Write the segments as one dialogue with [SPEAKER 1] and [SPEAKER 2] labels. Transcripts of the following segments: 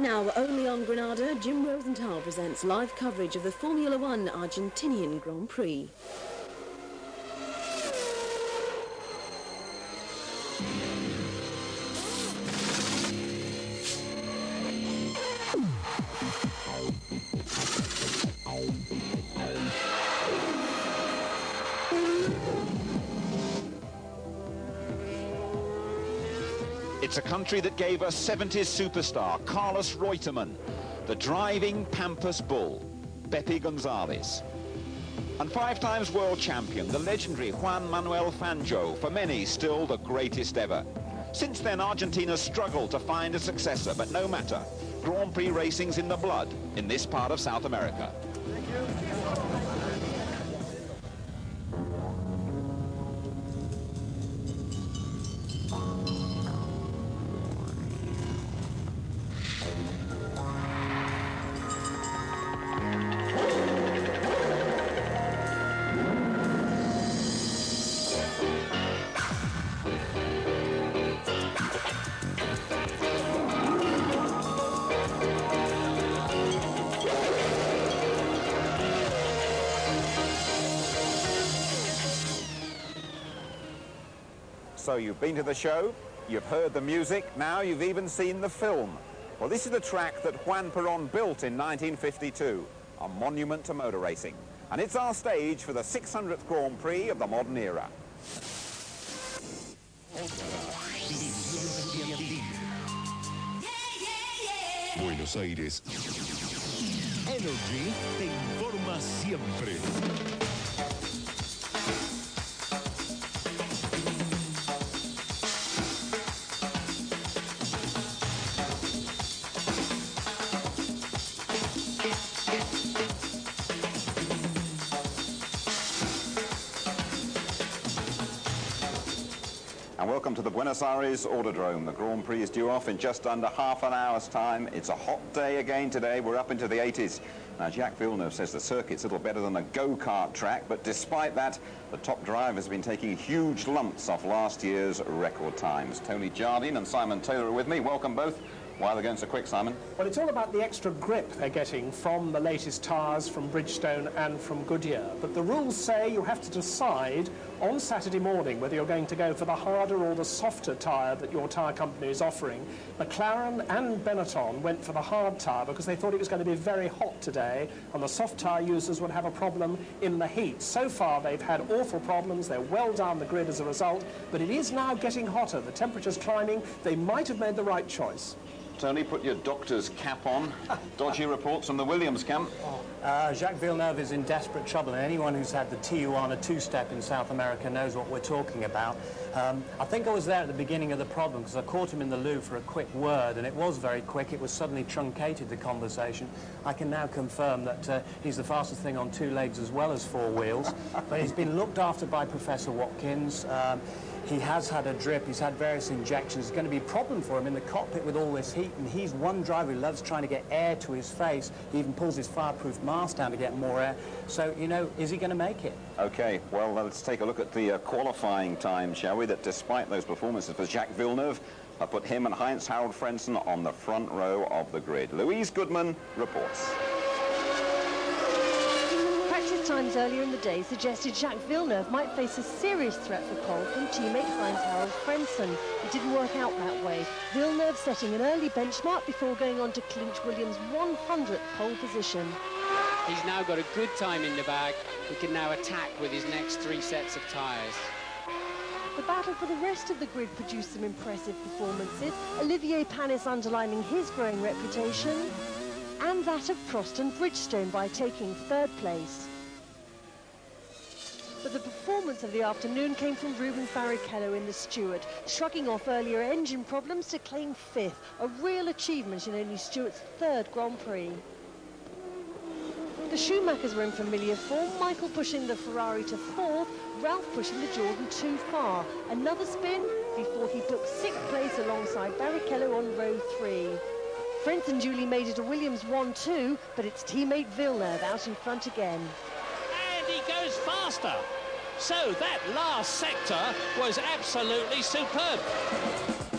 [SPEAKER 1] Now, only on Granada, Jim Rosenthal presents live coverage of the Formula One Argentinian Grand Prix.
[SPEAKER 2] It's a country that gave us 70s superstar Carlos Reutemann, the driving Pampas bull, Beppe Gonzalez, and 5 times world champion, the legendary Juan Manuel Fangio, for many still the greatest ever. Since then, Argentina struggled to find a successor, but no matter. Grand Prix racing's in the blood in this part of South America.
[SPEAKER 3] Thank you.
[SPEAKER 4] So you've been to the show, you've heard the music, now you've even seen the film. Well, this is the track that Juan Perón built in 1952, a monument to motor racing. And it's our stage for the 600th Grand Prix of the modern era.
[SPEAKER 5] Buenos Aires. Energy te informa siempre.
[SPEAKER 4] And welcome to the Buenos Aires Autodrome. The Grand Prix is due off in just under half an hour's time. It's a hot day again today. We're up into the 80s. Now, Jacques Villeneuve says the circuit's a little better than a go-kart track, but despite that, the top driver has been taking huge lumps off last year's record times. Tony Jardine and Simon Taylor are with me. Welcome both. Why are they going so quick, Simon?
[SPEAKER 3] Well, it's all about the extra grip they're getting from the latest tyres, from Bridgestone and from Goodyear. But the rules say you have to decide on Saturday morning whether you're going to go for the harder or the softer tyre that your tyre company is offering. McLaren and Benetton went for the hard tyre because they thought it was going to be very hot today and the soft tyre users would have a problem in the heat. So far, they've had awful problems. They're well down the grid as a result, but it is now getting hotter. The temperature's climbing. They might have made the right choice.
[SPEAKER 4] Tony, put your doctor's cap on. Dodgy reports from the Williams camp.
[SPEAKER 6] Jacques Villeneuve is in desperate trouble, and anyone who's had the Tijuana two-step in South America knows what we're talking about. I think I was there at the beginning of the problem because I caught him in the loo for a quick word, and it was very quick. It was suddenly truncated, the conversation. I can now confirm that he's the fastest thing on 2 legs as well as 4 wheels, but he's been looked after by Professor Watkins. He has had a drip, he's had various injections. It's going to be a problem for him in the cockpit with all this heat, and he's one driver who loves trying to get air to his face. He even pulls his fireproof mask down to get more air. So, you know, is he going to make it?
[SPEAKER 4] OK, well, let's take a look at the qualifying time, shall we? That despite those performances for Jacques Villeneuve, I put him and Heinz-Harald Frentzen on the front row of the grid. Louise Goodman reports.
[SPEAKER 7] Times earlier in the day suggested Jacques Villeneuve might face a serious threat for pole from teammate Heinz-Harald Frentzen. It didn't work out that way. Villeneuve setting an early benchmark before going on to clinch Williams' 100th pole position.
[SPEAKER 8] He's now got a good time in the bag. He can now attack with his next 3 sets of tyres.
[SPEAKER 7] The battle for the rest of the grid produced some impressive performances. Olivier Panis underlining his growing reputation, and that of Prost and Bridgestone by taking 3rd place. But the performance of the afternoon came from Rubens Barrichello in the Stewart, shrugging off earlier engine problems to claim 5th, a real achievement in only Stewart's 3rd Grand Prix. The Schumachers were in familiar form, Michael pushing the Ferrari to 4th, Ralph pushing the Jordan too far. Another spin before he took 6th place alongside Barrichello on row 3. Frentzen duly made it a Williams 1-2, but it's teammate Villeneuve out in front again.
[SPEAKER 9] And he goes faster. So that last sector was absolutely superb.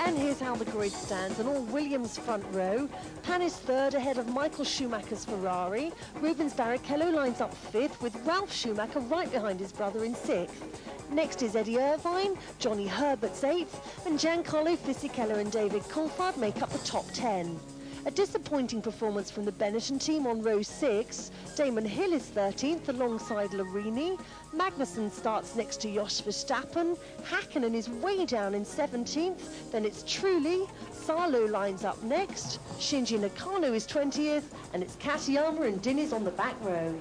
[SPEAKER 7] And here's how the grid stands. An all-Williams front row. Pan is third ahead of Michael Schumacher's Ferrari. Rubens Barrichello lines up fifth, with Ralf Schumacher right behind his brother in sixth. Next is Eddie Irvine, Johnny Herbert's eighth, and Giancarlo Fisichella and David Coulthard make up the top 10. A disappointing performance from the Benetton team on row 6. Damon Hill is 13th alongside Larini. Magnussen starts next to Jos Verstappen. Hakkinen is way down in 17th. Then it's Trulli. Salo lines up next. Shinji Nakano is 20th. And it's Katayama and Diniz on the back row.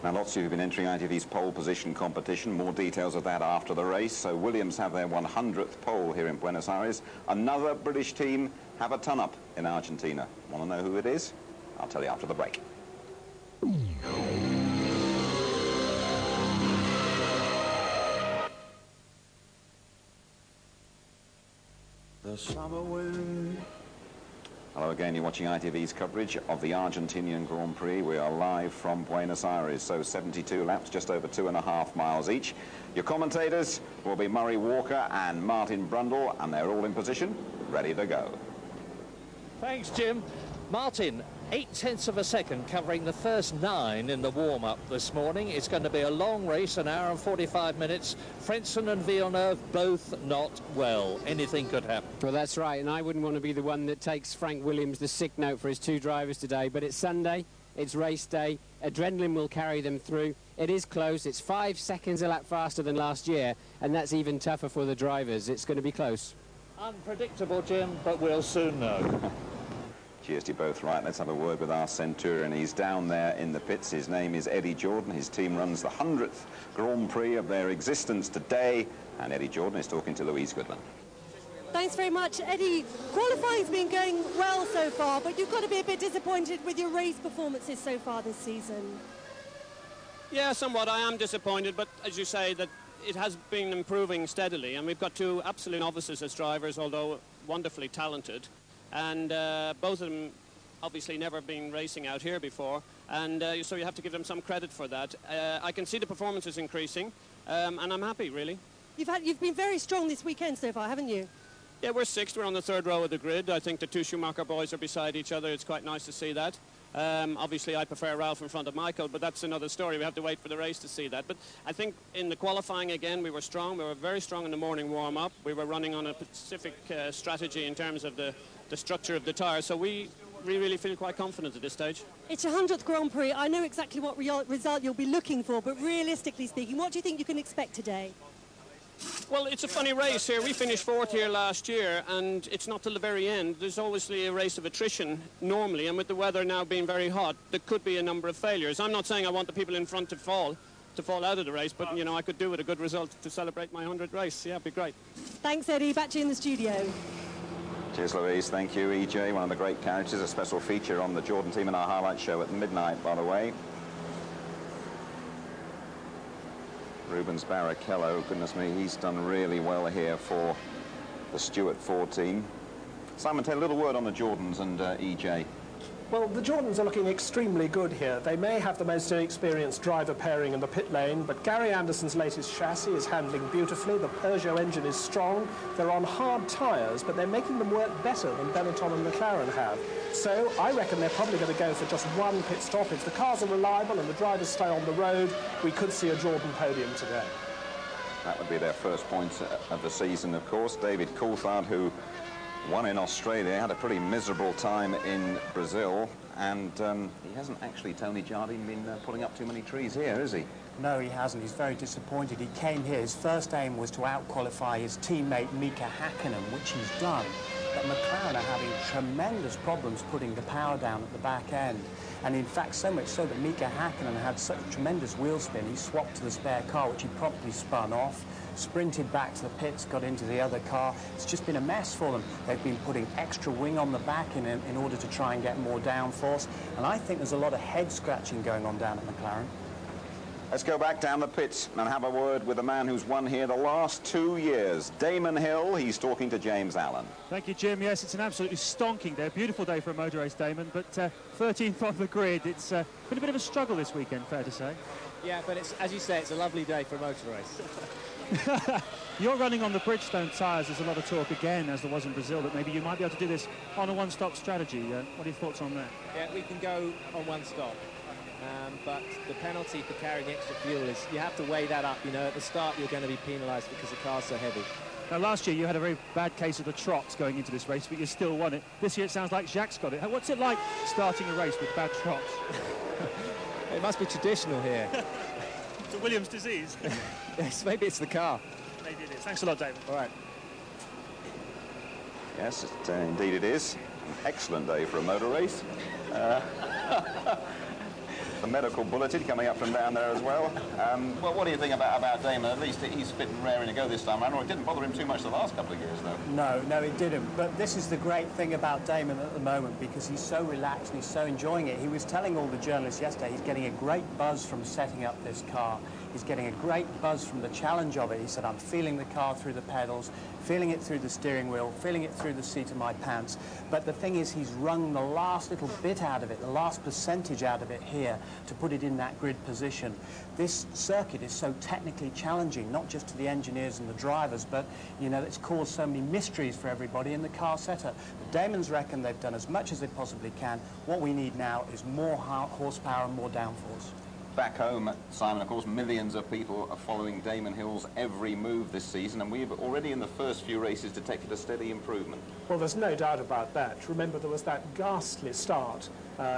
[SPEAKER 4] Now, lots of you have been entering ITV's pole position competition. More details of that after the race. So Williams have their 100th pole here in Buenos Aires. Another British team have a ton-up in Argentina. Want to know who it is? I'll tell you after the break.
[SPEAKER 10] The summer wind.
[SPEAKER 4] Hello again, you're watching ITV's coverage of the Argentinian Grand Prix. We are live from Buenos Aires, so 72 laps, just over 2.5 miles each. Your commentators will be Murray Walker and Martin Brundle, and they're all in position, ready to go.
[SPEAKER 9] Thanks, Jim. Martin, 0.8 of a second covering the first 9 in the warm-up this morning. It's going to be a long race, an hour and 45 minutes. Frentzen and Villeneuve both not well. Anything could happen.
[SPEAKER 8] Well, that's right, and I wouldn't want to be the one that takes Frank Williams the sick note for his 2 drivers today, but it's Sunday, it's race day, adrenaline will carry them through. It is close, it's 5 seconds a lap faster than last year, and that's even tougher for the drivers. It's going to be close.
[SPEAKER 9] Unpredictable, Jim, but we'll soon know.
[SPEAKER 4] Cheers to you both. Right, let's have a word with our Centurion. He's down there in the pits. His name is Eddie Jordan. His team runs the 100th Grand Prix of their existence today. And Eddie Jordan is talking to Louise Goodman.
[SPEAKER 11] Thanks very much, Eddie. Qualifying's been going well so far, but you've got to be a bit disappointed with your race performances so far this season.
[SPEAKER 12] Yeah, somewhat. I am disappointed, but as you say, that it has been improving steadily, and we've got 2 absolute novices as drivers, although wonderfully talented. And both of them obviously never been racing out here before, and so you have to give them some credit for that. I can see the performances increasing, and I'm happy, really.
[SPEAKER 11] You've been very strong this weekend so far, haven't you?
[SPEAKER 12] Yeah, we're 6th. We're on the 3rd row of the grid. I think the 2 Schumacher boys are beside each other. It's quite nice to see that. Obviously, I prefer Ralf in front of Michael, but that's another story. We have to wait for the race to see that. But I think in the qualifying, again, we were strong. We were very strong in the morning warm-up. We were running on a specific strategy in terms of the structure of the tyre, so we really feel quite confident at this stage.
[SPEAKER 11] It's your 100th Grand Prix. I know exactly what result you'll be looking for, but realistically speaking, what do you think you can expect today?
[SPEAKER 12] Well, it's a funny race here. We finished 4th here last year, and it's not till the very end. There's obviously a race of attrition normally, and with the weather now being very hot, there could be a number of failures. I'm not saying I want the people in front to fall out of the race, but, you know, I could do with a good result to celebrate my 100th race. Yeah, it'd be great.
[SPEAKER 11] Thanks, Eddie. Back to you in the studio.
[SPEAKER 4] Cheers, Louise. Thank you, EJ. One of the great characters, a special feature on the Jordan team in our highlight show at midnight, by the way. Rubens Barrichello, goodness me, he's done really well here for the Stewart 4 team. Simon, tell a little word on the Jordans and EJ.
[SPEAKER 3] Well, the Jordans are looking extremely good here. They may have the most inexperienced driver pairing in the pit lane, but Gary Anderson's latest chassis is handling beautifully. The Peugeot engine is strong. They're on hard tyres, but they're making them work better than Benetton and McLaren have. So I reckon they're probably going to go for just 1 pit stop. If the cars are reliable and the drivers stay on the road, we could see a Jordan podium today.
[SPEAKER 4] That would be their first point of the season, of course. David Coulthard, who won in Australia, had a pretty miserable time in Brazil, and he hasn't actually, Tony Jardine, been pulling up too many trees here, is he?
[SPEAKER 6] No, he hasn't. He's very disappointed. He came here, his first aim was to out-qualify his teammate Mika Hakkinen, which he's done. But McLaren are having tremendous problems putting the power down at the back end. And in fact, so much so that Mika Hakkinen had such tremendous wheel spin, he swapped to the spare car, which he promptly spun off, sprinted back to the pits, got into the other car. It's just been a mess for them. They've been putting extra wing on the back in order to try and get more downforce. And I think there's a lot of head scratching going on down at McLaren.
[SPEAKER 4] Let's go back down the pits and have a word with the man who's won here the last 2 years, Damon Hill. He's talking to James Allen.
[SPEAKER 13] Thank you, Jim. Yes, it's an absolutely stonking day. Beautiful day for a motor race, Damon, but 13th on the grid. It's been a bit of a struggle this weekend, fair to say.
[SPEAKER 14] Yeah, but it's, as you say, it's a lovely day for a motor race.
[SPEAKER 13] You're running on the Bridgestone tyres. There's a lot of talk again, as there was in Brazil, that maybe you might be able to do this on a one-stop strategy. What are your thoughts on that?
[SPEAKER 14] Yeah, we can go on one stop. But the penalty for carrying extra fuel is you have to weigh that up. You know, at the start you're going to be penalised because the car's so heavy.
[SPEAKER 13] Now, last year you had a very bad case of the trots going into this race, but you still won it. This year it sounds like Jacques got it. What's it like starting a race with bad trots?
[SPEAKER 14] It must be traditional here.
[SPEAKER 13] It's a Williams disease.
[SPEAKER 14] Yes, maybe it's the car.
[SPEAKER 13] Maybe it is. Thanks a lot, David.
[SPEAKER 14] All right.
[SPEAKER 4] Yes, indeed it is. An excellent day for a motor race. The medical bulletin coming up from down there as well. Well, what do you think about Damon? At least he's fit and raring to go this time. I know it didn't bother him too much the last couple of years, though.
[SPEAKER 6] No, it didn't. But this is the great thing about Damon at the moment, because he's so relaxed and he's so enjoying it. He was telling all the journalists yesterday he's getting a great buzz from setting up this car. He's getting a great buzz from the challenge of it. He said, I'm feeling the car through the pedals, feeling it through the steering wheel, feeling it through the seat of my pants. But the thing is, he's wrung the last little bit out of it, the last percentage out of it here to put it in that grid position. This circuit is so technically challenging, not just to the engineers and the drivers, but, you know, it's caused so many mysteries for everybody in the car setup. The Damons reckon they've done as much as they possibly can. What we need now is more horsepower and more downforce.
[SPEAKER 4] Back home, Simon, of course, millions of people are following Damon Hill's every move this season, and we've already in the first few races detected a steady improvement.
[SPEAKER 3] Well, there's no doubt about that. Remember, there was that ghastly start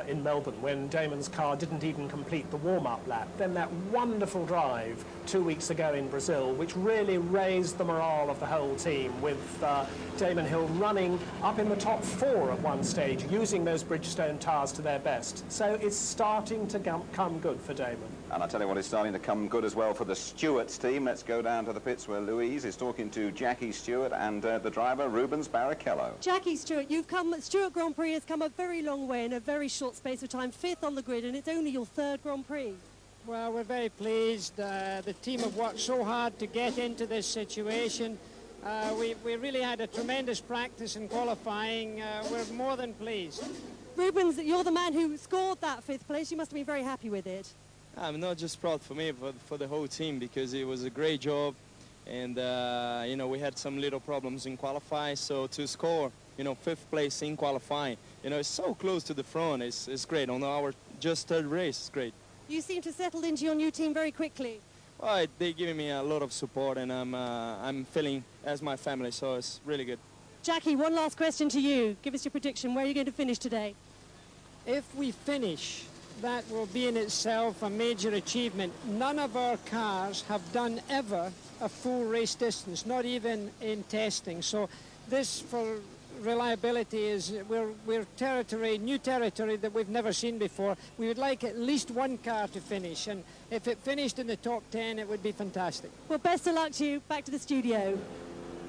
[SPEAKER 3] in Melbourne when Damon's car didn't even complete the warm-up lap. Then that wonderful drive 2 weeks ago in Brazil, which really raised the morale of the whole team, with Damon Hill running up in the top 4 at one stage, using those Bridgestone tyres to their best. So it's starting to come good for Damon.
[SPEAKER 4] And I tell you what, it's starting to come good as well for the Stewart's team. Let's go down to the pits where Louise is talking to Jackie Stewart and the driver, Rubens Barrichello.
[SPEAKER 11] Jackie Stewart, Stewart Grand Prix has come a very long way in a very short space of time, 5th on the grid, and it's only your 3rd Grand Prix.
[SPEAKER 8] Well, we're very pleased. The team have worked so hard to get into this situation. We really had a tremendous practice in qualifying. We're more than pleased.
[SPEAKER 11] Rubens, you're the man who scored that 5th place. You must have been very happy with it.
[SPEAKER 15] I'm not just proud for me, but for the whole team, because it was a great job. And, you know, we had some little problems in qualifying. So to score, you know, 5th place in qualifying, you know, it's so close to the front. It's great. On our just 3rd race, it's great.
[SPEAKER 11] You seem to have settled into your new team very quickly.
[SPEAKER 15] Well, they're giving me a lot of support, and I'm feeling as my family, so it's really good.
[SPEAKER 11] Jackie, one last question to you. Give us your prediction. Where are you going to finish today?
[SPEAKER 8] If we finish, that will be in itself a major achievement. None of our cars have done ever a full race distance, not even in testing. So this, for reliability, is we're new territory that we've never seen before. We would like at least one car to finish, and if it finished in the top 10, it would be fantastic.
[SPEAKER 11] Well, best of luck to you. Back to the studio.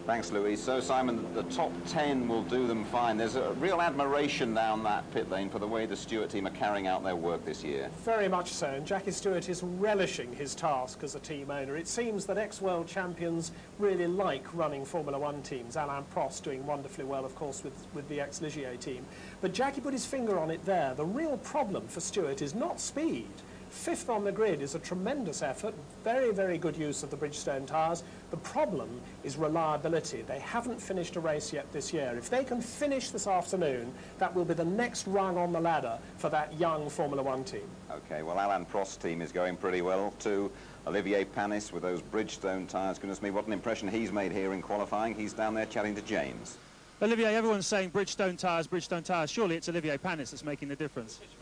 [SPEAKER 4] Thanks, Louise. So, Simon, the top 10 will do them fine. There's a real admiration down that pit lane for the way the Stewart team are carrying out their work this year.
[SPEAKER 3] Very much so, and Jackie Stewart is relishing his task as a team owner. It seems that ex-world champions really like running Formula One teams. Alain Prost doing wonderfully well, of course, with the ex-Ligier team. But Jackie put his finger on it there. The real problem for Stewart is not speed. 5th on the grid is a tremendous effort, very, very good use of the Bridgestone tyres. The problem is reliability. They haven't finished a race yet this year. If they can finish this afternoon, that will be the next rung on the ladder for that young Formula One team.
[SPEAKER 4] OK, well, Alain Prost's team is going pretty well too. Olivier Panis with those Bridgestone tyres. Goodness me, what an impression he's made here in qualifying. He's down there chatting to James.
[SPEAKER 13] Olivier, everyone's saying Bridgestone tyres, Bridgestone tyres. Surely it's Olivier Panis that's making the difference.
[SPEAKER 12] It's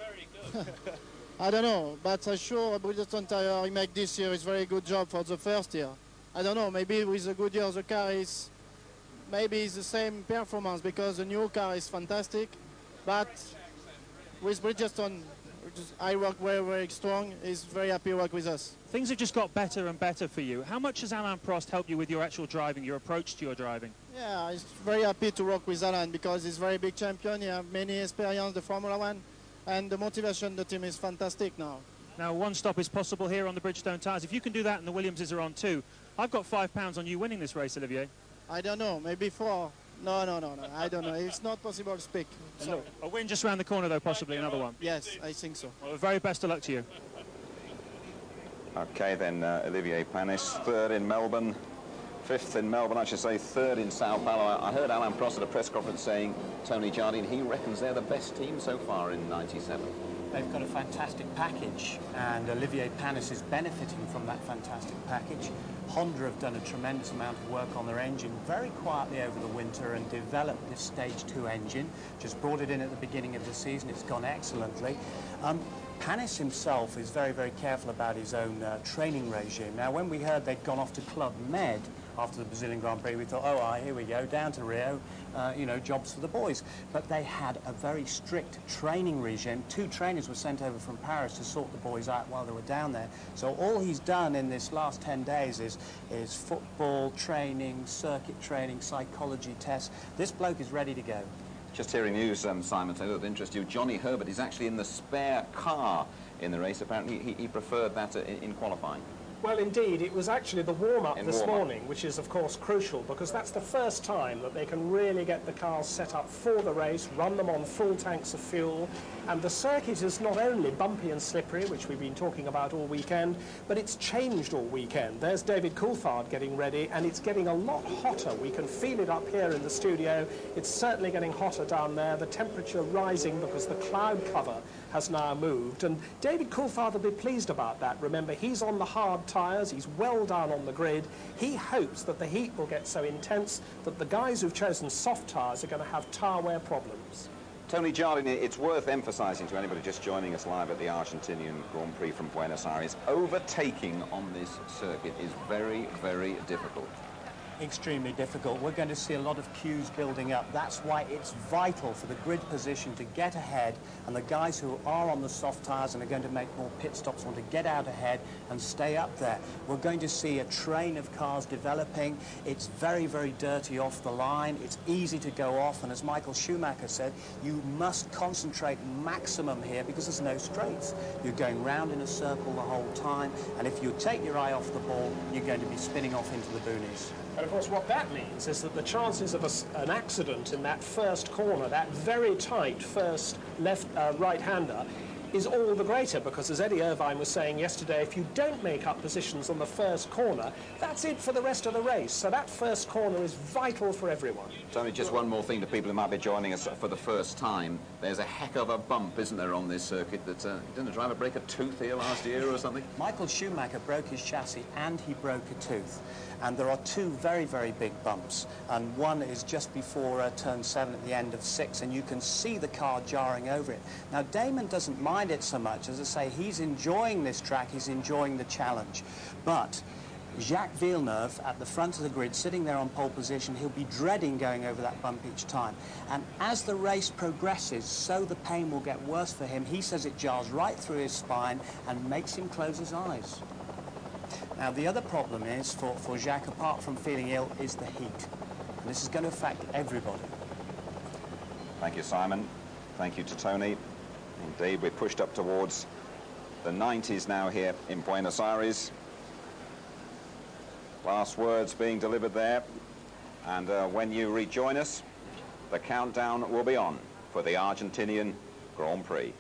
[SPEAKER 12] very good.
[SPEAKER 16] I don't know, but I'm sure Bridgestone tyre he make this year is very good job for the first year. I don't know, maybe with a good year the car is maybe it's the same performance because the new car is fantastic, but with Bridgestone I work very, very strong. He's very happy to work with us.
[SPEAKER 13] Things have just got better and better for you. How much has Alain Prost helped you with your actual driving, your approach to your driving?
[SPEAKER 16] Yeah, I'm very happy to work with Alain because he's a very big champion. He has many experience in the Formula One. And the motivation of the team is fantastic now.
[SPEAKER 13] Now, one stop is possible here on the Bridgestone tyres. If you can do that and the Williamses are on too, I've got £5 on you winning this race, Olivier.
[SPEAKER 16] I don't know, maybe 4. No, I don't know. It's not possible to speak. So.
[SPEAKER 13] A win just round the corner, though, possibly another one.
[SPEAKER 16] Yes, I think so.
[SPEAKER 13] Well, very best of luck to you.
[SPEAKER 4] Okay, then Olivier Panis, third in Melbourne, fifth in Melbourne, I should say, third in Sao Paulo. I heard Alain Prost at a press conference saying, Tony Jardine, he reckons they're the best team so far in 97.
[SPEAKER 6] They've got a fantastic package, and Olivier Panis is benefiting from that fantastic package. Honda have done a tremendous amount of work on their engine very quietly over the winter and developed this Stage 2 engine. Just brought it in at the beginning of the season. It's gone excellently. Panis himself is very, very careful about his own training regime. Now, when we heard they'd gone off to Club Med after the Brazilian Grand Prix, we thought, oh, here we go, down to Rio, you know, jobs for the boys. But they had a very strict training regime. 2 trainers were sent over from Paris to sort the boys out while they were down there. So all he's done in this last 10 days is football training, circuit training, psychology tests. This bloke is ready to go.
[SPEAKER 4] Just hearing news, Simon, that would interest you. Johnny Herbert is actually in the spare car in the race. Apparently, he preferred that in qualifying.
[SPEAKER 3] Well, indeed, it was actually the warm-up this morning, which is, of course, crucial, because that's the first time that they can really get the cars set up for the race, run them on full tanks of fuel, and the circuit is not only bumpy and slippery, which we've been talking about all weekend, but it's changed all weekend. There's David Coulthard getting ready, and it's getting a lot hotter. We can feel it up here in the studio. It's certainly getting hotter down there, the temperature rising because the cloud cover has now moved, and David Coulthard will be pleased about that. Remember, he's on the hard tyres, he's well down on the grid. He hopes that the heat will get so intense that the guys who've chosen soft tyres are going to have tyre wear problems.
[SPEAKER 4] Tony Jardine, it's worth emphasising to anybody just joining us live at the Argentinian Grand Prix from Buenos Aires, overtaking on this circuit is very, very difficult.
[SPEAKER 6] Extremely difficult. We're going to see a lot of queues building up. That's why it's vital for the grid position to get ahead, and the guys who are on the soft tyres and are going to make more pit stops want to get out ahead and stay up there. We're going to see a train of cars developing. It's very, very dirty off the line. It's easy to go off, and as Michael Schumacher said, you must concentrate maximum here because there's no straights. You're going round in a circle the whole time, and if you take your eye off the ball, you're going to be spinning off into the boonies.
[SPEAKER 3] And of course what that means is that the chances of an accident in that first corner, that very tight first right-hander, is all the greater, because as Eddie Irvine was saying yesterday, if you don't make up positions on the first corner, that's it for the rest of the race. So that first corner is vital for everyone.
[SPEAKER 4] Tony, just one more thing to people who might be joining us for the first time. There's a heck of a bump, isn't there, on this circuit? That didn't the driver break a tooth here last year or something?
[SPEAKER 6] Michael Schumacher broke his chassis and he broke a tooth. And there are 2 very, very big bumps. And one is just before turn 7 at the end of 6, and you can see the car jarring over it. Now, Damon doesn't mind it so much. As I say, he's enjoying this track, he's enjoying the challenge. But Jacques Villeneuve at the front of the grid, sitting there on pole position, he'll be dreading going over that bump each time. And as the race progresses, so the pain will get worse for him. He says it jars right through his spine and makes him close his eyes. Now, the other problem is, for Jacques, apart from feeling ill, is the heat. And this is going to affect everybody.
[SPEAKER 4] Thank you, Simon. Thank you to Tony. Indeed, we're pushed up towards the 90s now here in Buenos Aires. Last words being delivered there. And when you rejoin us, the countdown will be on for the Argentinian Grand Prix.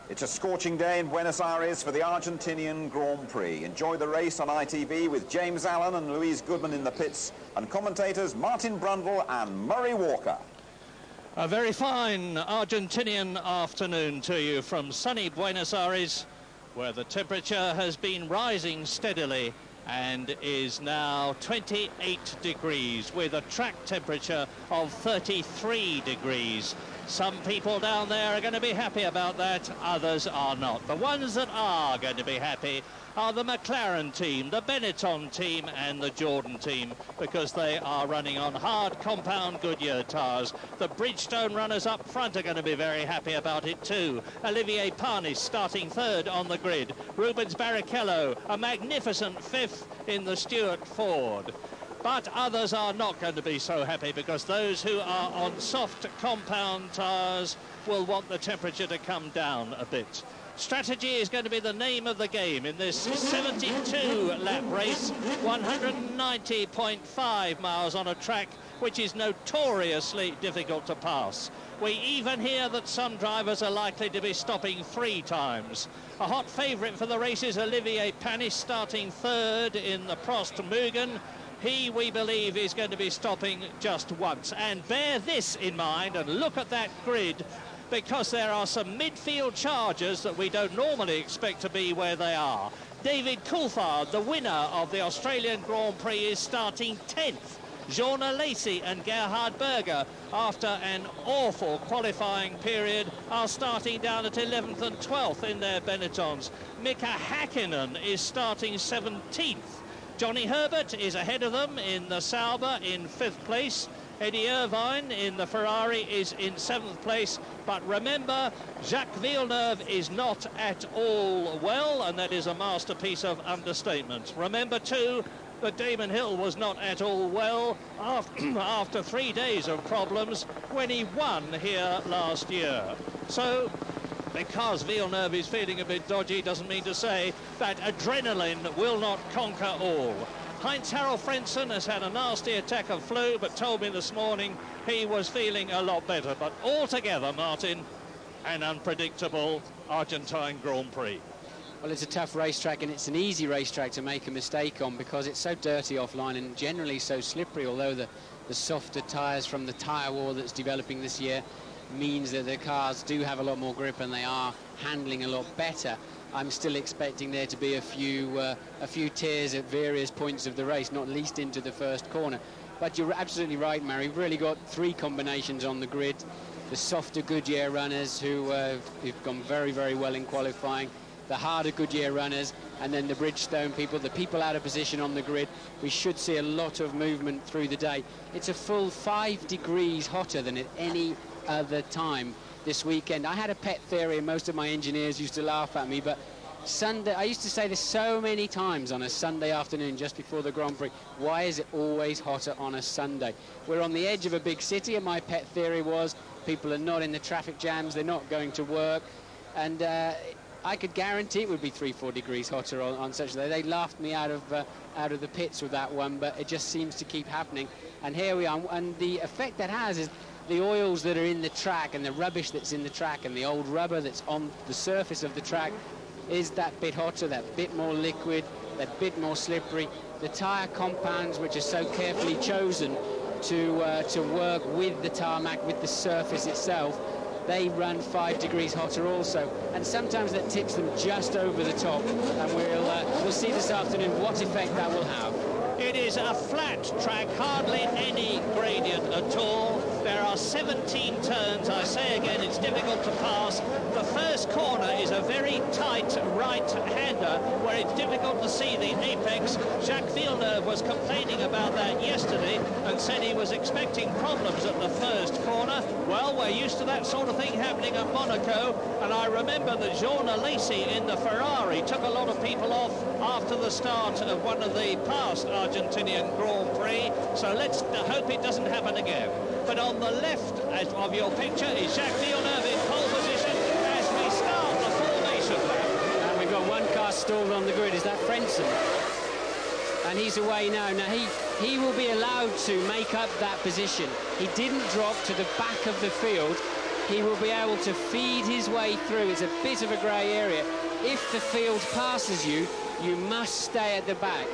[SPEAKER 4] It's a scorching day in Buenos Aires for the Argentinian Grand Prix. Enjoy the race on ITV with James Allen and Louise Goodman in the pits, and commentators Martin Brundle and Murray Walker.
[SPEAKER 9] A very fine Argentinian afternoon to you from sunny Buenos Aires, where the temperature has been rising steadily and is now 28 degrees with a track temperature of 33 degrees. Some people down there are going to be happy about that, others are not. The ones that are going to be happy are the McLaren team, the Benetton team and the Jordan team, because they are running on hard compound Goodyear tyres. The Bridgestone runners up front are going to be very happy about it too. Olivier Panis starting third on the grid. Rubens Barrichello, a magnificent fifth in the Stewart Ford. But others are not going to be so happy, because those who are on soft compound tyres will want the temperature to come down a bit. Strategy is going to be the name of the game in this 72-lap race, 190.5 miles on a track which is notoriously difficult to pass. We even hear that some drivers are likely to be stopping 3 times. A hot favourite for the race is Olivier Panis, starting third in the Prost Mugen. He, we believe, is going to be stopping just once. And bear this in mind and look at that grid, because there are some midfield chargers that we don't normally expect to be where they are. David Coulthard, the winner of the Australian Grand Prix, is starting 10th. Jean Alesi and Gerhard Berger, after an awful qualifying period, are starting down at 11th and 12th in their Benettons. Mika Hakkinen is starting 17th. Johnny Herbert is ahead of them in the Sauber in 5th place. Eddie Irvine in the Ferrari is in 7th place. But remember, Jacques Villeneuve is not at all well, and that is a masterpiece of understatement. Remember, too, that Damon Hill was not at all well after 3 days of problems when he won here last year. So, because Villeneuve is feeling a bit dodgy, doesn't mean to say that adrenaline will not conquer all. Heinz-Harald Frentzen has had a nasty attack of flu, but told me this morning he was feeling a lot better. But altogether, Martin, an unpredictable Argentine Grand Prix.
[SPEAKER 8] Well, it's a tough racetrack, and it's an easy racetrack to make a mistake on, because it's so dirty offline and generally so slippery, although the softer tyres from the tyre war that's developing this year means that the cars do have a lot more grip and they are handling a lot better. I'm still expecting there to be a few tears at various points of the race, not least into the first corner. But you're absolutely right, Mary. We've really got 3 combinations on the grid. The softer Goodyear runners who've gone very, very well in qualifying, the harder Goodyear runners, and then the Bridgestone people, the people out of position on the grid. We should see a lot of movement through the day. It's a full 5 degrees hotter than at any other time this weekend. I had a pet theory, and most of my engineers used to laugh at me, but Sunday, I used to say this so many times on a Sunday afternoon just before the Grand Prix, why is it always hotter on a Sunday? We're on the edge of a big city, and my pet theory was people are not in the traffic jams, they're not going to work, and I could guarantee it would be 3-4 degrees hotter on such a day. They laughed me out of the pits with that one, but it just seems to keep happening. And here we are, and the effect that has is the oils that are in the track and the rubbish that's in the track and the old rubber that's on the surface of the track is that bit hotter, that bit more liquid, that bit more slippery. The tyre compounds, which are so carefully chosen to work with the tarmac, with the surface itself, they run 5 degrees hotter also, and sometimes that tips them just over the top, and we'll see this afternoon what effect that will have.
[SPEAKER 9] It is a flat track, hardly any gradient at all. There are 17 turns. I say again, it's difficult to pass. The first corner is a very tight right-hander where it's difficult to see the apex. Jacques Villeneuve was complaining about that yesterday and said he was expecting problems at the first corner. Well, we're used to that sort of thing happening at Monaco, and I remember that Jean Alesi in the Ferrari took a lot of people off after the start of one of the past Argentinian Grand Prix, so let's hope it doesn't happen again. But on the left of your picture is Jacques Villeneuve in pole position as we start the formation lap.
[SPEAKER 8] And we've got one car stalled on the grid. Is that Frentzen? And he's away now. Now he will be allowed to make up that position. He didn't drop to the back of the field. He will be able to feed his way through. It's a bit of a grey area. If the field passes you, you must stay at the back.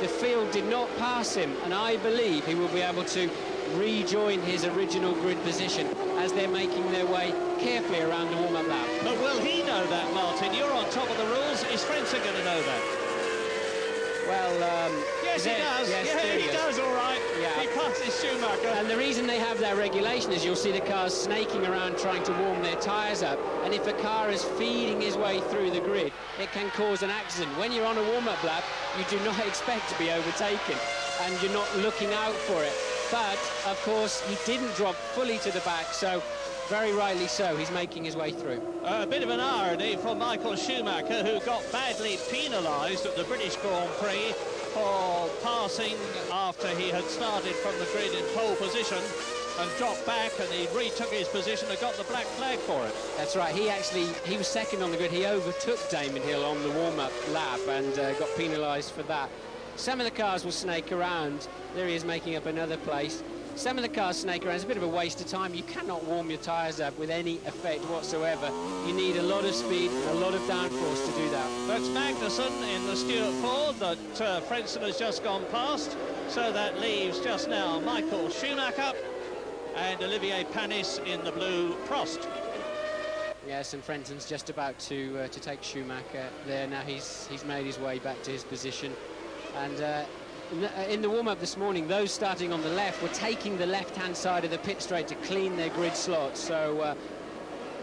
[SPEAKER 8] The field did not pass him, and I believe he will be able to rejoin his original grid position as they're making their way carefully around the warm-up lap.
[SPEAKER 9] But will he know that, Martin? You're on top of the rules. Is Frentzen going to know that?
[SPEAKER 8] Well,
[SPEAKER 9] yes, he does.
[SPEAKER 8] Yes,
[SPEAKER 9] yeah, he does, all right.
[SPEAKER 8] Yeah.
[SPEAKER 9] He passes Schumacher.
[SPEAKER 8] And the reason they have that regulation is you'll see the cars snaking around trying to warm their tyres up, and if a car is feeding his way through the grid, it can cause an accident. When you're on a warm-up lap, you do not expect to be overtaken, and you're not looking out for it. But, of course, he didn't drop fully to the back, so very rightly so, he's making his way through.
[SPEAKER 9] A bit of an irony for Michael Schumacher, who got badly penalised at the British Grand Prix for passing after he had started from the grid in pole position and dropped back, and he retook his position and got the black flag for it.
[SPEAKER 8] That's right, he was second on the grid. He overtook Damon Hill on the warm-up lap and got penalised for that. Some of the cars will snake around. There he is making up another place. Some of the cars snake around. It's a bit of a waste of time. You cannot warm your tyres up with any effect whatsoever. You need a lot of speed and a lot of downforce to do that.
[SPEAKER 9] That's Magnussen in the Stuart Ford that Frentzen has just gone past. So that leaves just now Michael Schumacher and Olivier Panis in the blue Prost.
[SPEAKER 8] Yes, and Frentzen's just about to take Schumacher there. Now he's made his way back to his position. And in the warm-up this morning, those starting on the left were taking the left-hand side of the pit straight to clean their grid slots. So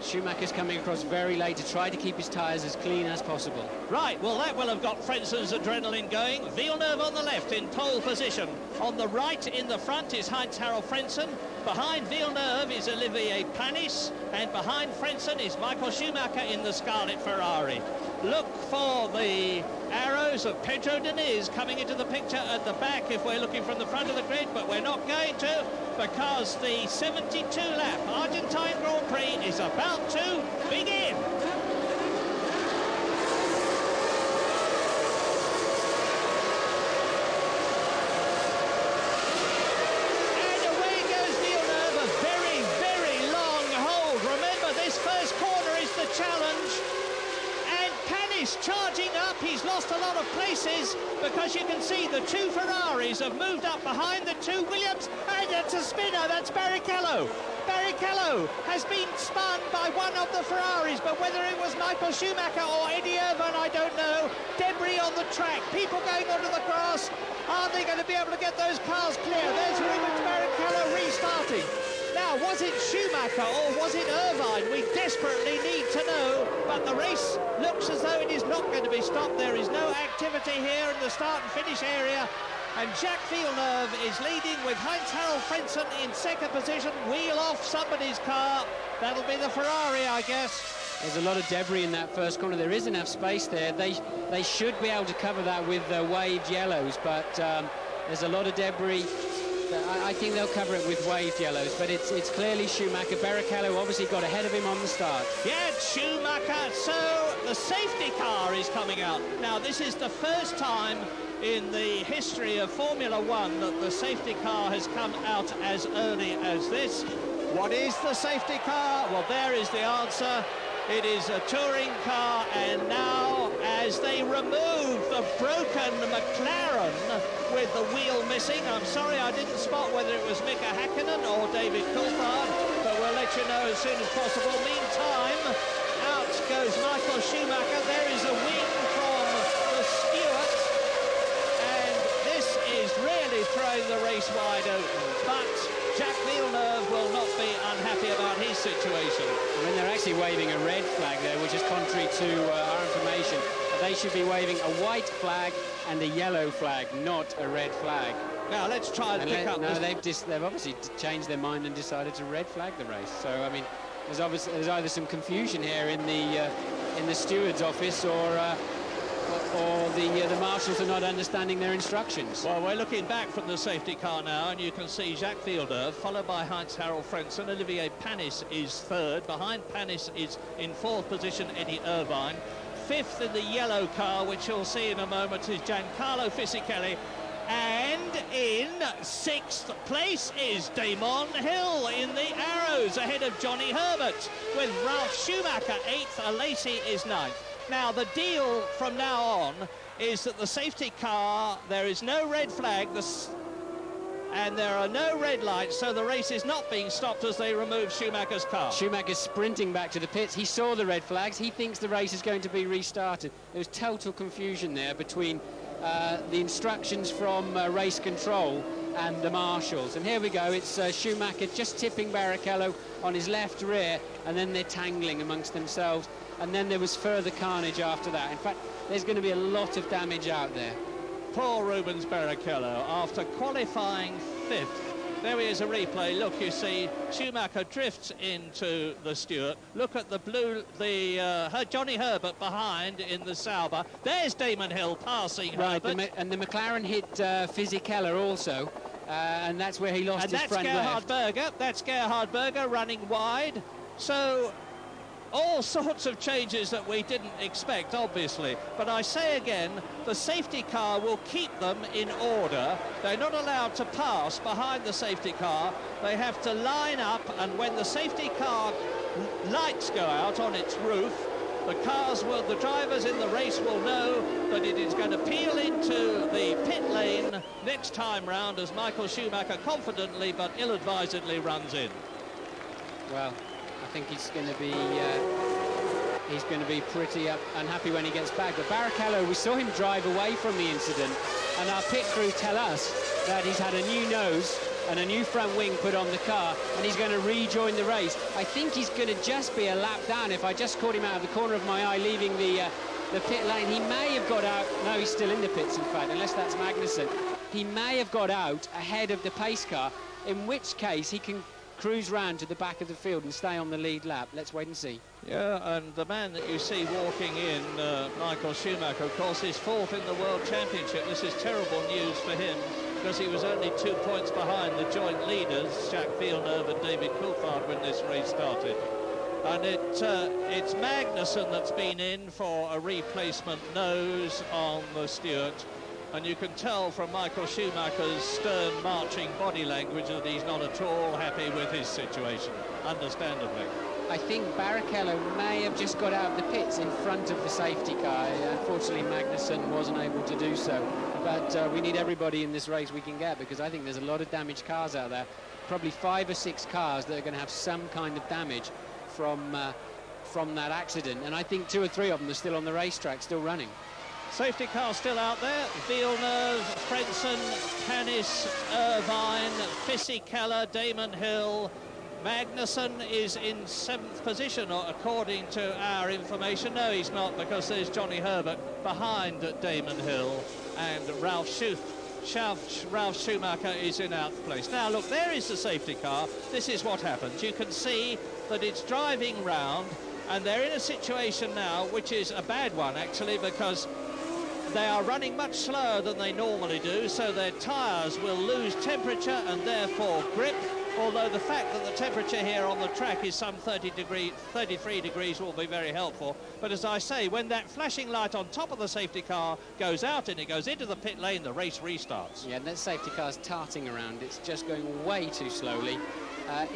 [SPEAKER 8] Schumacher's coming across very late to try to keep his tyres as clean as possible.
[SPEAKER 9] Right, well, that will have got Frentzen's adrenaline going. Villeneuve on the left in pole position. On the right in the front is Heinz-Harald Frentzen. Behind Villeneuve is Olivier Panis. And behind Frentzen is Michael Schumacher in the Scarlet Ferrari. Look for the arrows of Pedro Diniz coming into the picture at the back if we're looking from the front of the grid, but we're not going to, because the 72-lap Argentine Grand Prix is about to begin. And away goes Villeneuve, a very, very long hold. Remember, this first corner is the challenge. Charging up, he's lost a lot of places because you can see the two Ferraris have moved up behind the two Williams, and it's a spinner. That's Barrichello. Barrichello has been spun by one of the Ferraris, but whether it was Michael Schumacher or Eddie Irvine, I don't know. Debris on the track, people going onto the grass. Are they going to be able to get those cars clear? There's Rubens Barrichello restarting. Now, was it Schumacher or was it Irvine? We desperately need to know, but the race looks as though it is not going to be stopped. There is no activity here in the start and finish area, and Jacques Villeneuve is leading with Heinz-Harald Frentzen in second position. Wheel off somebody's car. That'll be the Ferrari, I guess.
[SPEAKER 8] There's a lot of debris in that first corner. There is enough space there. They should be able to cover that with waved yellows, but there's a lot of debris. I think they'll cover it with waved yellows, but it's clearly Schumacher. Barrichello obviously got ahead of him on the start.
[SPEAKER 9] Yeah, Schumacher. So the safety car is coming out. Now, this is the first time in the history of Formula One that the safety car has come out as early as this. What is the safety car? Well, there is the answer. It is a touring car, and now as they remove the broken McLaren with the wheel missing, I'm sorry I didn't spot whether it was Mika Hakkinen or David Coulthard, but we'll let you know as soon as possible. Meantime, out goes Michael Schumacher. There is a wing from the Stuart, and this is really throwing the race wide open. But Jacques Villeneuve will not be unhappy about his situation.
[SPEAKER 8] I mean, they're actually waving a red flag there, which is contrary to our information. They should be waving a white flag and a yellow flag, not a red flag.
[SPEAKER 9] Now, let's try and pick up...
[SPEAKER 8] No, they've obviously changed their mind and decided to red flag the race. So, I mean, there's either some confusion here in the steward's office, or the marshals are not understanding their instructions.
[SPEAKER 9] Well, we're looking back from the safety car now, and you can see Jacques Villeneuve, followed by Heinz-Harald Frentzen. Olivier Panis is third. Behind Panis is in fourth position Eddie Irvine. Fifth in the yellow car, which you'll see in a moment, is Giancarlo Fisichella. And in sixth place is Damon Hill in the arrows, ahead of Johnny Herbert, with Ralf Schumacher eighth. Alesi is ninth. Now, the deal from now on is that the safety car, there is no red flag, and there are no red lights, so the race is not being stopped as they remove Schumacher's car.
[SPEAKER 8] Schumacher's sprinting back to the pits. He saw the red flags. He thinks the race is going to be restarted. There was total confusion there between the instructions from race control and the marshals. And here we go, it's Schumacher just tipping Barrichello on his left rear, and then they're tangling amongst themselves, and then there was further carnage after that. In fact, there's going to be a lot of damage out there.
[SPEAKER 9] Poor Rubens Barrichello, after qualifying 5th. There is a replay. Look, you see Schumacher drifts into the Stewart. Look at the Johnny Herbert behind in the Sauber. There's Damon Hill passing Herbert.
[SPEAKER 8] And the McLaren hit Fisichella also, and that's where he lost his front left.
[SPEAKER 9] That's Gerhard Berger running wide. So all sorts of changes that we didn't expect, obviously. But I say again, the safety car will keep them in order. They're not allowed to pass behind the safety car. They have to line up, and when the safety car lights go out on its roof, the drivers in the race will know that it is going to peel into the pit lane next time round as Michael Schumacher confidently but ill-advisedly runs in.
[SPEAKER 8] Well, I think he's going to be pretty unhappy when he gets back. But Barrichello, we saw him drive away from the incident, and our pit crew tell us that he's had a new nose and a new front wing put on the car, and he's going to rejoin the race. I think he's going to just be a lap down. If I just caught him out of the corner of my eye leaving the pit lane, he may have got out. No, he's still in the pits, in fact, unless that's Magnussen. He may have got out ahead of the pace car, in which case he can cruise round to the back of the field and stay on the lead lap. Let's wait and see.
[SPEAKER 9] Yeah, and the man that you see walking in, Michael Schumacher, of course, is 4th in the World Championship. This is terrible news for him, because he was only 2 points behind the joint leaders, Jacques Villeneuve and David Coulthard, when this race started. And it's Magnussen that's been in for a replacement nose on the Stewart. And you can tell from Michael Schumacher's stern marching body language that he's not at all happy with his situation, understandably.
[SPEAKER 8] I think Barrichello may have just got out of the pits in front of the safety car. Unfortunately, Magnussen wasn't able to do so. But we need everybody in this race we can get, because I think there's a lot of damaged cars out there. Probably 5 or 6 cars that are going to have some kind of damage from that accident. And I think 2 or 3 of them are still on the racetrack, still running.
[SPEAKER 9] Safety car still out there. Villeneuve, Frentzen, Panis, Irvine, Fisichella, Damon Hill. Magnussen is in 7th position, according to our information. No, he's not, because there's Johnny Herbert behind Damon Hill, and Ralf Schumacher is in 8th place. Now, look, there is the safety car. This is what happens. You can see that it's driving round, and they're in a situation now which is a bad one, actually, because they are running much slower than they normally do, so their tyres will lose temperature and therefore grip, although the fact that the temperature here on the track is some 33 degrees will be very helpful. But as I say, when that flashing light on top of the safety car goes out and it goes into the pit lane, the race restarts.
[SPEAKER 8] Yeah, and that safety car's tarting around. It's just going way too slowly.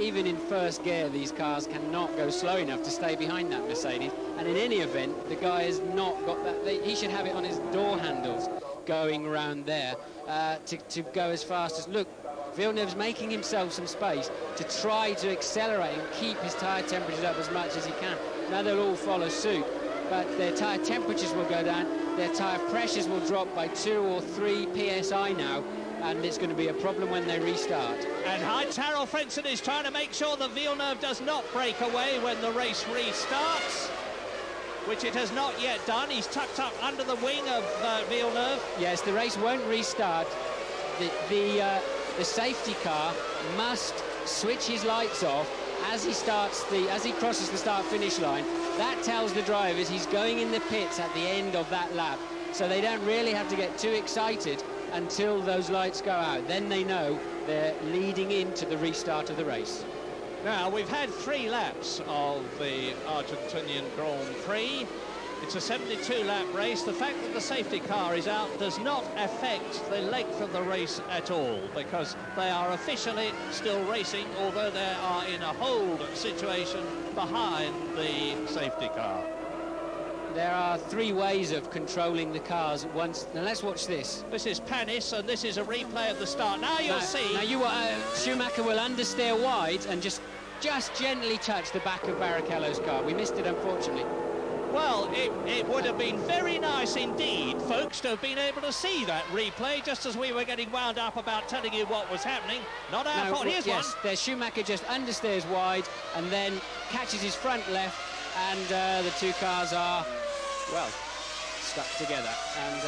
[SPEAKER 8] Even in first gear, these cars cannot go slow enough to stay behind that Mercedes. And in any event, the guy has not got that. He should have it on his door handles going around there to go as fast as... Look, Villeneuve's making himself some space to try to accelerate and keep his tyre temperatures up as much as he can. Now they'll all follow suit, but their tyre temperatures will go down, their tyre pressures will drop by 2 or 3 psi now, and it's going to be a problem when they restart.
[SPEAKER 9] And Heinz-Harald Frentzen is trying to make sure that Villeneuve does not break away when the race restarts, which it has not yet done. He's tucked up under the wing of Villeneuve.
[SPEAKER 8] Yes, the race won't restart. The safety car must switch his lights off as he crosses the start-finish line. That tells the drivers he's going in the pits at the end of that lap, so they don't really have to get too excited until those lights go out. Then they know they're leading into the restart of the race.
[SPEAKER 9] Now, we've had 3 laps of the Argentinian Grand Prix. It's a 72-lap race. The fact that the safety car is out does not affect the length of the race at all, because they are officially still racing, although they are in a hold situation behind the safety car.
[SPEAKER 8] There are 3 ways of controlling the cars at once. Now let's watch this.
[SPEAKER 9] This is Panis, and this is a replay of the start. Now you'll see.
[SPEAKER 8] Now Schumacher will understeer wide and just gently touch the back of Barrichello's car. We missed it, unfortunately.
[SPEAKER 9] Well, it would have been very nice indeed, folks, to have been able to see that replay just as we were getting wound up about telling you what was happening. Not our fault. Here's one.
[SPEAKER 8] There's Schumacher just understeers wide and then catches his front left, and the two cars are, well, stuck together, and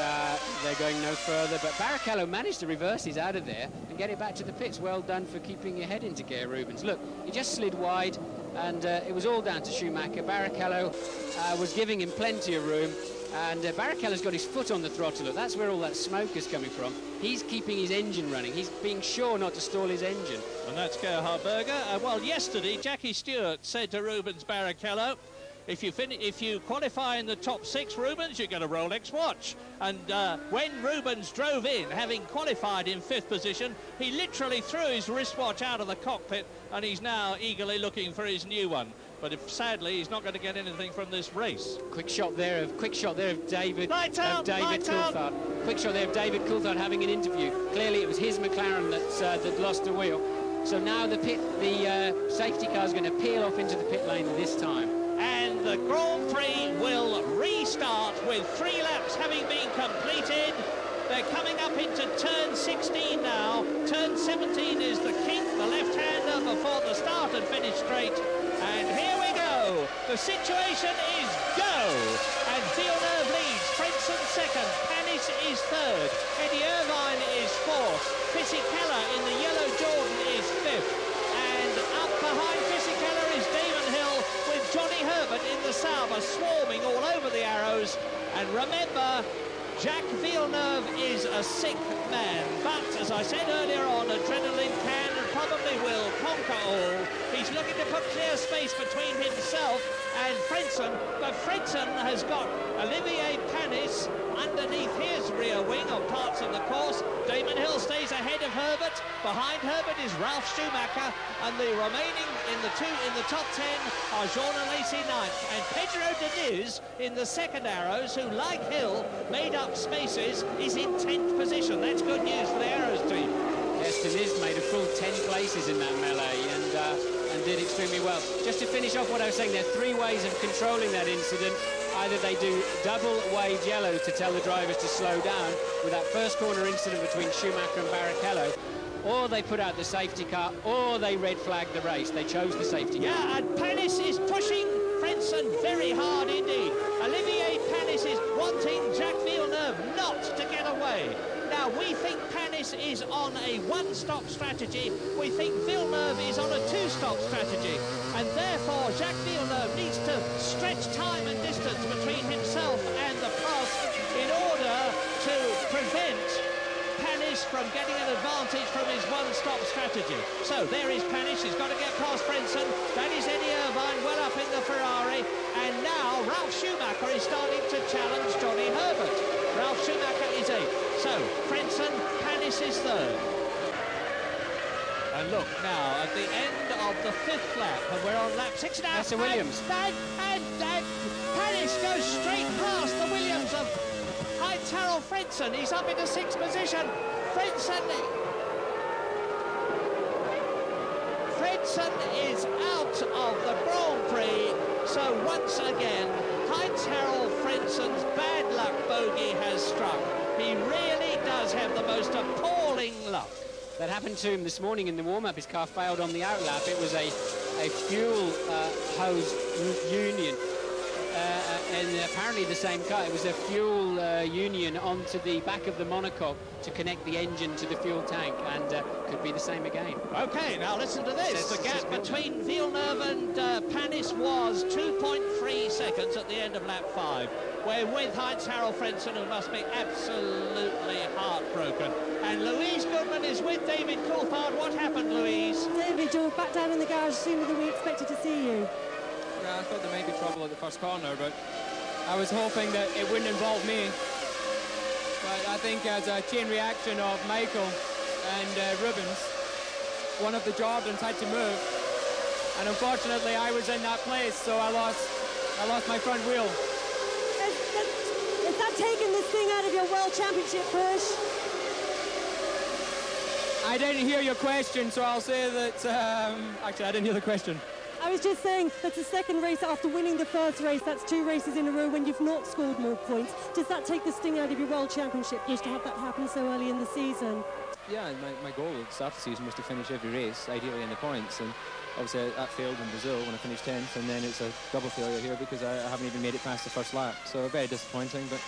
[SPEAKER 8] they're going no further. But Barrichello managed to reverse his out of there and get it back to the pits. Well done for keeping your head into gear, Rubens. Look, he just slid wide, and it was all down to Schumacher. Barrichello was giving him plenty of room, and Barrichello's got his foot on the throttle. Look, that's where all that smoke is coming from. He's keeping his engine running. He's being sure not to stall his engine.
[SPEAKER 9] And that's Gerhard Berger. Well, yesterday, Jackie Stewart said to Rubens Barrichello, if you qualify in the top 6, Rubens, you get a Rolex watch. And when Rubens drove in, having qualified in 5th position, he literally threw his wristwatch out of the cockpit, and he's now eagerly looking for his new one. But sadly, he's not going to get anything from this race.
[SPEAKER 8] Quick shot there of David Coulthard. Quick shot there of David Coulthard having an interview. Clearly, it was his McLaren that lost the wheel. So now the safety car is going to peel off into the pit lane this time.
[SPEAKER 9] And the Grand Prix will restart with 3 laps having been completed. They're coming up into turn 16 now. Turn 17 is the kink, the left-hander before the start and finish straight. And here we go. The situation is go. And Villeneuve leads. Frentzen second. Panis is third. Eddie Irvine is fourth. Fisichella in the yellow Jordan is fifth. And up behind Fisichella is Damon Hill, with Johnny Herbert in the Sauber swarming all over the arrows. And remember, Jacques Villeneuve is a sick man, but as I said earlier on, adrenaline can and probably will conquer all. He's looking to put clear space between himself and Frentzen, but Frentzen has got Olivier Panis underneath his rear wing on parts of the course. Damon Hill stays ahead of Herbert. Behind Herbert is Ralf Schumacher, and the remaining in the top 10 are Jean Alesi 9th, and Pedro Diniz in the second arrows, who, like Hill, made up spaces, is in 10th position. That's good news for the arrows team.
[SPEAKER 8] Yes, Diniz made a full 10 places in that melee and did extremely well. Just to finish off what I was saying, there are 3 ways of controlling that incident. Either they do double wave yellow to tell the drivers to slow down with that first corner incident between Schumacher and Barrichello, or they put out the safety car, or they red flag the race. They chose the safety car.
[SPEAKER 9] Yeah, and Panis is pushing Frentzen very hard indeed. Olivier Panis is wanting Jacques Villeneuve not to get away. Now, we think Panis is on a 1-stop strategy. We think Villeneuve is on a 2-stop strategy. And therefore, Jacques Villeneuve needs to stretch time and distance between himself and the Prix in order to prevent Panis from getting an advantage from his 1-stop strategy. So there is Panis. He's got to get past Frentzen. That is Eddie Irvine well up in the Ferrari. And now Ralf Schumacher is starting to challenge Johnny Herbert. Ralf Schumacher is 8th. So Frentzen, Panis is 3rd. And look now at the end of the 5th lap, and we're on lap 6 now.
[SPEAKER 8] That's the Williams.
[SPEAKER 9] And Panis goes straight past the Williams of Heinz-Harald Frentzen. He's up into 6th position. Frentzen is out of the Grand Prix. So once again, Heinz-Harald Frentzen's bad luck bogey has struck. He really does have the most appalling luck.
[SPEAKER 8] That happened to him this morning in the warm-up. His car failed on the outlap. It was a fuel hose union. And apparently the same car. It was a fuel union onto the back of the monocoque to connect the engine to the fuel tank, and could be the same again.
[SPEAKER 9] Okay, now listen to this. The gap between Villeneuve and Panis was 2.3 seconds at the end of lap 5. We're with Heinz-Harald Frentzen, who must be absolutely heartbroken. And Louise Goodman is with David Coulthard. What happened, Louise?
[SPEAKER 11] David, you're back down in the garage sooner than we expected to see you.
[SPEAKER 17] Yeah, I thought there may be trouble at the first corner, but I was hoping that it wouldn't involve me. But I think as a chain reaction of Michael and Rubens, one of the Jordans had to move. And unfortunately, I was in that place, so I lost my front wheel.
[SPEAKER 11] Is that taking this thing out of your World Championship push?
[SPEAKER 17] I didn't hear your question, so I'll say that... actually, I didn't hear the question.
[SPEAKER 11] I was just saying that's the second race after winning the first race. That's 2 races in a row when you've not scored more points. Does that take the sting out of your World Championship push to have that happen so early in the season?
[SPEAKER 17] Yeah, my goal at the start of the season was to finish every race, ideally in the points, and obviously that failed in Brazil when I finished 10th, and then it's a double failure here because I haven't even made it past the first lap. So very disappointing, but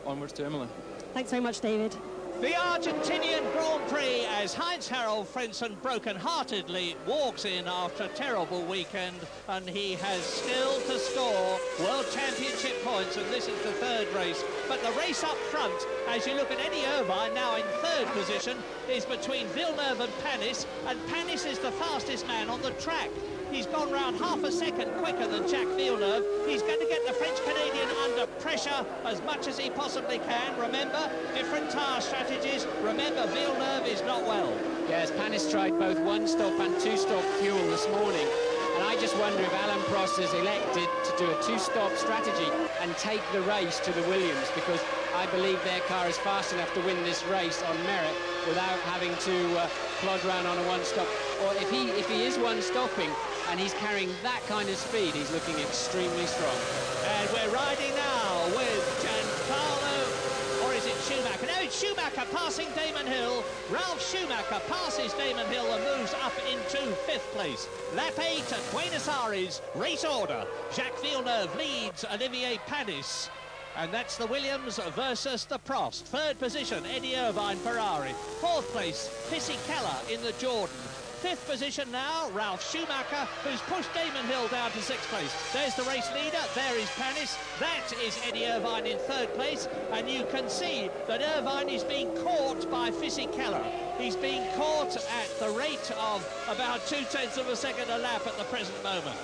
[SPEAKER 17] onwards to Imola.
[SPEAKER 11] Thanks very much, David.
[SPEAKER 9] The Argentinian Grand Prix as Heinz-Harald Frentzen broken-heartedly walks in after a terrible weekend, and he has still to score World Championship points, and this is the 3rd race. But the race up front, as you look at Eddie Irvine now in 3rd position, is between Villeneuve and Panis is the fastest man on the track. He's gone round half a second quicker than Jacques Villeneuve. He's going to get the French-Canadian under pressure as much as he possibly can. Remember, different tyre strategies. Remember, Villeneuve is not well.
[SPEAKER 8] Yes, Panis tried both 1-stop and 2-stop fuel this morning. And I just wonder if Alan Prost has elected to do a 2-stop strategy and take the race to the Williams, because I believe their car is fast enough to win this race on merit without having to plod around on a 1-stop. Or if he is 1-stopping and he's carrying that kind of speed, he's looking extremely strong.
[SPEAKER 9] And we're riding now with Giancarlo, or is it Schumacher? No, it's Schumacher passing Damon Hill. Ralf Schumacher passes Damon Hill and moves up into 5th place. Lap 8 at Buenos Aires, race order. Jacques Villeneuve leads Olivier Panis. And that's the Williams versus the Prost. 3rd position, Eddie Irvine, Ferrari. 4th place, Fisichella in the Jordan. 5th position now, Ralf Schumacher, who's pushed Damon Hill down to 6th place. There's the race leader, there is Panis. That is Eddie Irvine in 3rd place. And you can see that Irvine is being caught by Fisichella. He's being caught at the rate of about 0.2 of a second a lap at the present moment.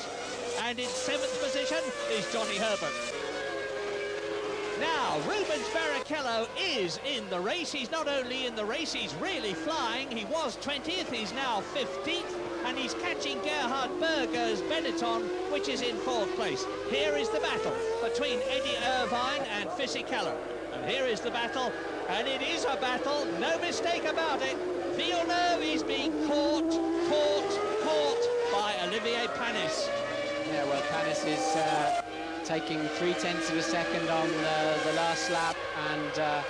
[SPEAKER 9] And in 7th position is Johnny Herbert. Now, Rubens Barrichello is in the race. He's not only in the race, he's really flying. He was 20th, he's now 15th, and he's catching Gerhard Berger's Benetton, which is in 4th place. Here is the battle between Eddie Irvine and Fisichella. And here is the battle, and it is a battle, no mistake about it. Villeneuve is being caught by Olivier Panis.
[SPEAKER 8] Yeah, well, Panis is taking 0.3 of a second on the last lap, and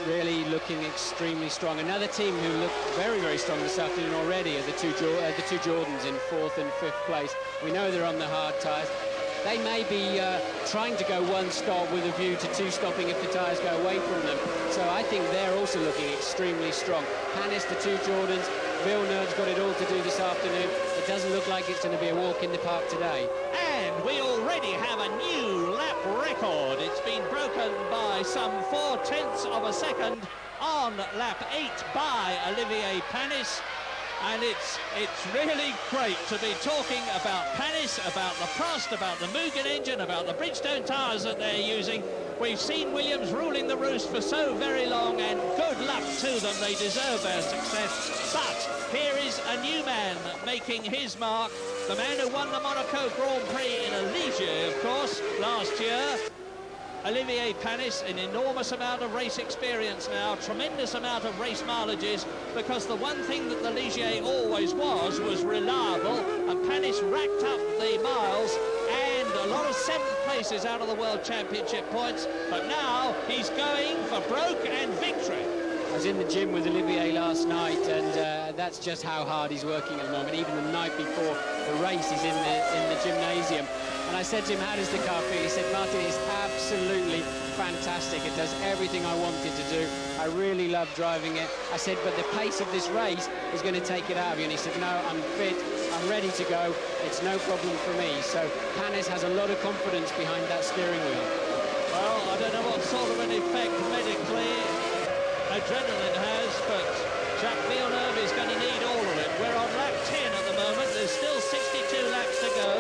[SPEAKER 8] really looking extremely strong. Another team who looked very, very strong this afternoon already are the two Jordans in 4th and 5th place. We know they're on the hard tyres. They may be trying to go 1-stop with a view to 2-stopping if the tyres go away from them. So I think they're also looking extremely strong. Panis, the 2 Jordans, Villeneuve's got it all to do this afternoon. It doesn't look like it's going to be a walk in the park today.
[SPEAKER 9] And we already have a new lap record. It's been broken by some 0.4 of a second on lap 8 by Olivier Panis. And it's really great to be talking about Panis, about the Prost, about the Mugen engine, about the Bridgestone tyres that they're using. We've seen Williams ruling the roost for so very long, and good luck to them. They deserve their success. But here is a new man making his mark. The man who won the Monaco Grand Prix in a Ligier, of course, last year. Olivier Panis, an enormous amount of race experience now, tremendous amount of race mileages, because the one thing that the Ligier always was reliable, and Panis racked up the miles and a lot of 7th places out of the World Championship points, but now he's going for broke and victory.
[SPEAKER 8] I was in the gym with Olivier last night, and that's just how hard he's working at the moment. Even the night before the race, he's in the gymnasium. And I said to him, how does the car feel? He said, Martin, it's absolutely fantastic. It does everything I want it to do. I really love driving it. I said, but the pace of this race is going to take it out of you. And he said, no, I'm fit. I'm ready to go. It's no problem for me. So Panis has a lot of confidence behind that steering wheel.
[SPEAKER 9] Well, I don't know what sort of an effect medically adrenaline has, but Jacques Villeneuve is going to need all of it. We're on lap 10 at the moment. There's still 62 laps to go.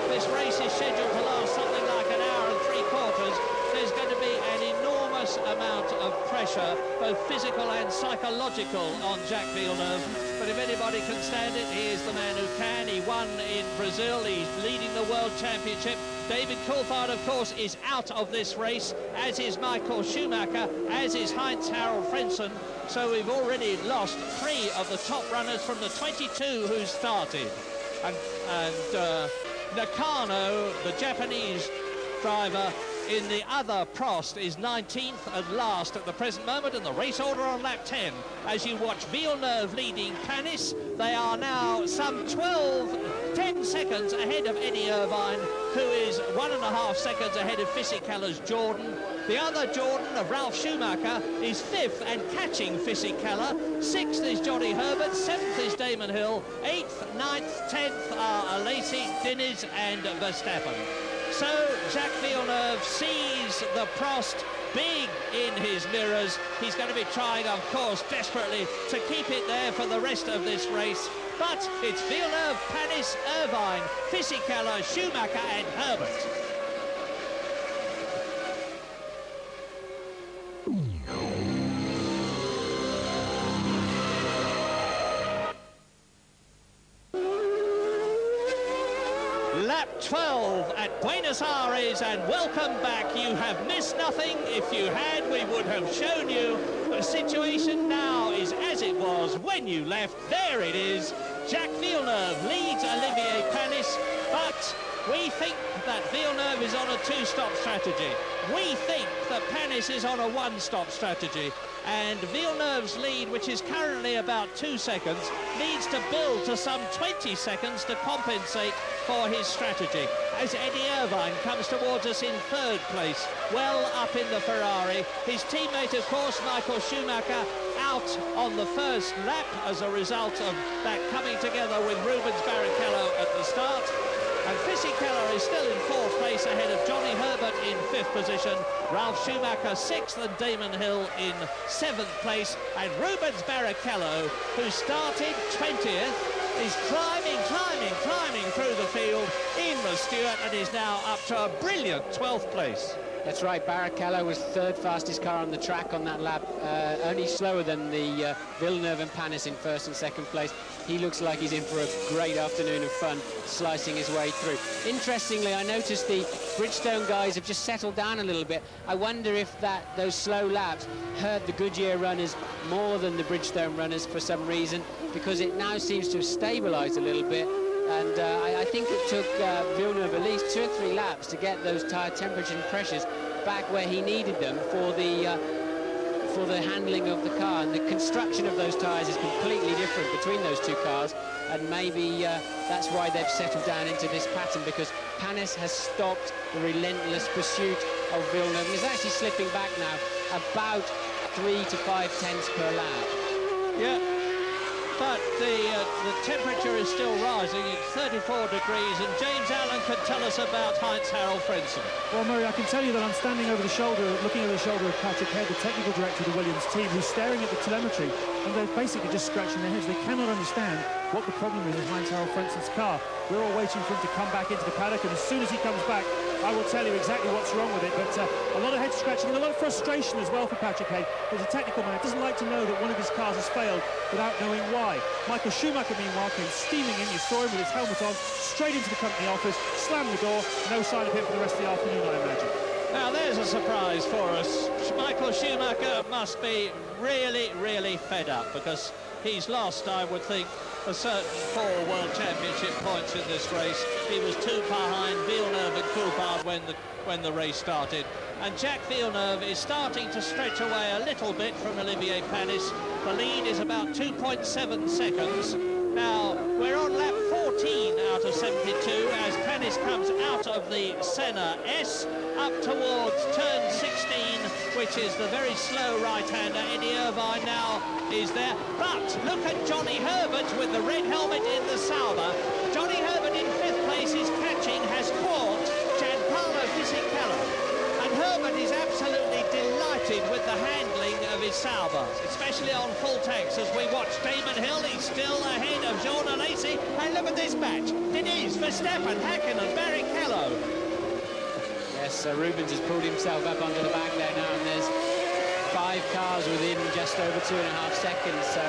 [SPEAKER 9] This race is scheduled to last something like an hour and 3/4. There's going to be an enormous amount of pressure, both physical and psychological, on Jacques Villeneuve. But if anybody can stand it, he is the man who can. He won in Brazil. He's leading the World Championship. David Coulthard, of course, is out of this race, as is Michael Schumacher, as is Heinz-Harald Frentzen. So we've already lost 3 of the top runners from the 22 who started. and Nakano, the Japanese driver in the other Prost, is 19th and last at the present moment, and the race order on lap 10. As you watch Villeneuve leading Panis, they are now some 10 seconds ahead of Eddie Irvine, who is 1.5 seconds ahead of Fisichella Jordan. The other Jordan of Ralf Schumacher is 5th and catching Fisichella. 6th is Johnny Herbert, 7th is Damon Hill, 8th, 9th, 10th are Alesi, Diniz and Verstappen. So Jacques Villeneuve sees the Prost big in his mirrors. He's going to be trying, of course, desperately to keep it there for the rest of this race. But it's Villeneuve, Panis, Irvine, Fisichella, Schumacher and Herbert. Lap 12 at Buenos Aires, and welcome back. You have missed nothing. If you had, we would have shown you. The situation now is as it was when you left. There it is. Jacques Villeneuve leads Olivier Panis, but we think that Villeneuve is on a two-stop strategy. We think that Panis is on a one-stop strategy. And Villeneuve's lead, which is currently about 2 seconds, needs to build to some 20 seconds to compensate for his strategy. As Eddie Irvine comes towards us in 3rd place, well up in the Ferrari. His teammate, of course, Michael Schumacher, out on the first lap as a result of that coming together with Rubens Barrichello at the start. And Fisichella is still in 4th place ahead of Johnny Herbert in 5th position, Ralf Schumacher 6th and Damon Hill in 7th place, and Rubens Barrichello, who started 20th, is climbing through the field in the Stewart and is now up to a brilliant 12th place.
[SPEAKER 8] That's right, Barrichello was 3rd fastest car on the track on that lap, only slower than the Villeneuve and Panis in 1st and 2nd place. He looks like he's in for a great afternoon of fun, slicing his way through. Interestingly, I noticed the Bridgestone guys have just settled down a little bit. I wonder if those slow laps hurt the Goodyear runners more than the Bridgestone runners for some reason, because it now seems to have stabilised a little bit. And I think it took Villeneuve at least 2 or 3 laps to get those tyre temperature and pressures back where he needed them for the handling of the car. And the construction of those tyres is completely different between those two cars, and maybe that's why they've settled down into this pattern, because Panis has stopped the relentless pursuit of Villeneuve and is actually slipping back now about 3 to 5 tenths per lap.
[SPEAKER 9] Yeah. But the temperature is still rising. It's 34 degrees, and James Allen can tell us about Heinz-Harald Frentzen.
[SPEAKER 13] Well, Murray, I can tell you that I'm standing over the shoulder, looking over the shoulder of Patrick Head, the technical director of the Williams team, who's staring at the telemetry, and they're basically just scratching their heads. They cannot understand what the problem is with Heinz-Harald Frenzen's car. We're all waiting for him to come back into the paddock, and as soon as he comes back, I will tell you exactly what's wrong with it. But a lot of head scratching and a lot of frustration as well for Patrick Head. As a technical man, doesn't like to know that one of his cars has failed without knowing why. Michael Schumacher, meanwhile, came steaming in. You saw him with his helmet on, straight into the company office, slammed the door. No sign of him for the rest of the afternoon, I imagine.
[SPEAKER 9] Now, there's a surprise for us. Michael Schumacher must be really, really fed up, because he's lost, I would think, a certain 4 World Championship points in this race. He was 2 behind Villeneuve and Coulthard when the race started. And Jacques Villeneuve is starting to stretch away a little bit from Olivier Panis. The lead is about 2.7 seconds. Now, we're on lap 14 out of 72 as Panis comes out of the Senna S up towards turn 16, which is the very slow right-hander. Eddie Irvine now is there. But look at Johnny Herbert with the red helmet in the Sauber. Johnny Herbert in 5th place is catching, has caught Giancarlo Fisichella. And Herbert is absolutely delighted with the handling of his Sauber, especially on full tanks. As we watch Damon Hill, he's still ahead of Jean Alesi. And look at this match. Diniz, Verstappen, Hakkinen, Barrichello.
[SPEAKER 8] Yes, Rubens has pulled himself up onto the back there now, and there's 5 cars within just over 2.5 seconds, so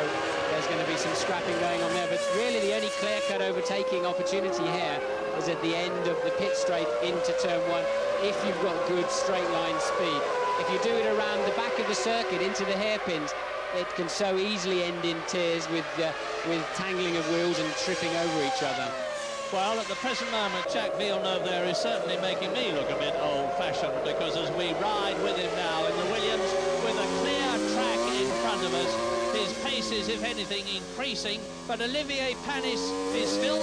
[SPEAKER 8] there's going to be some scrapping going on there. But really the only clear-cut overtaking opportunity here is at the end of the pit straight into turn 1, if you've got good straight-line speed. If you do it around the back of the circuit into the hairpins, it can so easily end in tears with tangling of wheels and tripping over each other.
[SPEAKER 9] Well, at the present moment, Jacques Villeneuve there is certainly making me look a bit old-fashioned, because as we ride with him now in the Williams with a clear track in front of us, his pace is, if anything, increasing, but Olivier Panis is still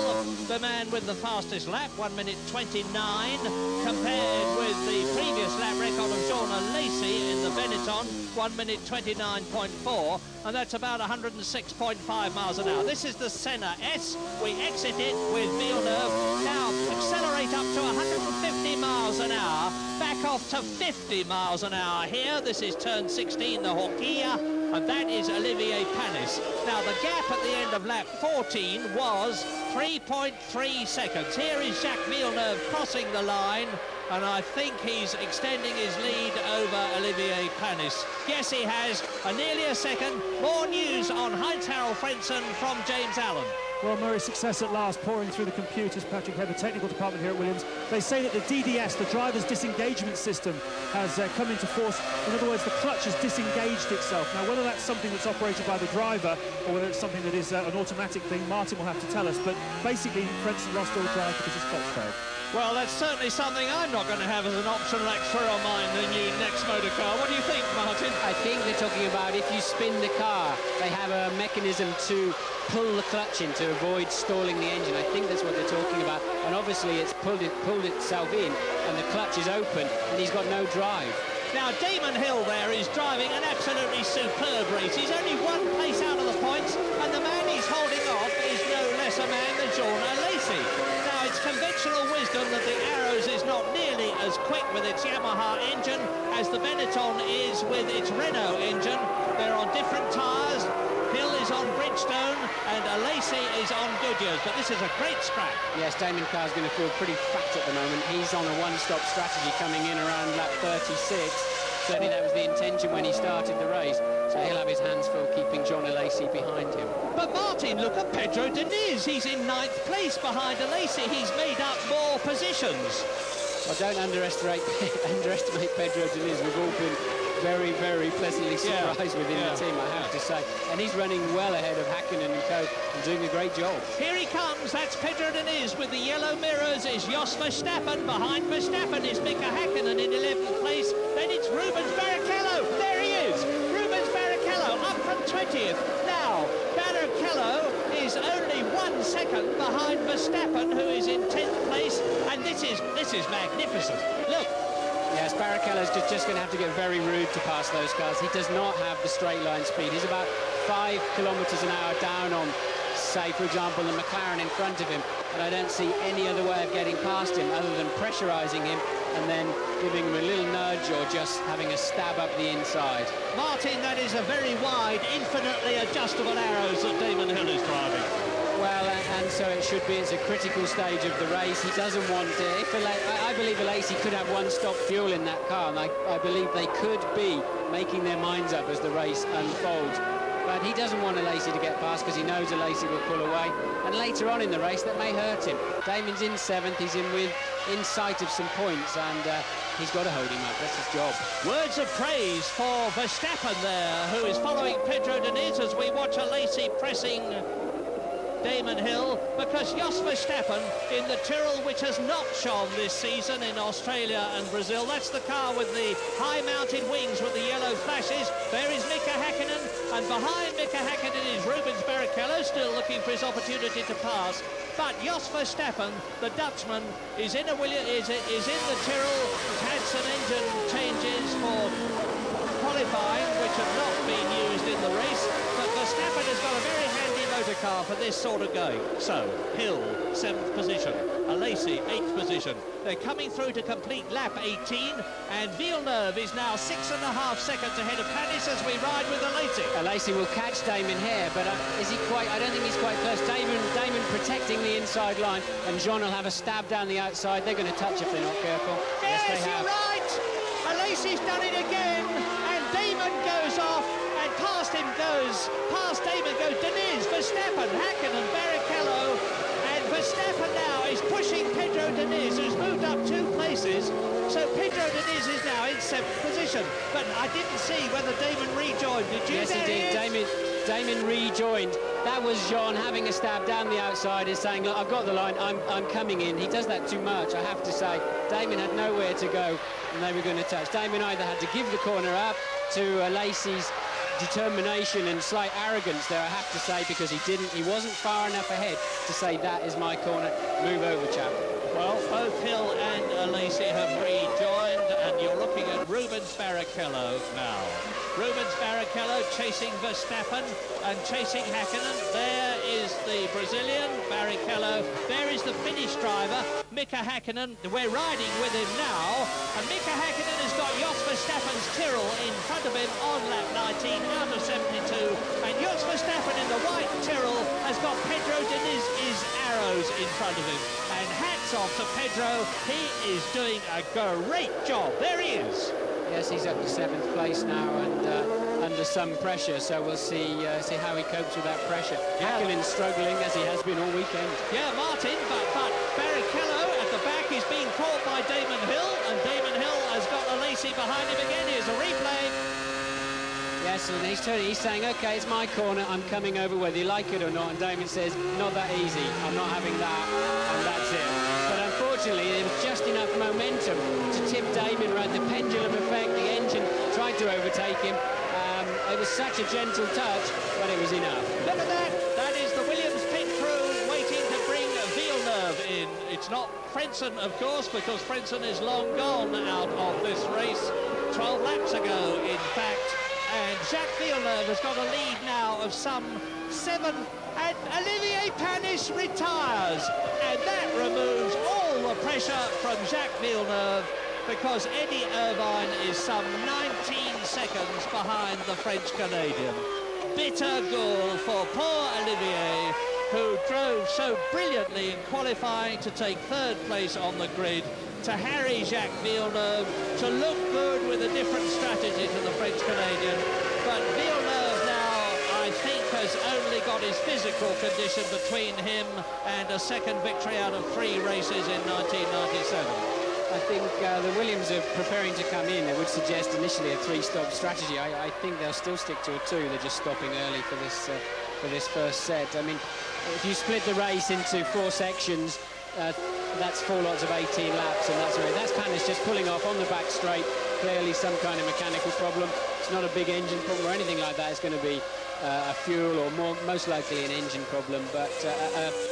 [SPEAKER 9] the man with the fastest lap, 1 minute 29, compared with the previous lap record of Jean Alesi in the Benetton, 1 minute 29.4, and that's about 106.5 miles an hour. This is the Senna S. We exit it with Villeneuve. Now accelerate up to 150 miles an hour, back off to 50 miles an hour here. This is turn 16, the Horquilla. And that is Olivier Panis. Now, the gap at the end of lap 14 was 3.3 seconds. Here is Jacques Villeneuve crossing the line, and I think he's extending his lead over Olivier Panis. Yes, he has, nearly a second. More news on Heinz-Harald Frentzen from James Allen.
[SPEAKER 13] Well, Murray, success at last, pouring through the computers. Patrick Head, the technical department here at Williams. They say that the DDS, the driver's disengagement system, has come into force. In other words, the clutch has disengaged itself. Now, whether that's something that's operated by the driver or whether it's something that is an automatic thing, Martin will have to tell us. But basically, Frentzen lost all drive because his clutch failed.
[SPEAKER 9] Well, that's certainly something I'm not going to have as an optional extra on mine, the new next motor car. What do you think, Martin?
[SPEAKER 8] I think they're talking about if you spin the car, they have a mechanism to pull the clutch in to avoid stalling the engine. I think that's what they're talking about. And obviously it's pulled itself in, and the clutch is open, and he's got no drive.
[SPEAKER 9] Now, Damon Hill there is driving an absolutely superb race. He's only one place out of the points, and the man he's holding off is no less a man than Jean Alesi. Now, it's conventional wisdom that the Arrows is not nearly as quick with its Yamaha engine as the Benetton is with its Renault engine. They're on different tyres. Hill is on Bridgestone and Alesi is on Goodyear's, but this is a great scrap.
[SPEAKER 8] Yes, Damon Carr's going to feel pretty fat at the moment. He's on a one-stop strategy coming in around lap 36. Certainly that was the intention when he started the race. So he'll have his hands full keeping Jean Alesi behind him.
[SPEAKER 9] But Martin, look at Pedro Diniz. He's in 9th place behind Alesi. He's made up more positions.
[SPEAKER 8] Well, don't underestimate Pedro Diniz. We've all been very, very pleasantly surprised with him in the team, I have to say. And he's running well ahead of Hakkinen and co and doing a great job.
[SPEAKER 9] Here he comes. That's Pedro Diniz with the yellow mirrors. Is Jos Verstappen. Behind Verstappen is Mika Hakkinen in 11th place. Then it's Rubens Barrichello. There he is. Rubens Barrichello up from 20th. Now, Barrichello is only 1 second behind Verstappen, who is in 10th place. And this is magnificent. Look.
[SPEAKER 8] Yes, Barrichello's just going to have to get very rude to pass those cars. He does not have the straight line speed. He's about 5 kilometres an hour down on, say, for example, the McLaren in front of him. And I don't see any other way of getting past him other than pressurising him and then giving him a little nudge or just having a stab up the inside.
[SPEAKER 9] Martin, that is a very wide, infinitely adjustable Arrows that Damon Hill is driving.
[SPEAKER 8] Well, and so it should be. It's a critical stage of the race. He doesn't want to... I believe Alesi could have one-stop fuel in that car, and I believe they could be making their minds up as the race unfolds. But he doesn't want Alesi to get past because he knows Alesi will pull away. And later on in the race, that may hurt him. Damon's in 7th. He's in sight of some points, and he's got to hold him up. That's his job.
[SPEAKER 9] Words of praise for Verstappen there, who is following Pedro Diniz as we watch Alesi pressing Damon Hill, because Jos Verstappen in the Tyrrell, which has not shone this season in Australia and Brazil, that's the car with the high-mounted wings with the yellow flashes. There is Mika Hakkinen, and behind Mika Hakkinen is Rubens Barrichello, still looking for his opportunity to pass. But Jos Verstappen, the Dutchman, is in the Tyrrell. He's had some engine changes for qualifying, which have not been used in the race, but Verstappen has got a very handy motor car for this sort of going. So, Hill, 7th position, Alesi, 8th position. They're coming through to complete lap 18, and Villeneuve is now 6.5 seconds ahead of Panis as we ride with Alesi.
[SPEAKER 8] Alesi will catch Damon here, but is he quite... I don't think he's quite close. Damon protecting the inside line, and Jean will have a stab down the outside. They're going to touch if they're not careful.
[SPEAKER 9] Yes, they have. You're right! Alesi's done it again, and Damon goes off, and past Damon goes Diniz, Verstappen, Hakkinen, Barrichello, and Verstappen now is pushing Pedro Diniz, who's moved up 2 places. So Pedro Diniz is now in 7th position, but I didn't see whether Damon rejoined. Did you?
[SPEAKER 8] Yes, he did. Damon rejoined. That was Jean having a stab down the outside and saying, look, I've got the line, I'm coming in. He does that too much, I have to say. Damon had nowhere to go, and they were going to touch. Damon either had to give the corner up to Lacey's determination and slight arrogance there, I have to say, because he wasn't far enough ahead to say, that is my corner, move over, chap.
[SPEAKER 9] Well, both Hill and Lacey have rejoined, and you're looking at Rubens Barrichello now. Rubens Barrichello chasing Verstappen and chasing Hakkinen. There is the Brazilian, Barrichello. There is the Finnish driver, Mika Hakkinen. We're riding with him now, and Mika Hakkinen has got Jos Verstappen's Tyrrell in front of him on lap 19 out of 72, and Jos Verstappen in the white Tyrrell has got Pedro Deniz's arrows in front of him. And hats off to Pedro, he is doing a great job. There he is.
[SPEAKER 8] Yes, he's up to 7th place now and under some pressure, so we'll see how he copes with that pressure. Yeah. Hakkinen's struggling, as he has been all weekend.
[SPEAKER 9] Yeah, Martin, but Barrichello at the back is being caught by Damon Hill, and Damon Hill has got Lacey behind him again. Here's a replay.
[SPEAKER 8] Yes, and he's saying, OK, it's my corner, I'm coming over whether you like it or not, and Damon says, not that easy, I'm not having that, and that's it. But unfortunately, there was just enough momentum to tip Damon around the pendulum effect. The engine tried to overtake him. It was such a gentle touch, but it was enough.
[SPEAKER 9] Look at that. That is the Williams pit crew waiting to bring Villeneuve in. It's not Frentzen, of course, because Frentzen is long gone out of this race 12 laps ago, in fact. And Jacques Villeneuve has got a lead now of some 7, and Olivier Panis retires, and that removes all the pressure from Jacques Villeneuve, because Eddie Irvine is some 19 seconds behind the French-Canadian. Bitter goal for poor Olivier, who drove so brilliantly in qualifying to take 3rd place on the grid, to harry Jacques Villeneuve, to look good with a different strategy to the French-Canadian. But Villeneuve now, I think, has only got his physical condition between him and a 2nd victory out of 3 races in 1997.
[SPEAKER 8] I think the Williams are preparing to come in. They would suggest initially a 3-stop strategy. I think they'll still stick to a 2. They're just stopping early for this first set. I mean, if you split the race into 4 sections, that's 4 lots of 18 laps, and that's Panis just pulling off on the back straight. Clearly some kind of mechanical problem. It's not a big engine problem or anything like that. It's going to be a fuel or most likely an engine problem, but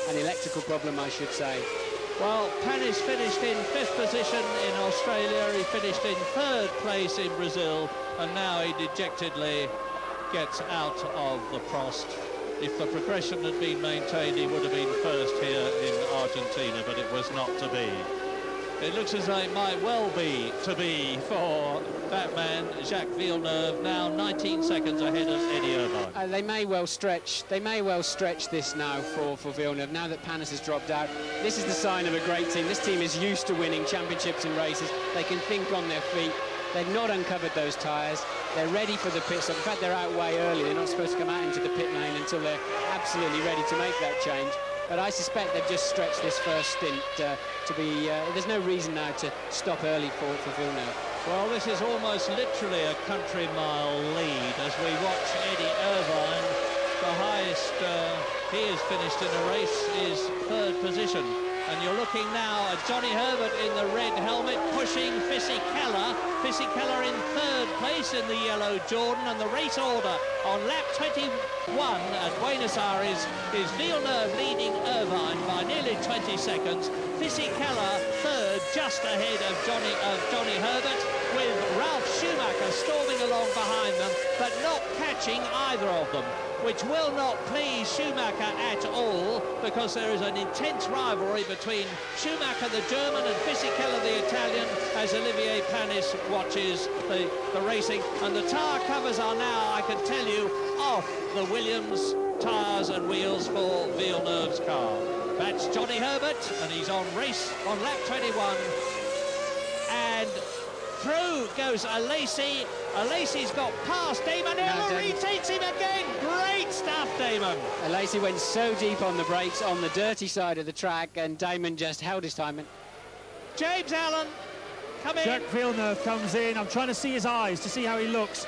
[SPEAKER 8] an electrical problem, I should say.
[SPEAKER 9] Well, Panis finished in 5th position in Australia. He finished in 3rd place in Brazil, and now he dejectedly gets out of the Prost. If the progression had been maintained, he would have been 1st here in Argentina, but it was not to be. It looks as though it might well be to be for that man, Jacques Villeneuve, now 19 seconds ahead of Eddie Irvine.
[SPEAKER 8] They may well stretch this now for Villeneuve, now that Panis has dropped out. This is the sign of a great team. This team is used to winning championships and races. They can think on their feet. They've not uncovered those tyres. They're ready for the pit stop. In fact, they're out way early. They're not supposed to come out into the pit lane until they're absolutely ready to make that change. But I suspect they've just stretched this first stint to be... there's no reason now to stop early for Villeneuve.
[SPEAKER 9] Well, this is almost literally a country-mile lead as we watch Eddie Irvine. The highest he has finished in a race is 3rd position. And you're looking now at Johnny Herbert in the red helmet pushing Fisichella. Fisichella in 3rd place in the yellow Jordan, and the race order on lap 21 at Buenos Aires is Villeneuve leading Irvine by nearly 20 seconds. Fisichella 3rd, just ahead of Johnny Herbert, with Ralf Schumacher storming along behind them, but not catching either of them, which will not please Schumacher at all, because there is an intense rivalry between Schumacher, the German, and Fisichella, the Italian, as Olivier Panis watches the racing. And the tyre covers are now, I can tell you, off the Williams tyres and wheels for Villeneuve's car. That's Johnny Herbert, and he's on lap 21. And through goes Lacey. Lacey's got past Damon Hill, retakes him again. Great stuff, Damon.
[SPEAKER 8] Lacey went so deep on the brakes on the dirty side of the track, and Damon just held his time.
[SPEAKER 9] James Allen, come in.
[SPEAKER 13] Jacques Villeneuve comes in. I'm trying to see his eyes to see how he looks.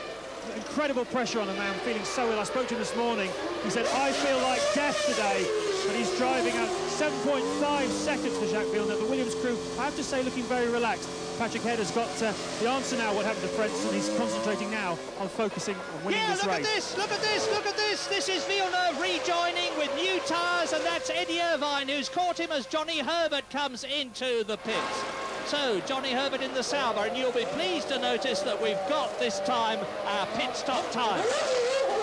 [SPEAKER 13] incredible pressure on the man, feeling so ill. I spoke to him this morning. He said, I feel like death today. And he's driving at 7.5 seconds for Jacques Villeneuve. The Williams crew, I have to say, looking very relaxed. Patrick Head has got the answer now what happened to Frentzen. He's concentrating now on focusing on winning this race.
[SPEAKER 9] Look at this, look at this. This is Villeneuve rejoining with new tyres, and that's Eddie Irvine who's caught him as Johnny Herbert comes into the pits. So, Johnny Herbert in the Sauber, and you'll be pleased to notice that we've got this time our pit stop time.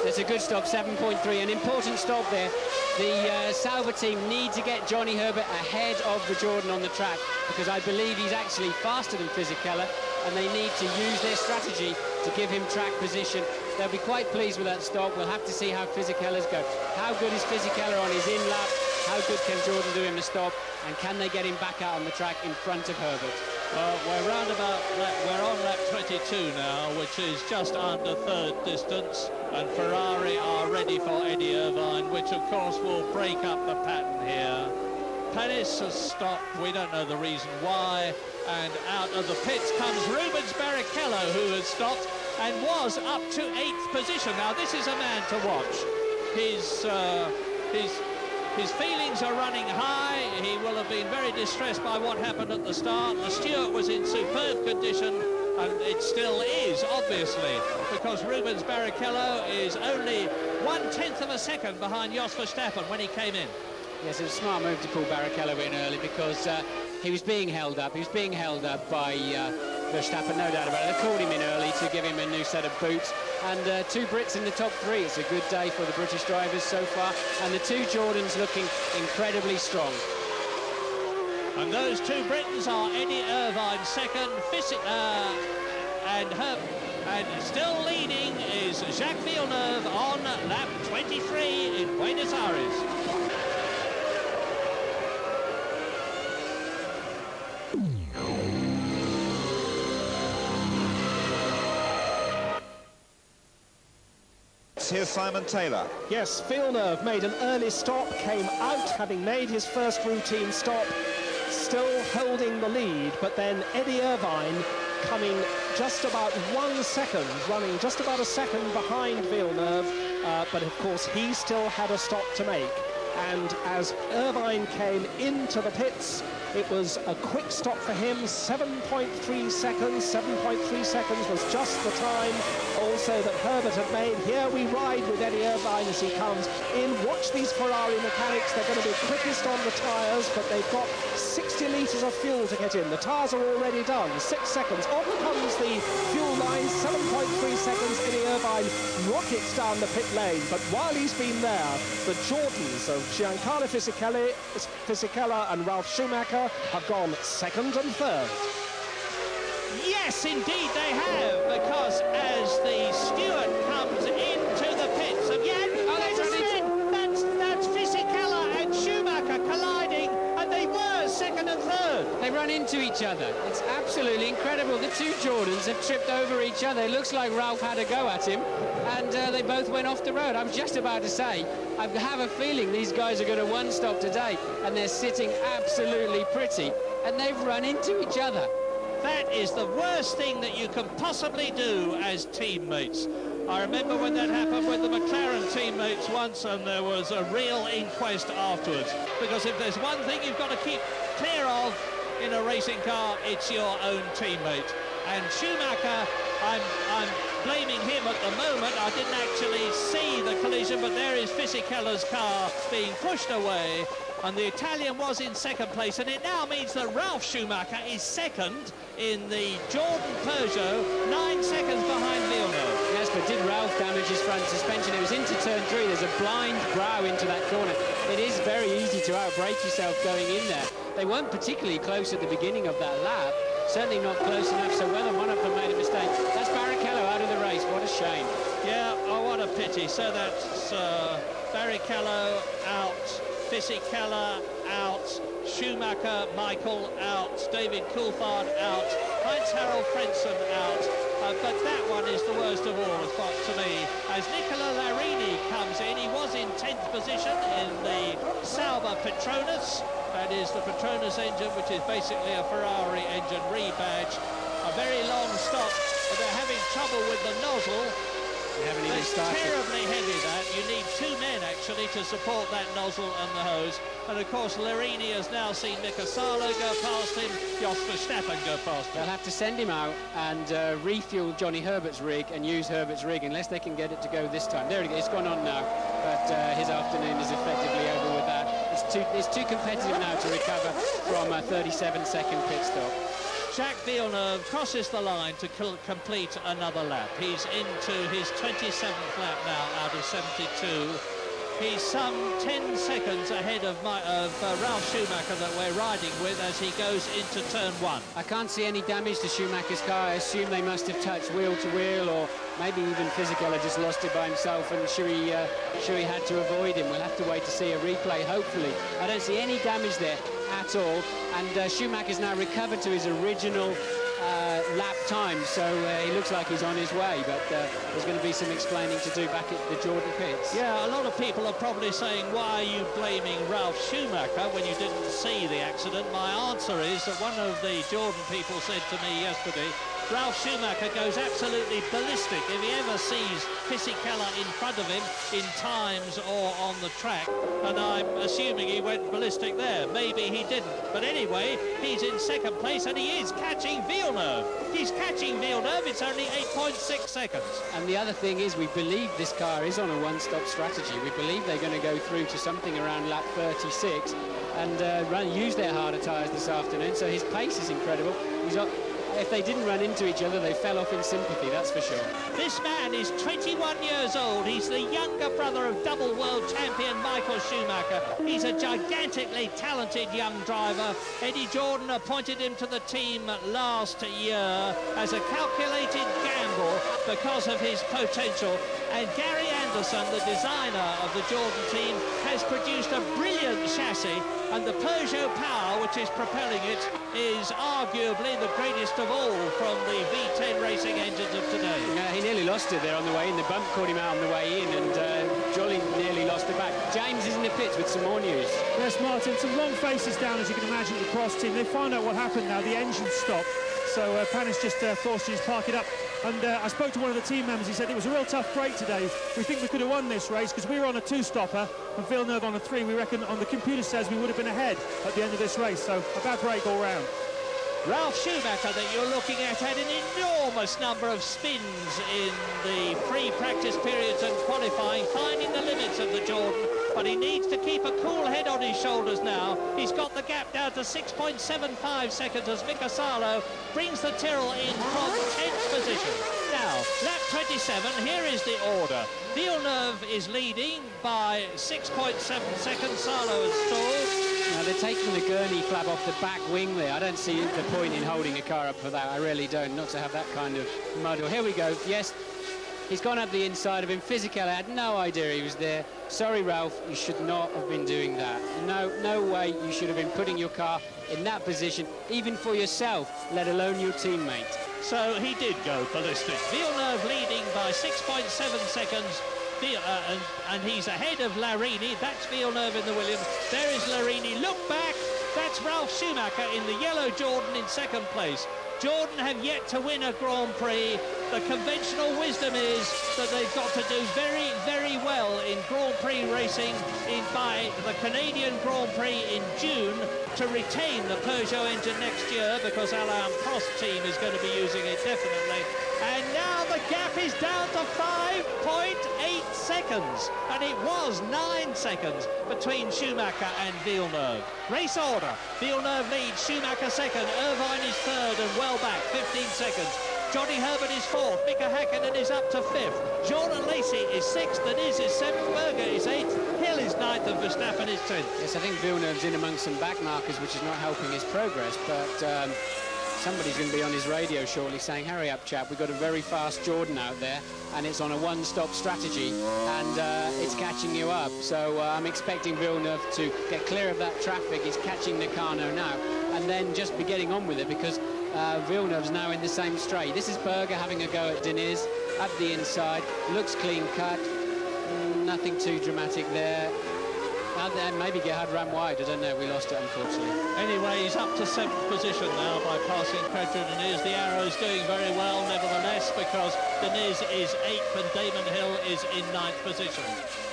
[SPEAKER 8] It's a good stop, 7.3, an important stop there. The Sauber team need to get Johnny Herbert ahead of the Jordan on the track, because I believe he's actually faster than Fisichella, and they need to use their strategy to give him track position. They'll be quite pleased with that stop. We'll have to see how Fisichella's go. How good is Fisichella on his in-lap? How good can Jordan do him to stop? And can they get him back out on the track in front of Herbert?
[SPEAKER 9] We're on lap 22 now, which is just under third distance, and Ferrari are ready for Eddie Irvine, which of course will break up the pattern here. Pettis has stopped, we don't know the reason why, and out of the pits comes Rubens Barrichello, who has stopped and was up to 8th position. Now this is a man to watch. His feelings are running high. He will have been very distressed by what happened at the start. The Stewart was in superb condition, and it still is, obviously, because Rubens Barrichello is only 1/10 of a second behind Jos Verstappen when he came in.
[SPEAKER 8] Yes, it was a smart move to pull Barrichello in early, because he was being held up. He was being held up by Verstappen, no doubt about it. They called him in early to give him a new set of boots. And 2 Brits in the top 3. It's a good day for the British drivers so far. And the 2 Jordans looking incredibly strong.
[SPEAKER 9] And those 2 Britons are Eddie Irvine second, and still leading is Jacques Villeneuve on lap 23 in Buenos Aires.
[SPEAKER 2] Here's Simon Taylor.
[SPEAKER 3] Yes, Villeneuve made an early stop, came out having made his first routine stop, still holding the lead, but then Eddie Irvine coming just about 1 second, running just about a second behind Villeneuve, but of course he still had a stop to make. And as Irvine came into the pits, it was a quick stop for him, 7.3 seconds. 7.3 seconds was just the time also that Herbert had made. Here we ride with Eddie Irvine as he comes in. Watch these Ferrari mechanics. They're going to be quickest on the tyres, but they've got 60 litres of fuel to get in. The tyres are already done. 6 seconds. Off comes the fuel line. 7.3 seconds. Eddie Irvine rockets down the pit lane. But while he's been there, the Jordans of Giancarlo Fisichella and Ralf Schumacher have gone second and third.
[SPEAKER 9] Yes, indeed they have, because as the Stewart comes into the pits again, that's Fisichella and Schumacher colliding, and they were second and third.
[SPEAKER 8] They run into each other. It's absolutely incredible. The 2 Jordans have tripped over each other. It looks like Ralph had a go at him, and they both went off the road. I was just about to say, I have a feeling these guys are going to one stop today, and they're sitting absolutely pretty, and they've run into each other.
[SPEAKER 9] That is the worst thing that you can possibly do as teammates. I remember when that happened with the McLaren teammates once, and there was a real inquest afterwards, because if there's one thing you've got to keep clear of in a racing car, it's your own teammate. And Schumacher, I'm blaming him at the moment. I didn't actually see the collision, but there is Fisichella's car being pushed away, and the Italian was in second place, and it now means that Ralf Schumacher is second in the Jordan Peugeot, 9 seconds behind Villeneuve.
[SPEAKER 8] Yes, but did Ralf damage his front suspension? It was into turn 3. There's a blind brow into that corner. It is very easy to outbrake yourself going in there. They weren't particularly close at the beginning of that lap, certainly not close enough, so whether one of them made a mistake. That's Barrichello out of the race. What a shame.
[SPEAKER 9] Yeah, oh, what a pity. So that's Barrichello out, Fisichella out, Schumacher, Michael out, David Coulthard out, Heinz-Harald Frentzen out, but that one is the worst of all, as far to me, as Nicola Larini comes in. He was in 10th position in the Sauber Petronas. That is the Petronas engine, which is basically a Ferrari engine rebadge. A very long stop, but they're having trouble with the nozzle,
[SPEAKER 8] We haven't even
[SPEAKER 9] That's
[SPEAKER 8] started.
[SPEAKER 9] terribly heavy, that. You need 2 men, actually, to support that nozzle and the hose. And, of course, Larini has now seen Mika Salo go past him, Jos Verstappen go past him.
[SPEAKER 8] They'll have to send him out and refuel Johnny Herbert's rig and use Herbert's rig, unless they can get it to go this time. There it is, it's gone on now, but his afternoon is effectively over with that. It's too competitive now to recover from a 37-second pit stop.
[SPEAKER 9] Jacques Villeneuve crosses the line to complete another lap. He's into his 27th lap now out of 72. He's some 10 seconds ahead of Ralf Schumacher that we're riding with as he goes into turn 1.
[SPEAKER 8] I can't see any damage to Schumacher's car. I assume they must have touched wheel to wheel, or maybe even Fisichella just lost it by himself and Shui had to avoid him. We'll have to wait to see a replay, hopefully. I don't see any damage there at all, and Schumacher's now recovered to his original lap time, so he looks like he's on his way, but there's going to be some explaining to do back at the Jordan pits.
[SPEAKER 9] Yeah, a lot of people are probably saying, why are you blaming Ralf Schumacher when you didn't see the accident? My answer is that one of the Jordan people said to me yesterday, Ralf Schumacher goes absolutely ballistic if he ever sees Fisichella in front of him in times or on the track, and I'm assuming he went ballistic there. Maybe he didn't, but anyway, he's in second place and he is catching Villeneuve. He's catching Villeneuve. It's only 8.6 seconds.
[SPEAKER 8] And the other thing is, we believe this car is on a one-stop strategy. We believe they're going to go through to something around lap 36 and use their harder tyres this afternoon, so his pace is incredible. If they didn't run into each other, they fell off in sympathy, that's for sure.
[SPEAKER 9] This man is 21 years old. He's the younger brother of double world champion Michael Schumacher. He's a gigantically talented young driver. Eddie Jordan appointed him to the team last year as a calculated gamble because of his potential. And Gary Anderson, the designer of the Jordan team, has produced a brilliant chassis, and the Peugeot Power, which is propelling it, is arguably the greatest of all from the V10 racing engines of today.
[SPEAKER 8] Yeah, he nearly lost it there on the way in. The bump caught him out on the way in, and Jolly nearly lost it back. James is in the pits with some more news.
[SPEAKER 13] Yes, Martin, some long faces down, as you can imagine, at the cross team. They find out what happened now. The engine stopped, so Panis just forced to just park it up. And I spoke to one of the team members. He said it was a real tough break today. We think we could have won this race because we were on a 2-stopper and Villeneuve on a 3. We reckon on the computer says we would have been ahead at the end of this race. So a bad break all round.
[SPEAKER 9] Ralf Schumacher, that you're looking at, had an enormous number of spins in the free practice periods and qualifying, finding the limits of the Jordan, but he needs to keep a cool head on his shoulders now. He's got the gap down to 6.75 seconds as Mika Salo brings the Tyrrell in from 10th position. Now, lap 27, here is the order. Villeneuve is leading by 6.7 seconds. Salo has stalled.
[SPEAKER 8] Now, they're taking the gurney flap off the back wing there. I don't see the point in holding a car up for that. I really don't, not to have that kind of muddle. Here we go. Yes, he's gone up the inside of him. Fisichella had no idea he was there. Sorry, Ralf, you should not have been doing that. No way you should have been putting your car in that position, even for yourself, let alone your teammate.
[SPEAKER 9] So he did go ballistic. Villeneuve leading by 6.7 seconds. And he's ahead of Larini. That's Villeneuve in the Williams. There is Larini. Look back. That's Ralf Schumacher in the yellow Jordan in second place. Jordan have yet to win a Grand Prix. The conventional wisdom is that they've got to do very, very well in Grand Prix racing by the Canadian Grand Prix in June to retain the Peugeot engine next year, because Alain Prost's team is going to be using it definitely. And now the gap is down to 5.8 seconds, and it was 9 seconds between Schumacher and Villeneuve. Race order: Villeneuve leads, Schumacher second, Irvine is third and well back, 15 seconds. Johnny Herbert is fourth, Mika Hakkinen is up to fifth, Jordan Lacey is sixth, and is seventh, Berger is eighth, Hill is ninth, and Verstappen is 10th.
[SPEAKER 8] Yes, I think Villeneuve's in amongst some back markers, which is not helping his progress, but somebody's going to be on his radio shortly saying, hurry up, chap, we've got a very fast Jordan out there, and it's on a one-stop strategy, and it's catching you up. So I'm expecting Villeneuve to get clear of that traffic. He's catching Nakano now, and then just be getting on with it, because Villeneuve's now in the same straight. This is Berger having a go at Diniz, up the inside, looks clean cut, nothing too dramatic there. And maybe Gerhard ran wide. I don't know. We lost it, unfortunately.
[SPEAKER 9] Anyway, he's up to 7th position now by passing Pedro Diniz. The Arrow's doing very well, nevertheless, because Diniz is 8th and Damon Hill is in 9th position.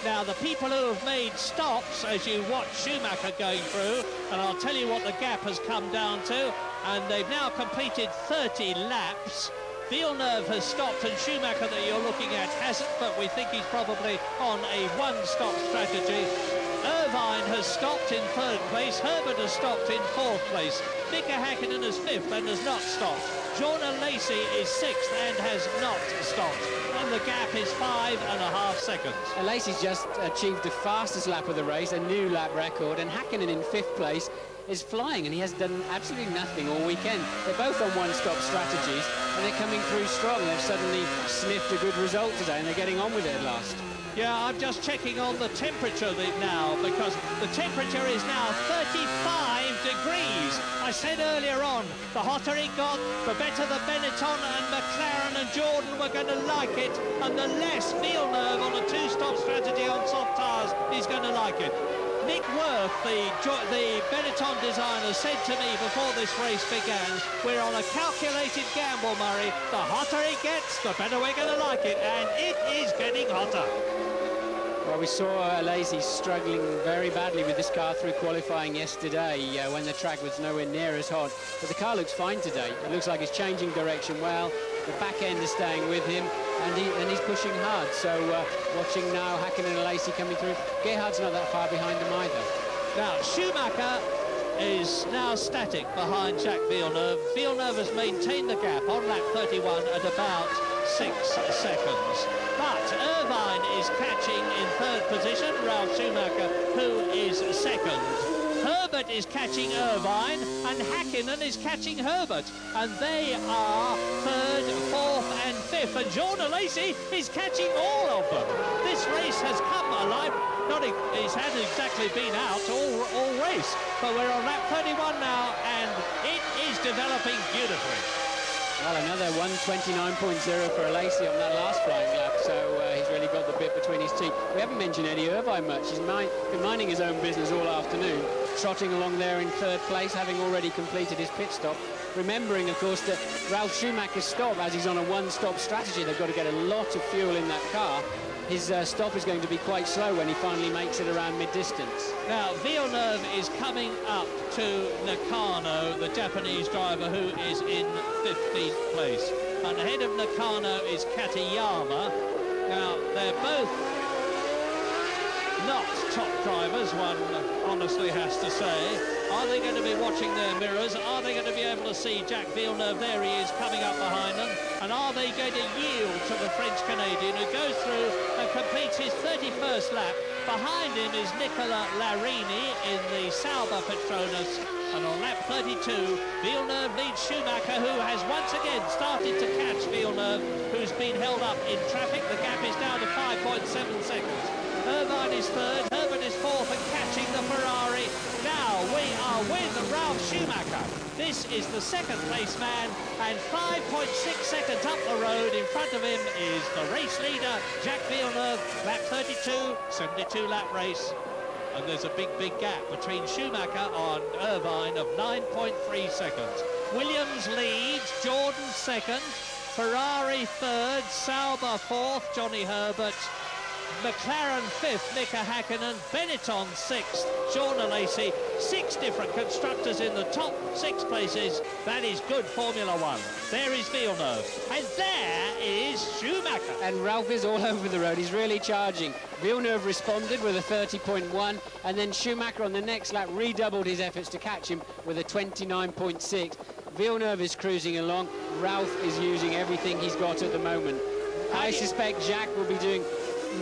[SPEAKER 9] Now, the people who have made stops, as you watch Schumacher going through, and I'll tell you what the gap has come down to, and they've now completed 30 laps. Villeneuve has stopped, and Schumacher, that you're looking at, hasn't, but we think he's probably on a one-stop strategy. Irvine has stopped in 3rd place. Herbert has stopped in 4th place. Mika Hakkinen is 5th and has not stopped. Jordan Lacey is 6th and has not stopped. And the gap is 5.5 seconds.
[SPEAKER 8] Lacey's just achieved the fastest lap of the race, a new lap record, and Hakkinen in 5th place is flying, and he has done absolutely nothing all weekend. They're both on one-stop strategies, and they're coming through strong. They've suddenly sniffed a good result today, and they're getting on with it at last.
[SPEAKER 9] Yeah, I'm just checking on the temperature now, because the temperature is now 35 degrees. I said earlier on, the hotter it got, the better the Benetton and McLaren and Jordan were going to like it, and the less Villeneuve on a two-stop strategy on soft tyres is going to like it. Nick Worth, the Benetton designer, said to me before this race began, we're on a calculated gamble, Murray. The hotter it gets, the better we're going to like it, and it is getting hotter.
[SPEAKER 8] Well, we saw Lacey struggling very badly with this car through qualifying yesterday when the track was nowhere near as hot. But the car looks fine today. It looks like it's changing direction well. The back end is staying with him, and he's pushing hard. So watching now Hakkinen and Lacey coming through. Gerhard's not that far behind them either.
[SPEAKER 9] Now, Schumacher is now static behind Jacques Villeneuve. Villeneuve has maintained the gap on lap 31 at about 6 seconds. But Irvine is catching in 3rd position, Ralf Schumacher, who is 2nd. Herbert is catching Irvine, and Hakkinen is catching Herbert. And they are 3rd, 4th and 5th. And Jordan Lacey is catching all of them. This race has come alive. It hasn't exactly been out all race. But we're on lap 31 now, and it is developing beautifully.
[SPEAKER 8] Well, another 1:29.0 for Lacey on that last flying lap, so he's really got the bit between his teeth. We haven't mentioned Eddie Irvine much. He's been minding his own business all afternoon, trotting along there in 3rd place, having already completed his pit stop. Remembering, of course, that Ralf Schumacher's stop, as he's on a one-stop strategy, they've got to get a lot of fuel in that car. His stop is going to be quite slow when he finally makes it around mid-distance.
[SPEAKER 9] Now, Villeneuve is coming up to Nakano, the Japanese driver, who is in 15th place. And ahead of Nakano is Katayama. Now, they're both not top drivers, one honestly has to say. Are they going to be watching their mirrors? Are they going to be able to see Jacques Villeneuve? There he is coming up behind them. And are they going to yield to the French-Canadian, who goes through and completes his 31st lap? Behind him is Nicola Larini in the Sauber Petronas. And on lap 32, Villeneuve leads Schumacher, who has once again started to catch Villeneuve, who's been held up in traffic. The gap is down to 5.7 seconds. Irvine is 3rd, Herbert is 4th, and catching the Ferrari. Now we are with Ralf Schumacher. This is the 2nd place man, and 5.6 seconds up the road in front of him is the race leader, Jacques Villeneuve, lap 32, 72-lap race. And there's a big gap between Schumacher and Irvine of 9.3 seconds. Williams leads, Jordan 2nd, Ferrari 3rd, Sauber 4th, Johnny Herbert, McLaren 5th, Mika Hakkinen, Benetton 6th, Jordan Lacey. 6 different constructors in the top 6 places. That is good Formula 1. There is Villeneuve, and there is Schumacher.
[SPEAKER 8] And Ralf is all over the road. He's really charging. Villeneuve responded with a 30.1, and then Schumacher on the next lap redoubled his efforts to catch him with a 29.6. Villeneuve is cruising along. Ralf is using everything he's got at the moment. I suspect Jacques will be doing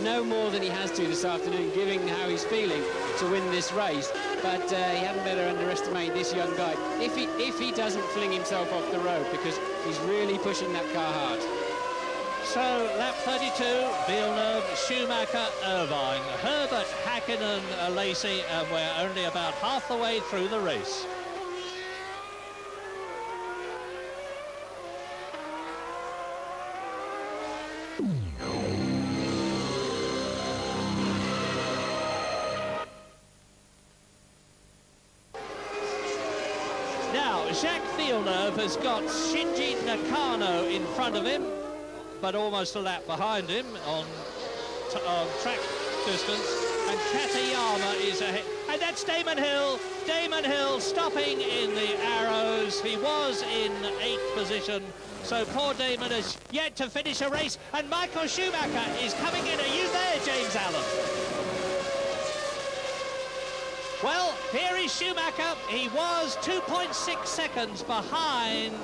[SPEAKER 8] no more than he has to this afternoon, given how he's feeling to win this race. But he hadn't better underestimate this young guy if he doesn't fling himself off the road, because he's really pushing that car hard.
[SPEAKER 9] So lap 32, Villeneuve, Schumacher, Irvine, Herbert, Hakkinen, Lacey, and we're only about half the way through the race. Jacques Villeneuve has got Shinji Nakano in front of him, but almost a lap behind him on track distance. And Katayama is ahead. And that's Damon Hill. Damon Hill stopping in the arrows. He was in 8th position. So poor Damon has yet to finish a race. And Michael Schumacher is coming in. Are you there, James Allen? Well, here is Schumacher. He was 2.6 seconds behind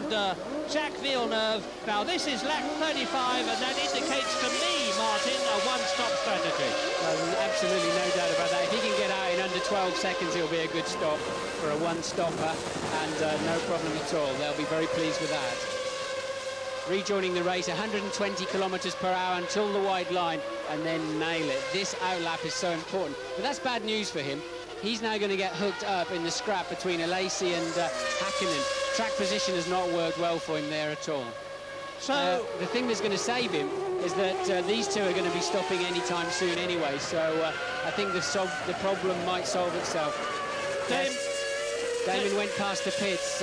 [SPEAKER 9] Jacques Villeneuve. Now, this is lap 35, and that indicates to me, Martin, a one-stop strategy.
[SPEAKER 8] Well, absolutely no doubt about that. If he can get out in under 12 seconds, it'll be a good stop for a one-stopper, and no problem at all. They'll be very pleased with that. Rejoining the race, 120 kilometres per hour until the white line, and then nail it. This outlap is so important. But that's bad news for him. He's now going to get hooked up in the scrap between Alesi and Hakkinen. Track position has not worked well for him there at all. So the thing that's going to save him is that these two are going to be stopping anytime soon anyway. So I think the problem might solve itself. Damon went past the pits.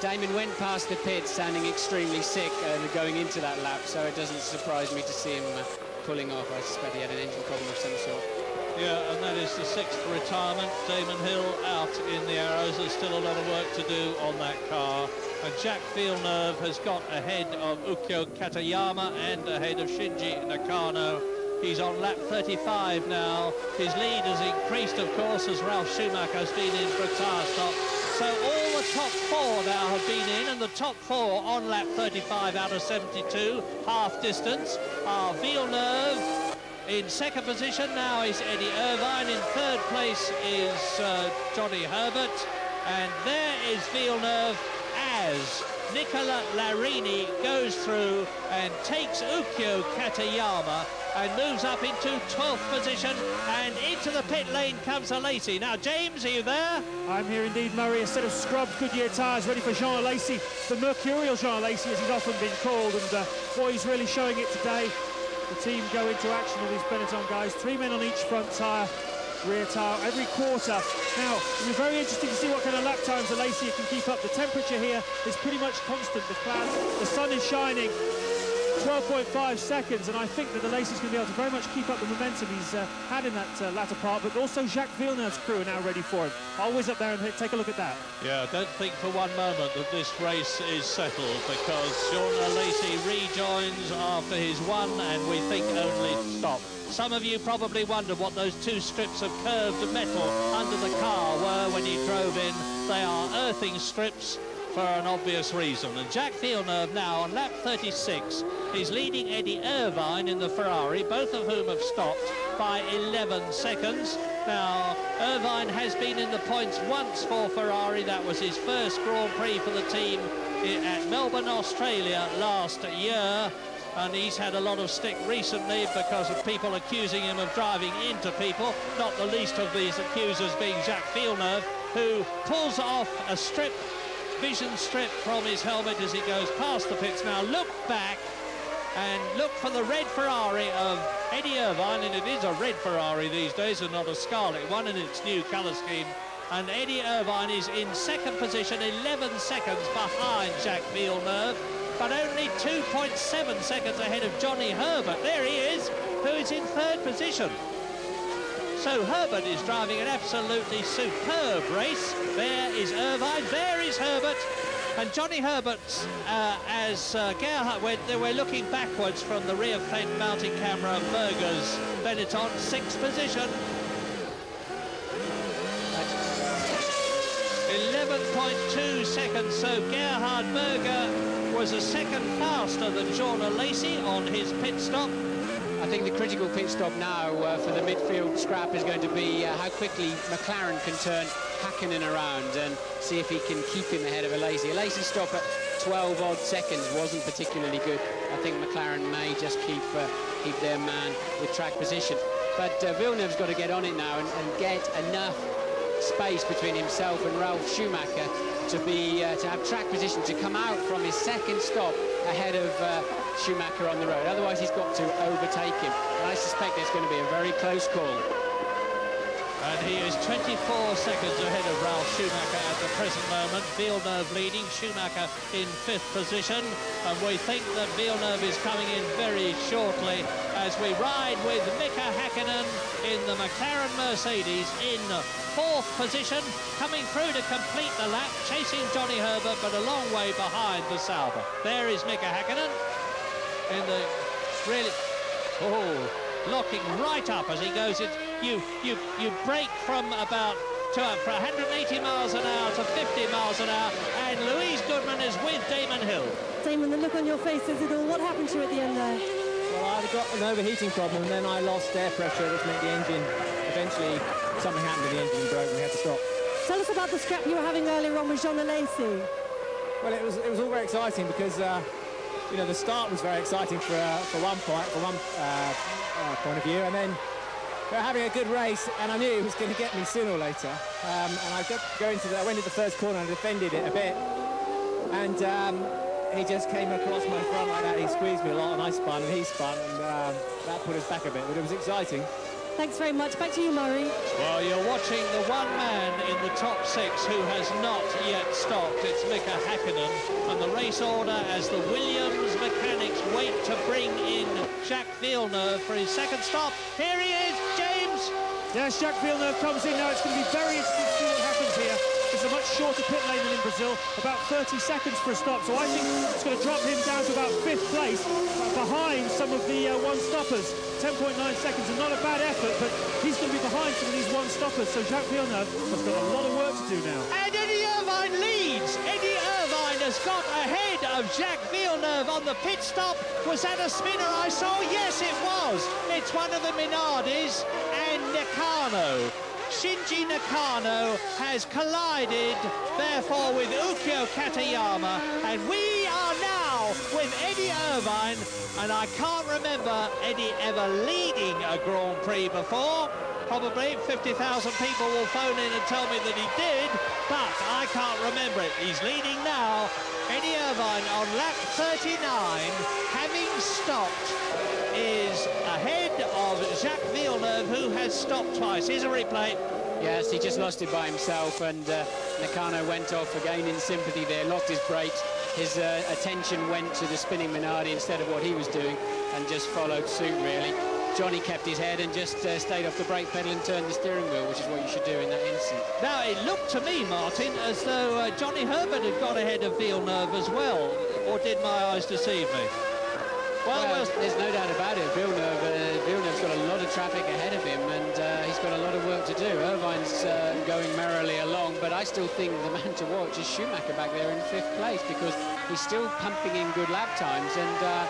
[SPEAKER 8] Damon went past the pits sounding extremely sick going into that lap. So it doesn't surprise me to see him pulling off. I suspect he had an engine problem of some sort.
[SPEAKER 9] Yeah, and that is the 6th retirement. Damon Hill out in the arrows. There's still a lot of work to do on that car. And Jacques Villeneuve has got ahead of Ukyo Katayama and ahead of Shinji Nakano. He's on lap 35 now. His lead has increased, of course, as Ralf Schumacher has been in for a tyre stop. So all the top 4 now have been in, and the top 4 on lap 35 out of 72, half distance, are Villeneuve. In 2nd position now is Eddie Irvine. In 3rd place is Johnny Herbert. And there is Villeneuve as Nicola Larini goes through and takes Ukyo Katayama and moves up into 12th position, and into the pit lane comes Alesi. Now, James, are you there?
[SPEAKER 13] I'm here indeed, Murray. A set of scrubbed Goodyear tyres ready for Jean Alesi, the mercurial Jean Alesi, as he's often been called, and boy, he's really showing it today. The team go into action, all these Benetton guys, 3 men on each front tyre, rear tyre, every quarter. Now, it'll be very interesting to see what kind of lap times Alesi can keep up. The temperature here is pretty much constant. The sun is shining, 12.5 seconds, and I think that Alesi's going to be able to very much keep up the momentum he's had in that latter part, but also Jacques Villeneuve's crew are now ready for him. I'll whiz up there and take a look at that.
[SPEAKER 9] Yeah, don't think for one moment that this race is settled, because Jean Alesi rejoins after his one, and we think only stop. Some of you probably wondered what those 2 strips of curved metal under the car were when he drove in. They are earthing strips for an obvious reason. And Jacques Villeneuve now on lap 36. He's leading Eddie Irvine in the Ferrari, both of whom have stopped by 11 seconds. Now, Irvine has been in the points once for Ferrari. That was his first Grand Prix for the team at Melbourne, Australia last year. And he's had a lot of stick recently because of people accusing him of driving into people, not the least of these accusers being Jacques Villeneuve, who pulls off a vision strip from his helmet as he goes past the pits. Now look back and look for the red Ferrari of Eddie Irvine, and it is a red Ferrari these days and not a scarlet one in its new colour scheme. And Eddie Irvine is in 2nd position, 11 seconds behind Jacques Villeneuve, but only 2.7 seconds ahead of Johnny Herbert. There he is, who is in 3rd position. So Herbert is driving an absolutely superb race. There is Irvine, there is Herbert. And Johnny Herbert, as Gerhard went, we're looking backwards from the rear fend mounting camera of Berger's Benetton, 6th position. 11.2 seconds, so Gerhard Berger was a second faster than Jean Alesi on his pit stop.
[SPEAKER 8] I think the critical pit stop now for the midfield scrap is going to be how quickly McLaren can turn Hakkinen around and see if he can keep him ahead of Alesi. Alesi's stop at 12 odd seconds wasn't particularly good. I think McLaren may just keep their man with track position. But Villeneuve's got to get on it now and get enough space between himself and Ralf Schumacher to have track position to come out from his 2nd stop ahead of Schumacher on the road. Otherwise he's got to overtake him, and I suspect it's going to be a very close call.
[SPEAKER 9] And he is 24 seconds ahead of Ralf Schumacher at the present moment. Villeneuve leading, Schumacher in 5th position. And we think that Villeneuve is coming in very shortly as we ride with Mika Hakkinen in the McLaren Mercedes in 4th position, coming through to complete the lap, chasing Johnny Herbert, but a long way behind the Sauber. There is Mika Hakkinen in the really... Oh, locking right up as he goes. You break from about for 180 miles an hour to 50 miles an hour, and Louise Goodman is with Damon Hill.
[SPEAKER 11] Damon, the look on your face says it all. What happened to you at the end there?
[SPEAKER 14] Well, I got an overheating problem, and then I lost air pressure, which meant the engine, eventually something happened to the engine and broke, and we had to stop.
[SPEAKER 11] Tell us about the scrap you were having earlier on with Jean Alesi.
[SPEAKER 14] Well, it was all very exciting because you know, the start was very exciting for one point of view, and then we were having a good race, and I knew it was going to get me sooner or later. And I went into the first corner and defended it a bit, and he just came across my front like that. He squeezed me a lot, and I spun, and he spun, and that put us back a bit, but it was exciting.
[SPEAKER 11] Thanks very much. Back to you, Murray.
[SPEAKER 9] Well, you're watching the one man in the top 6 who has not yet stopped. It's Mika Hakkinen. And the race order as the Williams mechanics wait to bring in Jacques Villeneuve for his second stop. Here he is, James.
[SPEAKER 13] Yes, Jacques Villeneuve comes in now. It's going to be very interesting to see what happens here. It's a much shorter pit lane than in Brazil, about 30 seconds for a stop. So I think it's going to drop him down to about 5th place, behind some of the one-stoppers. 10.9 seconds, and not a bad effort, but he's going to be behind some of these one-stoppers. So Jacques Villeneuve has got a lot of work to do now.
[SPEAKER 9] And Eddie Irvine leads. Eddie Irvine has got ahead of Jacques Villeneuve on the pit stop. Was that a spinner I saw? Yes, it was. It's one of the Minardis and Nakano. Shinji Nakano has collided, therefore, with Ukyo Katayama, and we are now with Eddie Irvine, and I can't remember Eddie ever leading a Grand Prix before. Probably 50,000 people will phone in and tell me that he did, but I can't remember it. He's leading now. Eddie Irvine on lap 39, having stopped, is ahead of Jacques Villeneuve, who has stopped twice. Here's a replay.
[SPEAKER 8] Yes, he just lost it by himself, and Nakano went off again in sympathy there, locked his brakes. His attention went to the spinning Minardi instead of what he was doing, and just followed suit, really. Johnny kept his head and just stayed off the brake pedal and turned the steering wheel, which is what you should do in that instant.
[SPEAKER 9] Now, it looked to me, Martin, as though Johnny Herbert had got ahead of Villeneuve as well, or did my eyes deceive me?
[SPEAKER 8] Well, there's no doubt about it. Villeneuve's got a lot of traffic ahead of him, and he's got a lot of work to do. Irvine's going merrily along, but I still think the man to watch is Schumacher back there in 5th place, because he's still pumping in good lap times, and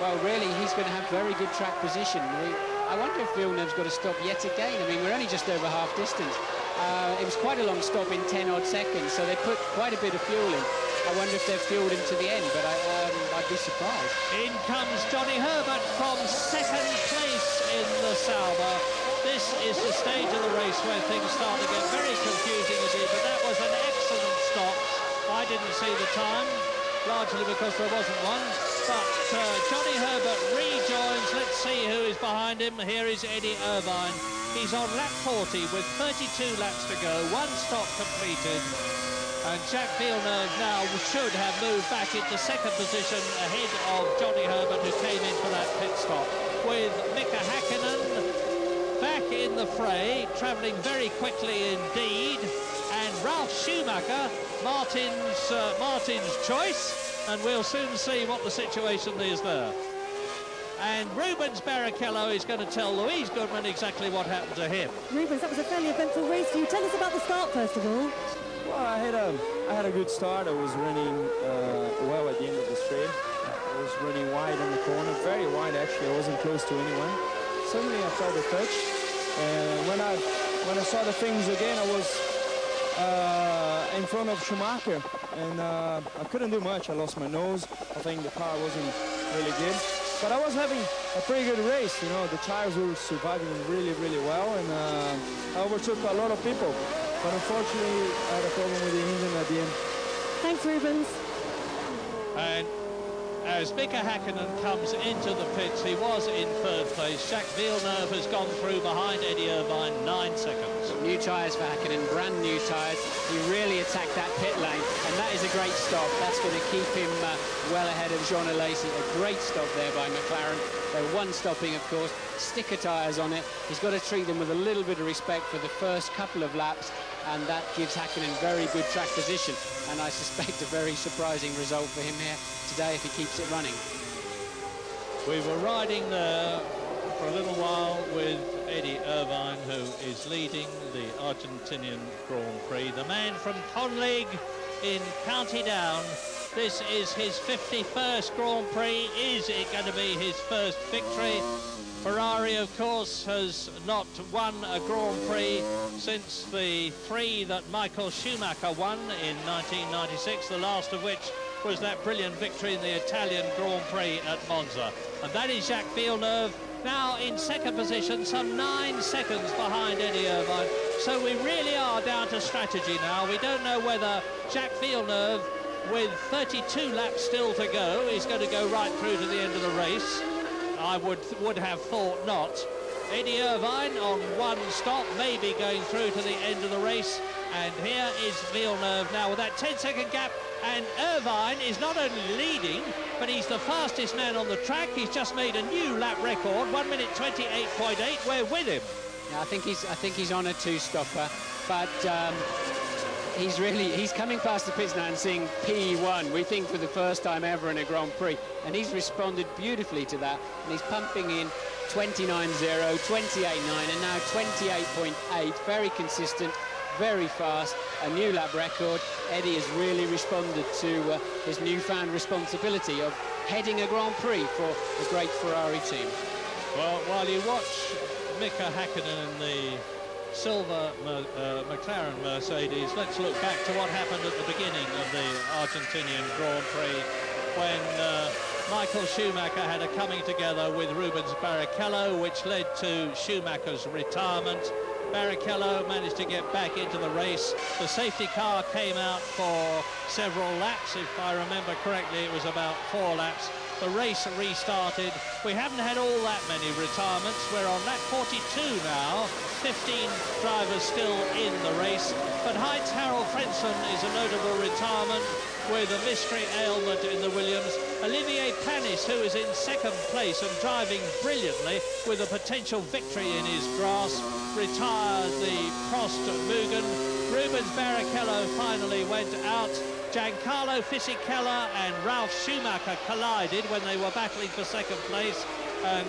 [SPEAKER 8] well, really, he's going to have very good track position. I wonder if Villeneuve's got to stop yet again. I mean, we're only just over half distance. It was quite a long stop in 10-odd seconds, so they put quite a bit of fuel in. I wonder if they've fueled him to the end, but I'd be surprised.
[SPEAKER 9] In comes Johnny Herbert from 2nd place in the Sauber. This is the stage of the race where things start to get very confusing indeed, but that was an excellent stop. I didn't see the time, largely because there wasn't one. But Johnny Herbert rejoins. Let's see who is behind him. Here is Eddie Irvine. He's on lap 40 with 32 laps to go, 1 stop completed. And Jacques Villeneuve now should have moved back into 2nd position ahead of Johnny Herbert, who came in for that pit stop. With Mika Hakkinen back in the fray, travelling very quickly indeed. And Ralf Schumacher, Martin's choice. And we'll soon see what the situation is there. And Rubens Barrichello is going to tell Louise Goodman exactly what happened to him.
[SPEAKER 11] Rubens, that was a fairly eventful race for you. Tell us about the start, first of all.
[SPEAKER 15] Well, I had a good start. I was running well at the end of the straight. I was running wide on the corner, very wide actually. I wasn't close to anyone. Suddenly I felt a touch, and when I saw the things again, I was in front of Schumacher, and I couldn't do much. I lost my nose. I think the car wasn't really good, but I was having a pretty good race. You know, the tires were surviving really, really well, and I overtook a lot of people. But unfortunately, I had a problem with the engine at the end.
[SPEAKER 11] Thanks, Rubens.
[SPEAKER 9] And as Mika Hakkinen comes into the pits. He was in third place. Jacques Villeneuve has gone through behind Eddie Irvine 9 seconds.
[SPEAKER 8] New tyres for Hakkinen, brand new tyres. He really attacked that pit lane, and that is a great stop. That's going to keep him well ahead of Jean Alesi. A great stop there by McLaren. They're one stopping, of course, sticker tyres on it. He's got to treat them with a little bit of respect for the first couple of laps, and that gives Hakkinen very good track position, and I suspect a very surprising result for him here today if he keeps it running.
[SPEAKER 9] We were riding there for a little while with Eddie Irvine, who is leading the Argentinian Grand Prix. The man from Conlig in County Down. This is his 51st Grand Prix. Is it going to be his first victory? Ferrari, of course, has not won a Grand Prix since the 3 that Michael Schumacher won in 1996, the last of which was that brilliant victory in the Italian Grand Prix at Monza. And that is Jacques Villeneuve, now in second position, some 9 seconds behind Eddie Irvine. So we really are down to strategy now. We don't know whether Jacques Villeneuve, with 32 laps still to go, is going to go right through to the end of the race. I would have thought not. Eddie Irvine on one stop, maybe going through to the end of the race. And here is Villeneuve now with that 10-second gap. And Irvine is not only leading, but he's the fastest man on the track. He's just made a new lap record, 1 minute 28.8. We're with him.
[SPEAKER 8] Yeah, I think he's on a two-stopper, but he's coming past the pits now and seeing P1, we think for the first time ever in a Grand Prix, and he's responded beautifully to that, and he's pumping in 29.0, 28.9, and now 28.8, very consistent, very fast, a new lap record. Eddie has really responded to his newfound responsibility of heading a Grand Prix for the great Ferrari team.
[SPEAKER 9] Well, while you watch Mika Hakkinen in the silver McLaren Mercedes, let's look back to what happened at the beginning of the Argentinian Grand Prix when Michael Schumacher had a coming together with Rubens Barrichello, which led to Schumacher's retirement. Barrichello managed to get back into the race. The safety car came out for several laps. If I remember correctly, it was about 4 laps. The race restarted. We haven't had all that many retirements. We're on lap 42 now. 15 drivers still in the race. But Heinz-Harald Frentzen is a notable retirement with a mystery ailment in the Williams. Olivier Panis, who is in second place and driving brilliantly with a potential victory in his grasp, retired the Prost Mugen. Rubens Barrichello finally went out. Giancarlo Fisichella and Ralf Schumacher collided when they were battling for second place, and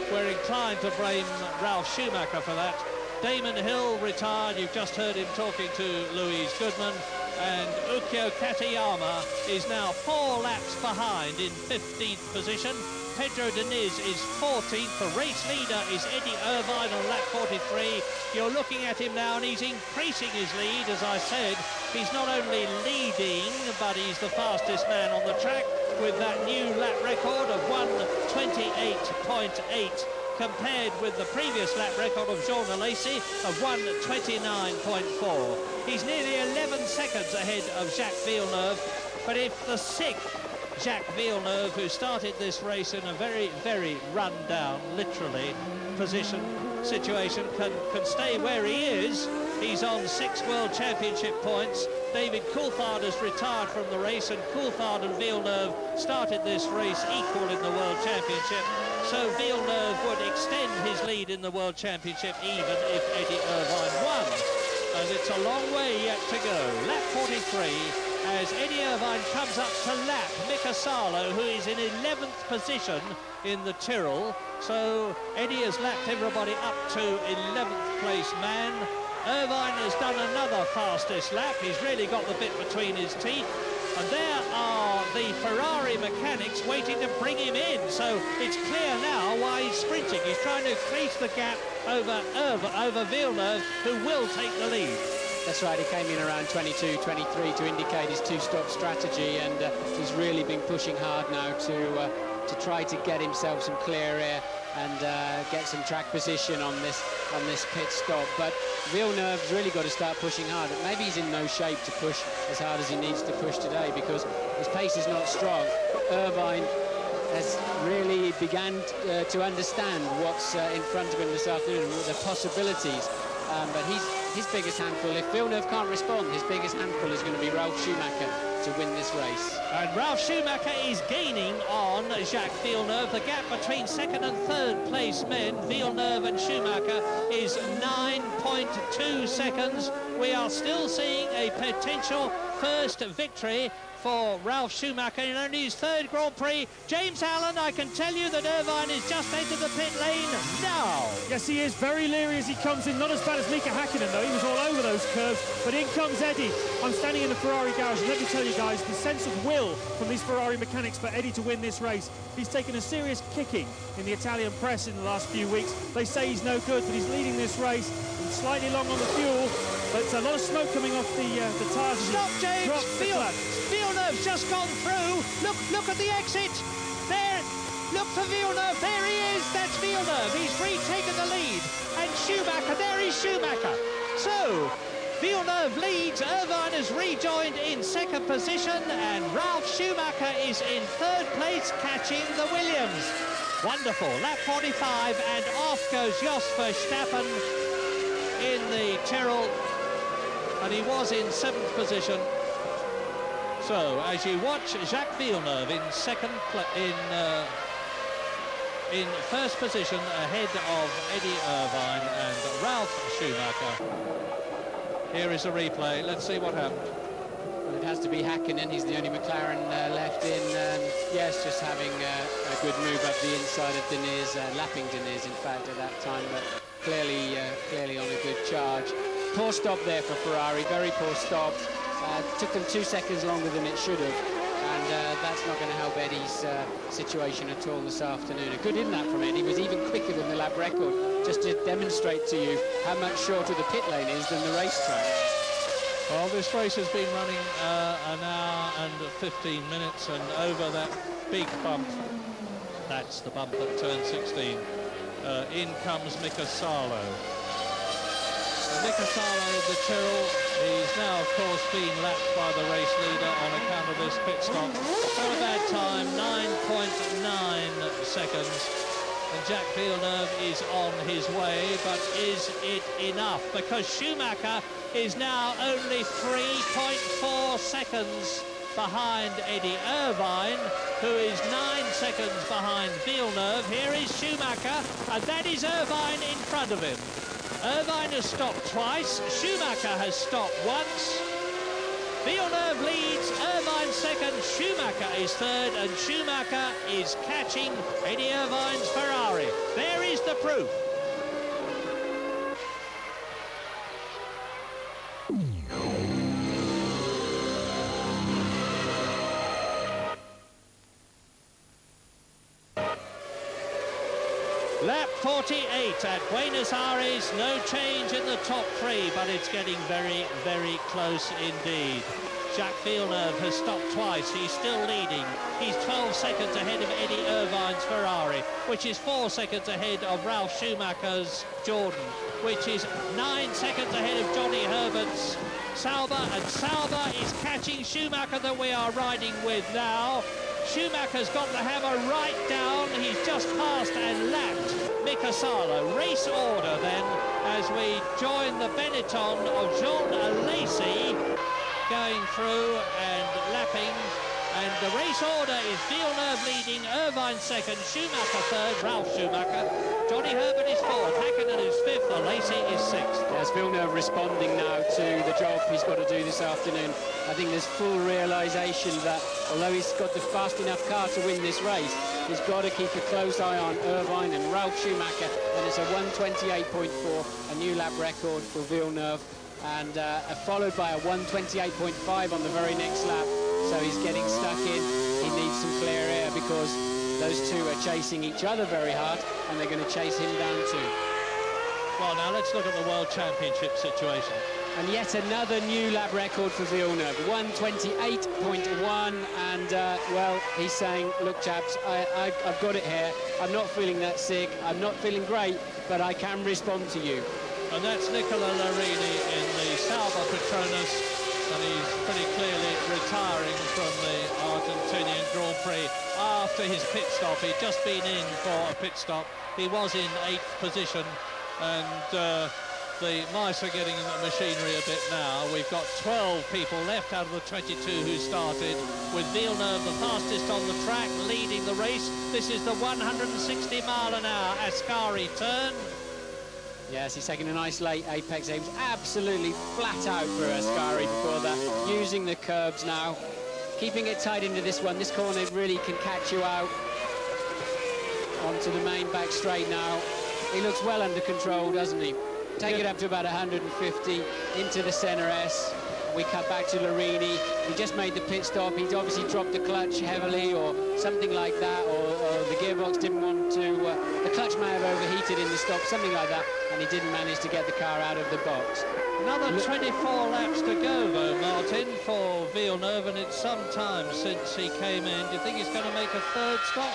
[SPEAKER 9] we're inclined to blame Ralf Schumacher for that. Damon Hill retired. You've just heard him talking to Louise Goodman, and Ukyo Katayama is now 4 laps behind in 15th position. Pedro Diniz is 14th. The race leader is Eddie Irvine on lap 43. You're looking at him now, and he's increasing his lead. As I said, he's not only leading, but he's the fastest man on the track with that new lap record of 1:28.8, compared with the previous lap record of Jean Alesi of 1:29.4. He's nearly 11 seconds ahead of Jacques Villeneuve, but if the 6th Jacques Villeneuve, who started this race in a very, very run-down, literally, situation, can stay where he is, he's on 6 World Championship points. David Coulthard has retired from the race, and Coulthard and Villeneuve started this race equal in the World Championship. So Villeneuve would extend his lead in the World Championship even if Eddie Irvine won. And it's a long way yet to go. Lap 43. As Eddie Irvine comes up to lap Mika Salo, who is in 11th position in the Tyrrell. So Eddie has lapped everybody up to 11th place man. Irvine has done another fastest lap. He's really got the bit between his teeth. And there are the Ferrari mechanics waiting to bring him in. So it's clear now why he's sprinting. He's trying to increase the gap over Villeneuve, who will take the lead.
[SPEAKER 8] That's right, he came in around 22, 23 to indicate his two-stop strategy, and he's really been pushing hard now to try to get himself some clear air and get some track position on this pit stop. But Villeneuve's really got to start pushing hard. Maybe he's in no shape to push as hard as he needs to push today, because His pace is not strong. Irvine has really begun to understand what's in front of him this afternoon and what the possibilities. But his biggest handful, if Villeneuve can't respond, his biggest handful is going to be Ralf Schumacher to win this race.
[SPEAKER 9] And Ralf Schumacher is gaining on Jacques Villeneuve. The gap between second and third place men, Villeneuve and Schumacher, is 9.2 seconds. We are still seeing a potential first victory for Ralf Schumacher in only his third Grand Prix. James Allen, I can tell you that Irvine is just entered the pit lane now.
[SPEAKER 13] Yes, he is very leery as he comes in. Not as bad as Mika Hakkinen, though. He was all over those curves. But in comes Eddie. I'm standing in the Ferrari garage, and let me tell you guys, the sense of will from these Ferrari mechanics for Eddie to win this race. He's taken a serious kicking in the Italian press in the last few weeks. They say he's no good, but he's leading this race. And slightly long on the fuel, but a lot of smoke coming off the tyres.
[SPEAKER 9] Stop, James! Villeneuve's just gone through. Look at the exit. There, look for Villeneuve. There he is. That's Villeneuve. He's retaken the lead. And Schumacher, there is Schumacher. So, Villeneuve leads. Irvine has rejoined in second position, and Ralf Schumacher is in third place, catching the Williams. Wonderful. Lap 45, and off goes Jos Verstappen in the Tyrrell, and he was in seventh position. So, as you watch Jacques Villeneuve in in first position ahead of Eddie Irvine and Ralf Schumacher. Here is a replay. Let's see what happened.
[SPEAKER 8] Well, it has to be Hakkinen. He's the only McLaren left in. Yes, just having a good move up the inside of Deniz, lapping Deniz, in fact, at that time, but clearly on a good charge. Poor stop there for Ferrari, very poor stop. Took them 2 seconds longer than it should have, and that's not going to help Eddie's situation at all this afternoon. A good in that from Eddie, was even quicker than the lap record, just to demonstrate to you how much shorter the pit lane is than the racetrack.
[SPEAKER 9] Well, this race has been running an hour and 15 minutes, and over that big bump, that's the bump at turn 16, in comes Mika Salo. Mika Salo of the Tyrrell, he's now, of course, being lapped by the race leader on account of this pit stop. Not a bad time, 9.9 seconds. And Jacques Villeneuve is on his way, but is it enough? Because Schumacher is now only 3.4 seconds behind Eddie Irvine, who is 9 seconds behind Villeneuve. Here is Schumacher, and that is Irvine in front of him. Irvine has stopped twice, Schumacher has stopped once. Villeneuve leads, Irvine second, Schumacher is third, and Schumacher is catching Eddie Irvine's Ferrari. There is the proof. Lap 48 at Buenos Aires, no change in the top three, but it's getting very, very close indeed. Jacques Villeneuve has stopped twice, he's still leading. He's 12 seconds ahead of Eddie Irvine's Ferrari, which is 4 seconds ahead of Ralf Schumacher's Jordan, which is 9 seconds ahead of Johnny Herbert's Sauber, and Sauber is catching Schumacher that we are riding with now. Schumacher's got the hammer right down. He's just passed and lapped Mika Salo. Race order then as we join the Benetton of Jean Alesi going through and lapping. And the race order is Villeneuve leading, Irvine second, Schumacher third, Ralf Schumacher. Johnny Herbert is fourth, Hakkinen is fifth, Alesi is sixth.
[SPEAKER 8] There's Villeneuve responding now to the job he's got to do this afternoon. I think there's full realisation that although he's got the fast enough car to win this race, he's got to keep a close eye on Irvine and Ralf Schumacher, and it's a 1:28.4, a new lap record for Villeneuve, and followed by a 1:28.5 on the very next lap. So he's getting stuck in. He needs some clear air because those two are chasing each other very hard, and they're going to chase him down too.
[SPEAKER 9] Well, now let's look at the World Championship situation.
[SPEAKER 8] And yet another new lap record for Villeneuve, 1:28.1, and well, he's saying, look chaps, I've got it here, I'm not feeling that sick, I'm not feeling great, but I can respond to you.
[SPEAKER 9] And that's Nicola Larini in the Sauber Petronas And he's pretty clearly retiring from the Argentinian Grand Prix after his pit stop. He'd just been in for a pit stop. He was in 8th position, and the mice are getting the machinery a bit now. We've got 12 people left out of the 22 who started, with Villeneuve the fastest on the track, leading the race. This is the 160-mile-an-hour Ascari turn.
[SPEAKER 8] Yes, he's taking a nice late apex. He was absolutely flat out for Ascari before that, using the curbs now, keeping it tight into this one. This corner really can catch you out. Onto the main back straight now. He looks well under control, doesn't he? Take it up to about 150 into the centre S. We cut back to Larini. He just made the pit stop. He'd obviously dropped the clutch heavily or something like that, or the gearbox didn't want to... the clutch may have overheated in the stop, something like that, and he didn't manage to get the car out of the box.
[SPEAKER 9] Another 24 laps to go, though, Martin, for Villeneuve, and it's some time since he came in. Do you think he's going to make a 3rd stop?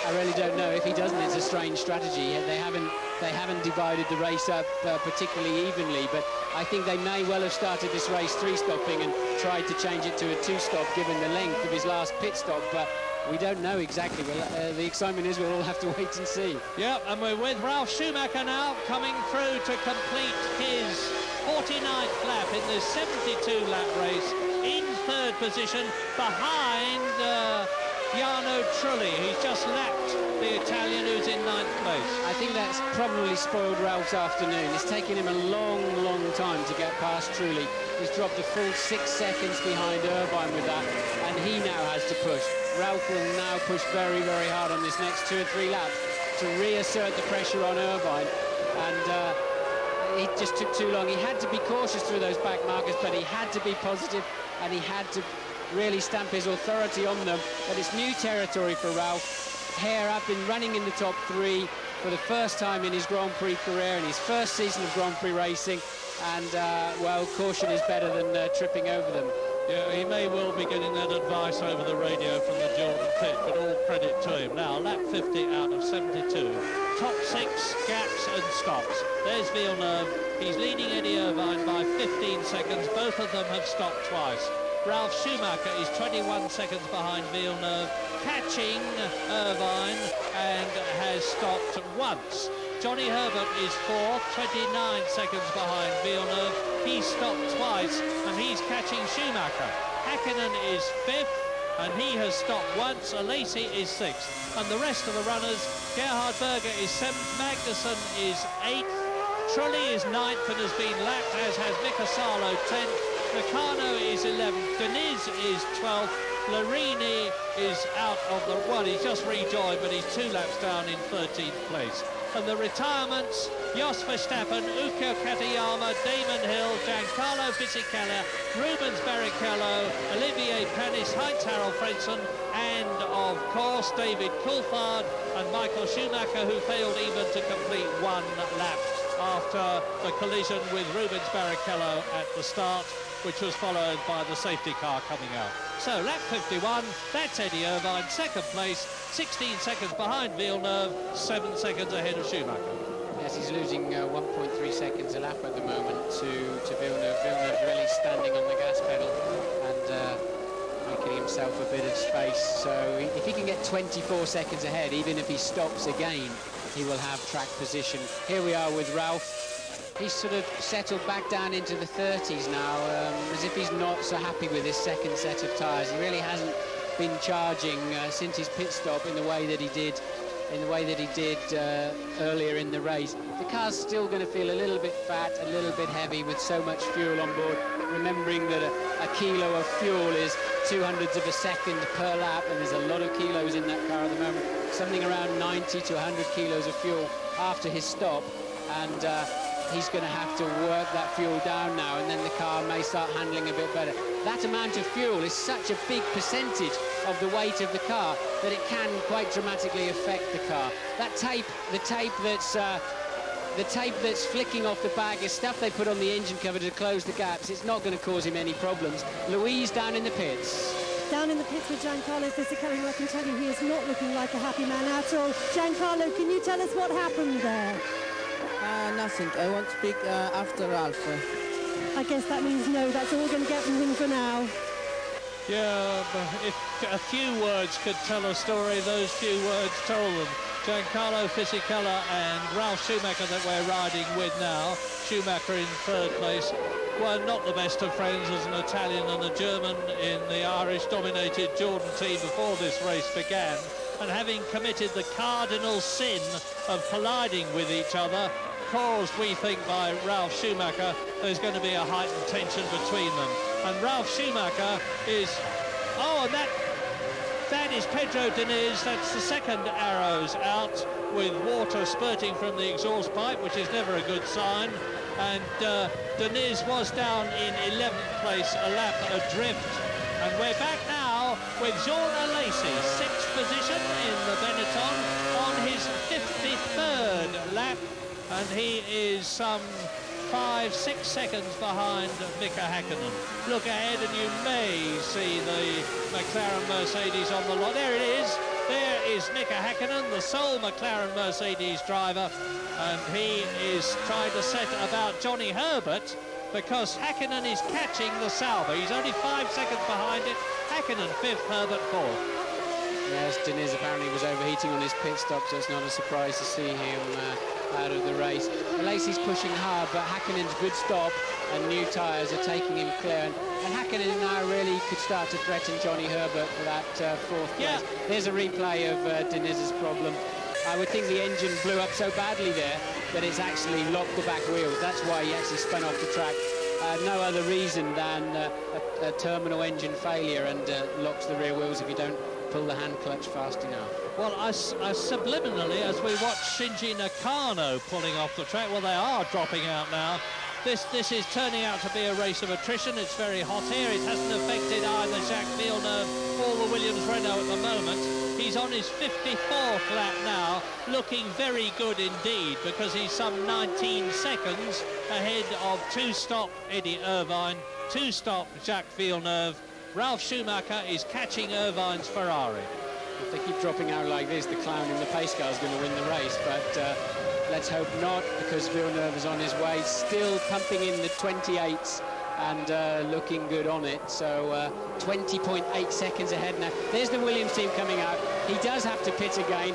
[SPEAKER 8] I really don't know. If he doesn't, it's a strange strategy. They haven't divided the race up particularly evenly, but I think they may well have started this race 3-stopping and tried to change it to a 2-stop given the length of his last pit stop, but we don't know exactly. The excitement is we'll all have to wait and see.
[SPEAKER 9] Yeah, and we're with Ralf Schumacher now, coming through to complete his 49th lap in this 72-lap race, in 3rd position behind Jarno Trulli. He's just lapped the Italian who's in 9th place.
[SPEAKER 8] I think that's probably spoiled Ralph's afternoon. It's taken him a long, long time to get past Trulli. He's dropped a full 6 seconds behind Irvine with that, and he now has to push. Ralph will now push very, very hard on this next 2 or 3 laps to reassert the pressure on Irvine, and he just took too long. He had to be cautious through those back markers, but he had to be positive, and he had to really stamp his authority on them. But it's new territory for Ralph. Hair up and running in the top 3 for the first time in his Grand Prix career, in his first season of Grand Prix racing, and well, caution is better than tripping over them.
[SPEAKER 9] Yeah, he may well be getting that advice over the radio from the Jordan pit, but all credit to him. Now, lap 50 out of 72. Top 6 gaps and stops. There's Villeneuve. He's leading Eddie Irvine by 15 seconds. Both of them have stopped twice. Ralf Schumacher is 21 seconds behind Villeneuve, catching Irvine, and has stopped once. Johnny Herbert is 4th, 29 seconds behind Villeneuve. He's stopped twice, and he's catching Schumacher. Hakkinen is 5th, and he has stopped once. Alesi is 6th. And the rest of the runners, Gerhard Berger is 7th, Magnussen is 8th, Trulli is 9th and has been lapped, as has Mika Salo 10th. Meccano is 11th, Deniz is 12th, Larini is out of the... well, he's just rejoined, but he's 2 laps down in 13th place. And the retirements, Jos Verstappen, Ukko Katayama, Damon Hill, Giancarlo Fisichella, Rubens Barrichello, Olivier Panis, Heinz-Harald Frentzen, and, of course, David Coulthard and Michael Schumacher, who failed even to complete 1 lap after the collision with Rubens Barrichello at the start, which was followed by the safety car coming out. So, lap 51, that's Eddie Irvine, 2nd place, 16 seconds behind Villeneuve, 7 seconds ahead of Schumacher.
[SPEAKER 8] Yes, he's losing 1.3 seconds a lap at the moment to Villeneuve. Villeneuve really standing on the gas pedal and making himself a bit of space. So if he can get 24 seconds ahead, even if he stops again, he will have track position. Here we are with Ralph. He's sort of settled back down into the 30s now, as if he's not so happy with his 2nd set of tyres. He really hasn't been charging since his pit stop in the way that he did earlier in the race. The car's still going to feel a little bit fat, a little bit heavy with so much fuel on board, remembering that a kilo of fuel is 200ths of a second per lap, and there's a lot of kilos in that car at the moment, something around 90 to 100 kilos of fuel after his stop, and he's going to have to work that fuel down now, and then the car may start handling a bit better. That amount of fuel is such a big percentage of the weight of the car that it can quite dramatically affect the car. That tape, the tape that's flicking off the back is stuff they put on the engine cover to close the gaps. It's not going to cause him any problems. Louise down in the pits.
[SPEAKER 11] Down in the pits with Giancarlo Fisichella, I can tell you he is not looking like a happy man at all. Giancarlo, can you tell us what happened there?
[SPEAKER 18] Nothing. I want to speak after Ralph.
[SPEAKER 11] I guess that means no. That's all we're going to get from him for now.
[SPEAKER 9] Yeah, but if a few words could tell a story, those few words told them. Giancarlo Fisichella and Ralf Schumacher that we're riding with now, Schumacher in third place, were not the best of friends as an Italian and a German in the Irish-dominated Jordan team before this race began, and having committed the cardinal sin of colliding with each other, caused, we think, by Ralf Schumacher, there's going to be a heightened tension between them. And Ralf Schumacher is... Oh, and that is Pedro Diniz. That's the second arrows out, with water spurting from the exhaust pipe, which is never a good sign. And Diniz was down in 11th place, a lap adrift. And we're back now with Jean Alesi, 6th position in the Benetton, on his 53rd lap. And he is some 5-6 seconds behind Mika Hakkinen. Look ahead and you may see the McLaren Mercedes on the lot. There it is. There is Mika Hakkinen, the sole McLaren Mercedes driver, and he is trying to set about Johnny Herbert, because Hakkinen is catching the Sauber. He's only 5 seconds behind it. Hakkinen 5th, Herbert 4th.
[SPEAKER 8] Yes, Diniz apparently was overheating on his pit stop, so it's not a surprise to see him out of the race. Alesi's pushing hard, but Hakkinen's good stop and new tyres are taking him clear. And Hakkinen now really could start to threaten Johnny Herbert for that 4th place.
[SPEAKER 9] Yeah.
[SPEAKER 8] There's a replay of Diniz's problem. I would think the engine blew up so badly there that it's actually locked the back wheels. That's why he actually spun off the track. No other reason than a terminal engine failure, and locks the rear wheels if you don't pull the hand clutch fast enough.
[SPEAKER 9] Well, subliminally, as we watch Shinji Nakano pulling off the track, well, they are dropping out now. This is turning out to be a race of attrition. It's very hot here. It hasn't affected either Jacques Villeneuve or the Williams-Renault at the moment. He's on his 54th lap now, looking very good indeed, because he's some 19 seconds ahead of two-stop Eddie Irvine, two-stop Jacques Villeneuve. Ralf Schumacher is catching Irvine's Ferrari.
[SPEAKER 8] If they keep dropping out like this, the clown in the pace car is going to win the race, but let's hope not, because Villeneuve is on his way, still pumping in the 28s and looking good on it. So 20.8 seconds ahead now. There's the Williams team coming out. He does have to pit again.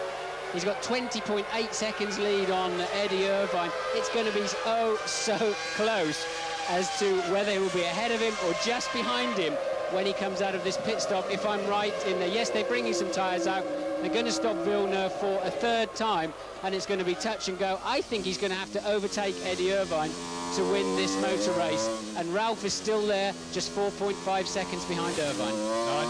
[SPEAKER 8] He's got 20.8 seconds lead on Eddie Irvine. It's going to be oh so close as to whether he will be ahead of him or just behind him when he comes out of this pit stop, if I'm right in there. Yes, they're bringing some tyres out. They're going to stop Villeneuve for a 3rd time, and it's going to be touch and go. I think he's going to have to overtake Eddie Irvine to win this motor race, and Ralf is still there, just 4.5 seconds behind Irvine.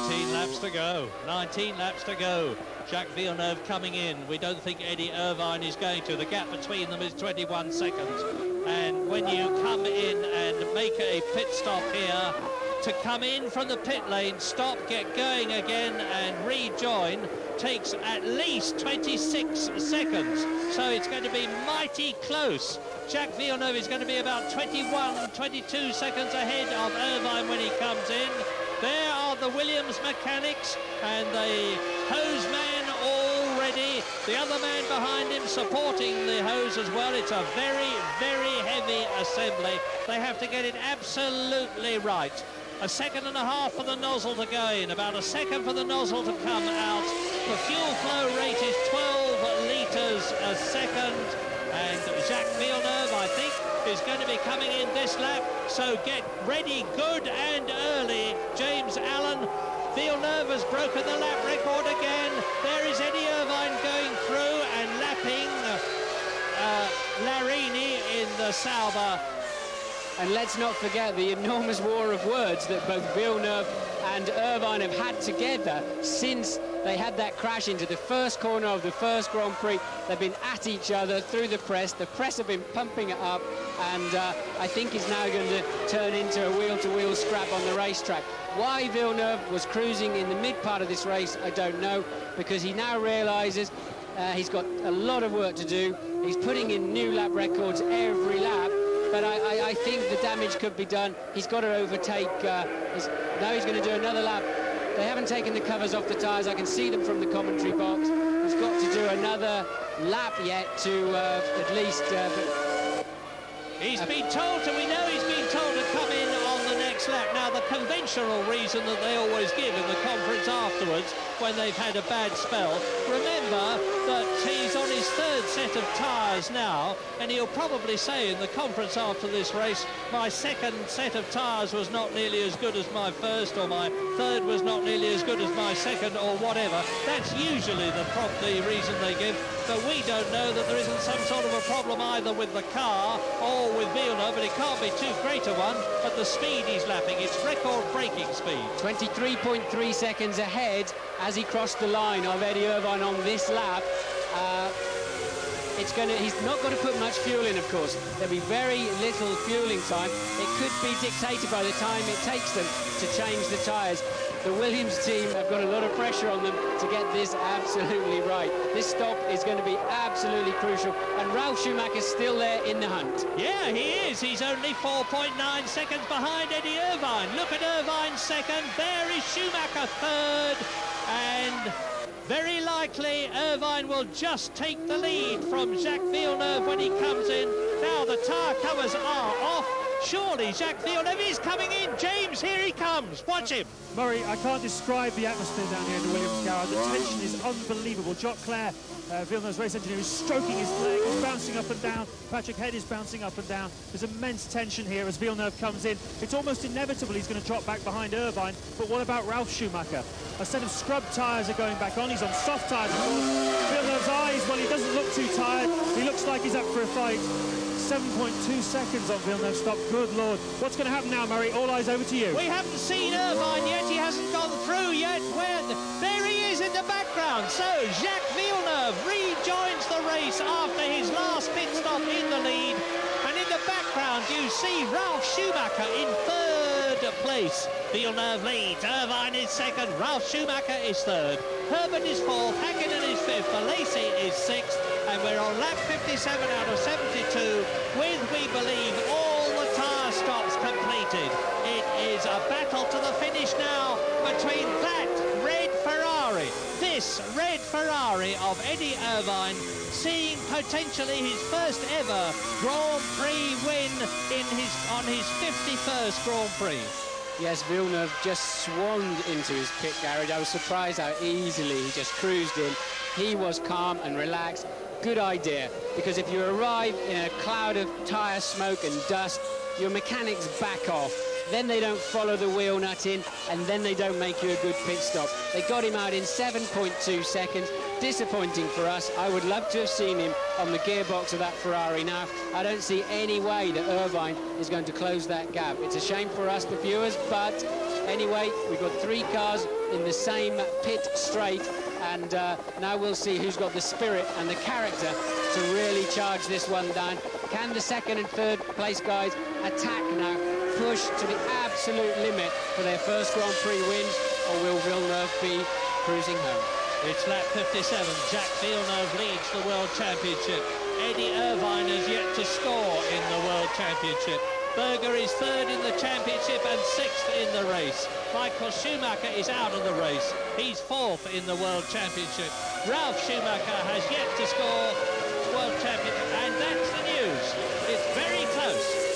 [SPEAKER 9] 19 laps to go. 19 laps to go. Jacques Villeneuve coming in. We don't think Eddie Irvine is going to. The gap between them is 21 seconds. And when you come in and make a pit stop here, to come in from the pit lane, stop, get going again and rejoin takes at least 26 seconds. So it's going to be mighty close. Jacques Villeneuve is going to be about 21, 22 seconds ahead of Irvine when he comes in. There are the Williams mechanics and the hose man all ready. The other man behind him supporting the hose as well. It's a very, very heavy assembly. They have to get it absolutely right. 1.5 seconds for the nozzle to go in, about 1 second for the nozzle to come out. The fuel flow rate is 12 litres a second, and Jacques Villeneuve, I think, is going to be coming in this lap, so get ready good and early, James Allen. Villeneuve has broken the lap record again. There is Eddie Irvine going through and lapping Larini in the Sauber.
[SPEAKER 8] And let's not forget the enormous war of words that both Villeneuve and Irvine have had together since they had that crash into the first corner of the first Grand Prix. They've been at each other through the press. The press have been pumping it up, and I think it's now going to turn into a wheel-to-wheel scrap on the racetrack. Why Villeneuve was cruising in the mid part of this race, I don't know, because he now realises he's got a lot of work to do. He's putting in new lap records every lap. But I think the damage could be done. He's got to overtake. Now he's going to do another lap. They haven't taken the covers off the tyres. I can see them from the commentary box. He's got to do another lap yet to at least...
[SPEAKER 9] he's been told, and we know he's been told to next lap. Now, the conventional reason that they always give in the conference afterwards when they've had a bad spell, remember that he's on his third set of tyres now, and he'll probably say in the conference after this race, my second set of tyres was not nearly as good as my first, or my third was not nearly as good as my second, or whatever. That's usually the reason they give, but we don't know that there isn't some sort of a problem either with the car or with Villeneuve, but it can't be too great a one at the speed he's lapping. It's record braking speed.
[SPEAKER 8] 23.3 seconds ahead as he crossed the line of Eddie Irvine on this lap. He's not got to put much fuel in, of course. There'll be very little fueling time. It could be dictated by the time it takes them to change the tyres. The Williams team have got a lot of pressure on them to get this absolutely right. This stop is going to be absolutely crucial, and Ralf Schumacher's still there in the hunt.
[SPEAKER 9] Yeah, he is. He's only 4.9 seconds behind Eddie Irvine. Look at Irvine second. There is Schumacher third, and very likely Irvine will just take the lead from Jacques Villeneuve when he comes in. Now the tyre covers are off. Surely Jacques Villeneuve is coming in. James, here he comes. Watch him.
[SPEAKER 13] Murray, I can't describe the atmosphere down here in the Williams garage. The tension is unbelievable. Jacques, Villeneuve's race engineer, is stroking his leg, is bouncing up and down. Patrick Head is bouncing up and down. There's immense tension here as Villeneuve comes in. It's almost inevitable he's going to drop back behind Irvine. But what about Ralf Schumacher? A set of scrub tyres are going back on. He's on soft tyres, of course. Villeneuve's eyes, well, he doesn't look too tired. He looks like he's up for a fight. 7.2 seconds on Villeneuve stop. Good Lord. What's going to happen now, Murray? All eyes over to you.
[SPEAKER 9] We haven't seen Irvine yet. He hasn't gone through yet. There he is in the background. So Jacques Villeneuve rejoins the race after his last pit stop in the lead. And in the background, you see Ralf Schumacher in third place. Villeneuve leads. Irvine is second. Ralf Schumacher is third. Herbert is fourth. Hakkinen is fifth. Lacey is sixth. And we're on lap 57 out of 72 with, we believe, all the tyre stops completed. It is a battle to the finish now between that red Ferrari, this red Ferrari of Eddie Irvine, seeing potentially his first ever Grand Prix win on his 51st Grand Prix.
[SPEAKER 8] Yes, Villeneuve just swanned into his pit garage. I was surprised how easily he just cruised in. He was calm and relaxed. Good idea, because if you arrive in a cloud of tyre smoke and dust, your mechanics back off. Then they don't follow the wheel nut in, and then they don't make you a good pit stop. They got him out in 7.2 seconds. Disappointing for us. I would love to have seen him on the gearbox of that Ferrari. Now, I don't see any way that Irvine is going to close that gap. It's a shame for us, the viewers, but anyway, we've got three cars in the same pit straight, and now we'll see who's got the spirit and the character to really charge this one down. Can the second and third place guys attack now, push to the absolute limit for their first Grand Prix wins, or will Villeneuve be cruising home?
[SPEAKER 9] It's lap 57. Jacques Villeneuve leads the World Championship. Eddie Irvine has yet to score in the World Championship. Berger is third in the championship and sixth in the race. Michael Schumacher is out of the race. He's fourth in the World Championship. Ralf Schumacher has yet to score World Championship, and that's the news. It's very close.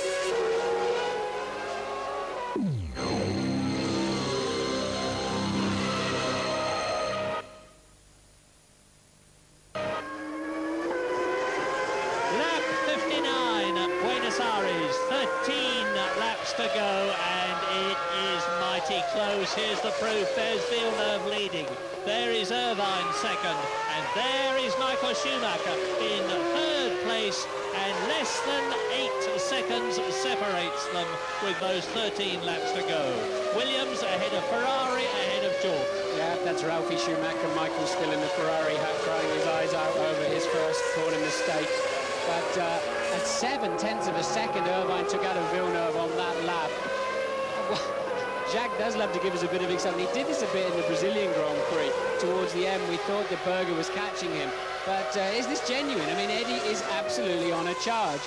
[SPEAKER 9] Lap 59 at Buenos Aires, 13 laps to go, and it is mighty close. Here's the proof. There's Villeneuve leading. There is Irvine second, and there is Michael Schumacher in third place, and less than 8 seconds separates them with those 13 laps to go. Williams ahead of Ferrari, ahead of George.
[SPEAKER 8] Yeah, that's Ralphie Schumacher. Michael's still in the Ferrari, crying his eyes out over his first corner mistake. But at 0.7 of a second, Irvine took out of Villeneuve on that lap. Jacques does love to give us a bit of excitement. He did this a bit in the Brazilian Grand Prix. Towards the end, we thought that Berger was catching him. But is this genuine? I mean, Eddie is absolutely on a charge.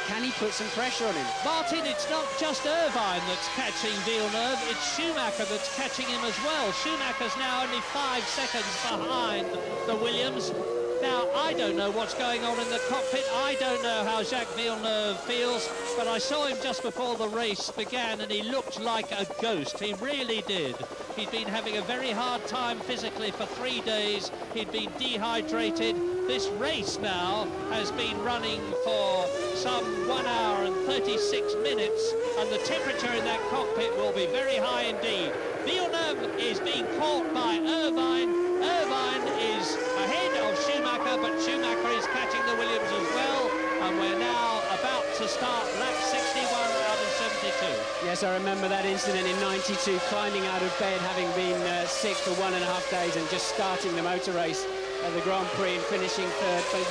[SPEAKER 8] Can he put some pressure on him?
[SPEAKER 9] Martin, it's not just Irvine that's catching Villeneuve, it's Schumacher that's catching him as well. Schumacher's now only 5 seconds behind the Williams. Now, I don't know what's going on in the cockpit. I don't know how Jacques Villeneuve feels, but I saw him just before the race began, and he looked like a ghost. He really did. He'd been having a very hard time physically for 3 days. He'd been dehydrated. This race now has been running for some 1 hour and 36 minutes, and the temperature in that cockpit will be very high indeed. Villeneuve is being caught by Irvine. Irvine is ahead of Schumacher, but Schumacher is catching the Williams as well, and we're now about to start lap 61 out of 72.
[SPEAKER 8] Yes, I remember that incident in '92, climbing out of bed, having been sick for 1.5 days and just starting the motor race at the Grand Prix and finishing third. But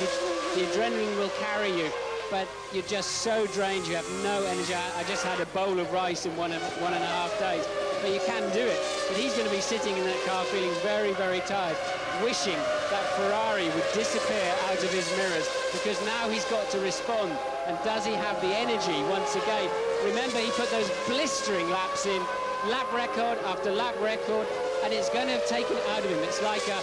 [SPEAKER 8] the adrenaline will carry you, but you're just so drained, you have no energy. I just had a bowl of rice in 1.5 days. But you can do it. But he's going to be sitting in that car feeling very, very tired, wishing that Ferrari would disappear out of his mirrors, because now he's got to respond. And does he have the energy once again? Remember, he put those blistering laps in, lap record after lap record, and it's going to have taken it out of him. It's like a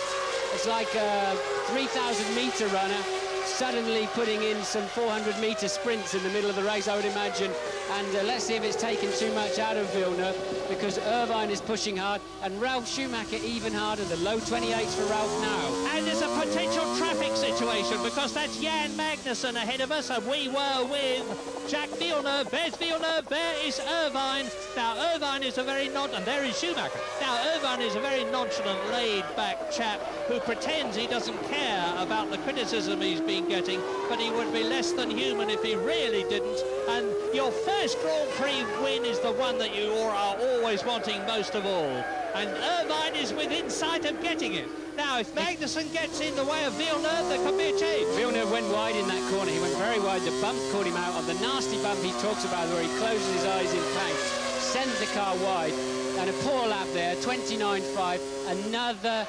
[SPEAKER 8] 3,000-meter runner suddenly putting in some 400-meter sprints in the middle of the race, I would imagine. And let's see if it's taken too much out of Villeneuve, because Irvine is pushing hard, and Ralf Schumacher even harder. The low 28s for Ralf now.
[SPEAKER 9] And there's a potential traffic situation, because that's Jan Magnussen ahead of us, and we were with Jacques Villeneuve. There's Villeneuve, there is Irvine. Now, Irvine is a very and there is Schumacher. Now, Irvine is a very nonchalant, laid-back chap who pretends he doesn't care about the criticism he's been getting, but he would be less than human if he really didn't. And your first Grand Prix win is the one that you are always wanting most of all. And Irvine is within sight of getting it. Now, if Magnussen gets in the way of Villeneuve, there could be a change.
[SPEAKER 8] Villeneuve went wide in that corner. He went very wide. The bump caught him out. Of the nasty bump he talks about, where he closes his eyes in pain, sends the car wide. And a poor lap there, 29.5. Another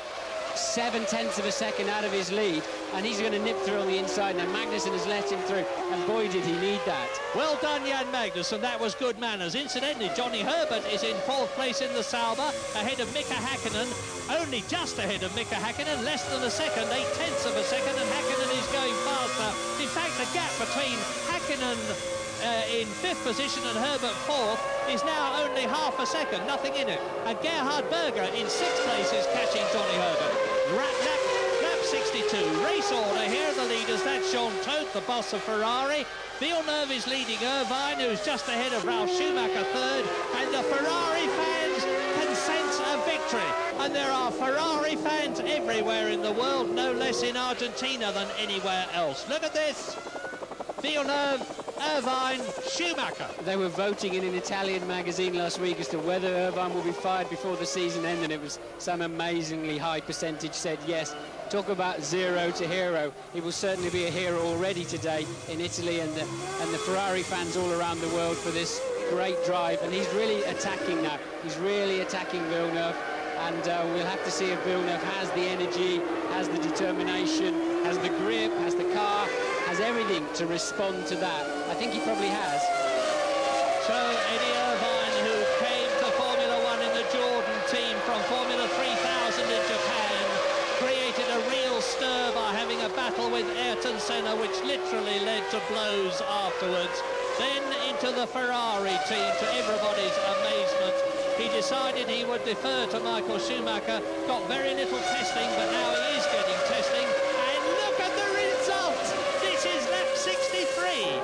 [SPEAKER 8] 0.7 of a second out of his lead, and he's going to nip through on the inside. Now Magnussen has let him through, and boy did he need that.
[SPEAKER 9] Well done, Jan Magnussen. That was good manners. Incidentally, Johnny Herbert is in 4th place in the Sauber, ahead of Mika Hakkinen, only just ahead of Mika Hakkinen, less than a second, 0.8 of a second, and Hakkinen is going faster. In fact, the gap between Hakkinen in 5th position and Herbert 4th is now only half a second, nothing in it. And Gerhard Berger in 6th place is catching Johnny Herbert. Lap 62, race order, here are the leaders. That's Jean Todt, the boss of Ferrari. Villeneuve is leading Irvine, who's just ahead of Ralf Schumacher 3rd, and the Ferrari fans can sense a victory. And there are Ferrari fans everywhere in the world, no less in Argentina than anywhere else. Look at this. Villeneuve, Irvine, Schumacher.
[SPEAKER 8] They were voting in an Italian magazine last week as to whether Irvine will be fired before the season ended, and it was some amazingly high percentage said yes. Talk about zero to hero. He will certainly be a hero already today in Italy, and the Ferrari fans all around the world for this great drive. And he's really attacking now. He's really attacking Villeneuve, and we'll have to see if Villeneuve has the energy, has the determination, has the grip, has the car, has everything to respond to that. I think he probably has.
[SPEAKER 9] So Eddie Irvine, who came to Formula 1 in the Jordan team from Formula 3000 in Japan, created a real stir by having a battle with Ayrton Senna, which literally led to blows afterwards. Then into the Ferrari team, to everybody's amazement. He decided he would defer to Michael Schumacher, got very little testing, but now he is getting testing. And look at the result! This is lap 63.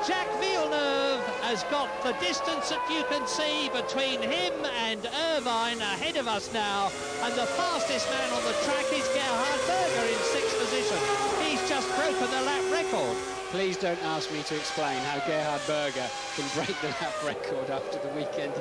[SPEAKER 9] Jacques Villeneuve has got the distance that you can see between him and Irvine ahead of us now, and the fastest man on the track is Gerhard Berger in 6th position. He's just broken the lap record.
[SPEAKER 8] Please don't ask me to explain how Gerhard Berger can break the lap record after the weekend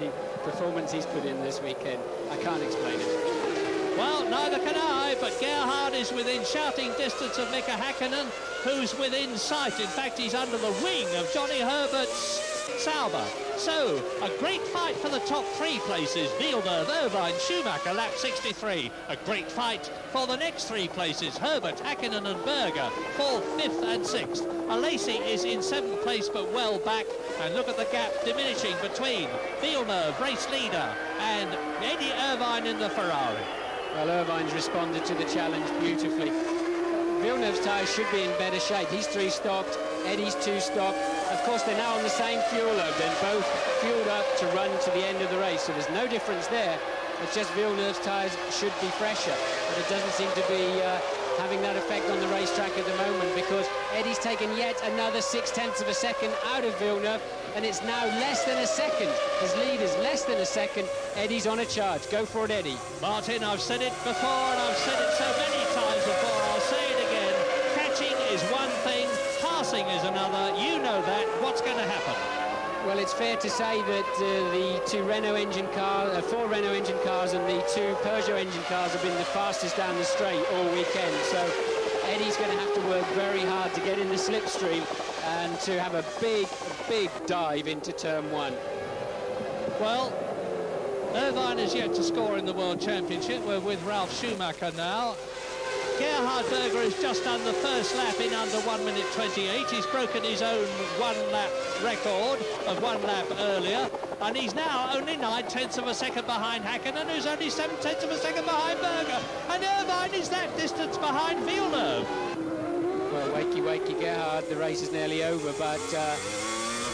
[SPEAKER 8] performance he's put in this weekend. I can't explain it.
[SPEAKER 9] Well, neither can I, but Gerhard is within shouting distance of Mika Hakkinen, who's within sight. In fact, he's under the wing of Johnny Herbert's Sauber. So, a great fight for the top 3 places. Villeneuve, Irvine, Schumacher, lap 63. A great fight for the next 3 places. Herbert, Hakkinen and Berger, 4th, 5th and 6th. Alesi is in 7th place, but well back. And look at the gap diminishing between Villeneuve, race leader, and Eddie Irvine in the Ferrari.
[SPEAKER 8] Well, Irvine's responded to the challenge beautifully. Villeneuve's tyres should be in better shape. He's 3-stocked, Eddie's 2-stocked. Of course, they're now on the same fuel load. They're both fueled up to run to the end of the race, so there's no difference there. It's just Villeneuve's tyres should be fresher, but it doesn't seem to be having that effect on the racetrack at the moment, because Eddie's taken yet another 0.6 of a second out of Villeneuve, and it's now less than a second. His lead is less than a second. Eddie's on a charge. Go for it, Eddie.
[SPEAKER 9] Martin, I've said it before, and I've said it so many times before. I'll say it again. Catching is one thing, passing is another. You know that. What's going to happen?
[SPEAKER 8] Well, it's fair to say that the two Renault engine cars, 4 Renault engine cars and the 2 Peugeot engine cars have been the fastest down the straight all weekend. So Eddie's going to have to work very hard to get in the slipstream and to have a big dive into turn 1.
[SPEAKER 9] Well, Irvine is yet to score in the World Championship. We're with Ralf Schumacher now. Gerhard Berger has just done the first lap in under 1 minute 28. He's broken his own 1 lap record of 1 lap earlier, and he's now only 0.9 of a second behind Hakkinen, who's only 0.7 of a second behind Berger, and Irvine is that distance behind Villeneuve.
[SPEAKER 8] Well, wakey, Gerhard, the race is nearly over, but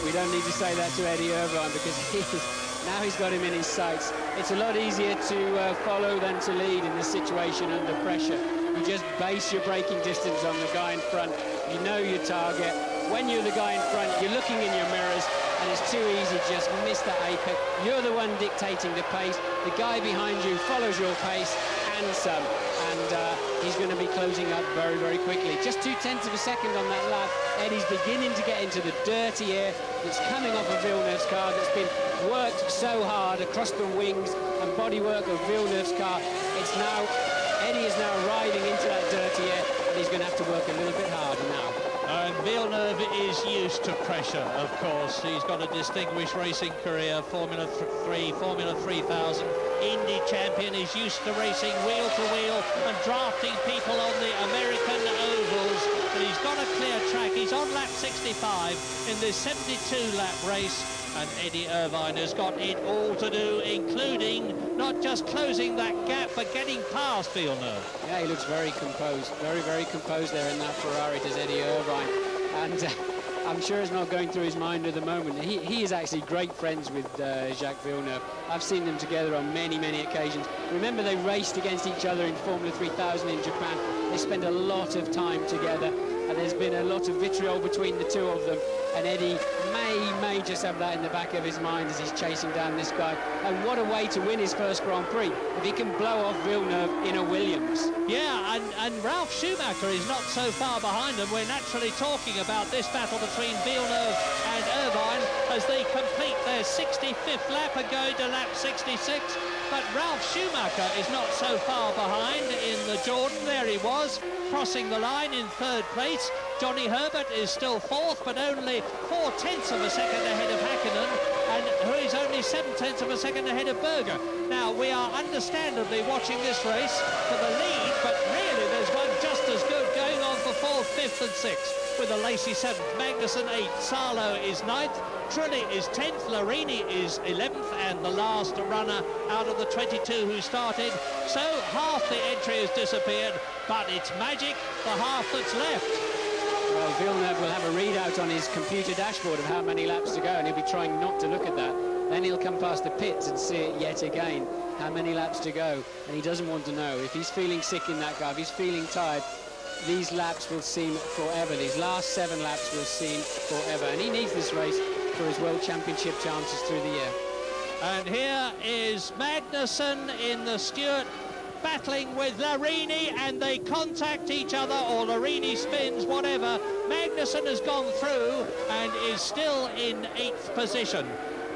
[SPEAKER 8] we don't need to say that to Eddie Irvine, because now he's got him in his sights. It's a lot easier to follow than to lead in this situation under pressure. You just base your braking distance on the guy in front. You know your target. When you're the guy in front, you're looking in your mirrors, and it's too easy to just miss that apex. You're the one dictating the pace. The guy behind you follows your pace and some, and he's going to be closing up very quickly. Just 0.2 of a second on that lap. Eddie's beginning to get into the dirty air that's coming off of Villeneuve's car, that's been worked so hard across the wings and bodywork of Villeneuve's car. It's now, Eddie is now arriving into that dirty air, and he's going to have to work a little bit harder now.
[SPEAKER 9] And Villeneuve is used to pressure, of course. He's got a distinguished racing career, Formula 3, Formula 3000, Indy champion. He's used to racing wheel to wheel and drafting people on the American ovals. But he's got a clear track. He's on lap 65 in this 72-lap race. And Eddie Irvine has got it all to do, including not just closing that gap, but getting past Villeneuve.
[SPEAKER 8] Yeah, he looks very composed, very composed there in that Ferrari, does Eddie Irvine. And I'm sure it's not going through his mind at the moment. He is actually great friends with Jacques Villeneuve. I've seen them together on many occasions. Remember, they raced against each other in Formula 3000 in Japan. They spent a lot of time together, and there's been a lot of vitriol between the two of them. And Eddie may just have that in the back of his mind as he's chasing down this guy. And what a way to win his first Grand Prix, if he can blow off Villeneuve in a Williams.
[SPEAKER 9] Yeah, and Ralf Schumacher is not so far behind them. We're naturally talking about this battle between Villeneuve and Irvine as they complete their 65th lap and going to lap 66. But Ralf Schumacher is not so far behind in the Jordan. There he was, crossing the line in 3rd place. Johnny Herbert is still 4th, but only 0.4 of a second ahead of Hakkinen, and who is only 0.7 of a second ahead of Berger. Now, we are understandably watching this race for the lead, but really there's one just as good going on for 4th, 5th and 6th, with a Lacey 7th, Magnussen 8th, Salo is 9th, Trulli is 10th, Larini is 11th, and the last runner out of the 22 who started. So half the entry has disappeared, but it's magic, the half that's left.
[SPEAKER 8] Well, Villeneuve will have a readout on his computer dashboard of how many laps to go, and he'll be trying not to look at that. Then he'll come past the pits and see it yet again, how many laps to go, and he doesn't want to know. If he's feeling sick in that car, if he's feeling tired, these laps will seem forever. These last 7 laps will seem forever, and he needs this race for his World Championship chances through the year.
[SPEAKER 9] And here is Magnussen in the Stewart, battling with Larini, and they contact each other, or Larini spins, whatever. Magnussen has gone through and is still in 8th position.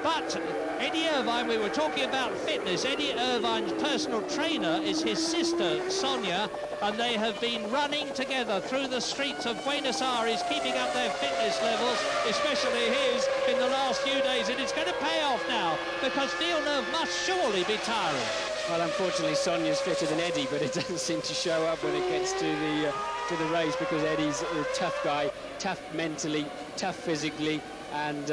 [SPEAKER 9] But Eddie Irvine, we were talking about fitness. Eddie Irvine's personal trainer is his sister, Sonia, and they have been running together through the streets of Buenos Aires, keeping up their fitness levels, especially his, in the last few days. And it's going to pay off now, because Villeneuve must surely be tiring.
[SPEAKER 8] Well, unfortunately, Sonia's fitter than Eddie, but it doesn't seem to show up when it gets to the race, because Eddie's a tough guy, tough mentally, tough physically, and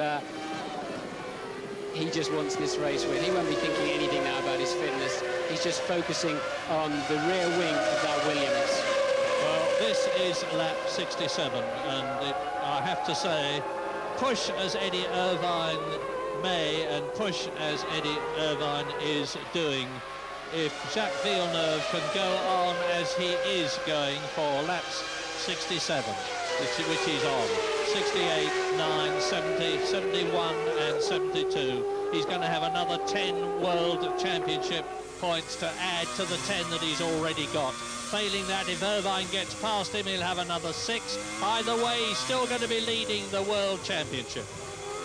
[SPEAKER 8] he just wants this race win. He won't be thinking anything now about his fitness. He's just focusing on the rear wing of that Williams.
[SPEAKER 9] Well, This is lap 67, and I have to say, push as Eddie Irvine may, and push as Eddie Irvine is doing, if Jacques Villeneuve can go on as he is going for laps 67, which he's on, 68, 9, 70, 71 and 72. He's going to have another 10 World Championship points to add to the 10 that he's already got. Failing that, if Irvine gets past him, he'll have another 6. Either way, he's still going to be leading the World Championship.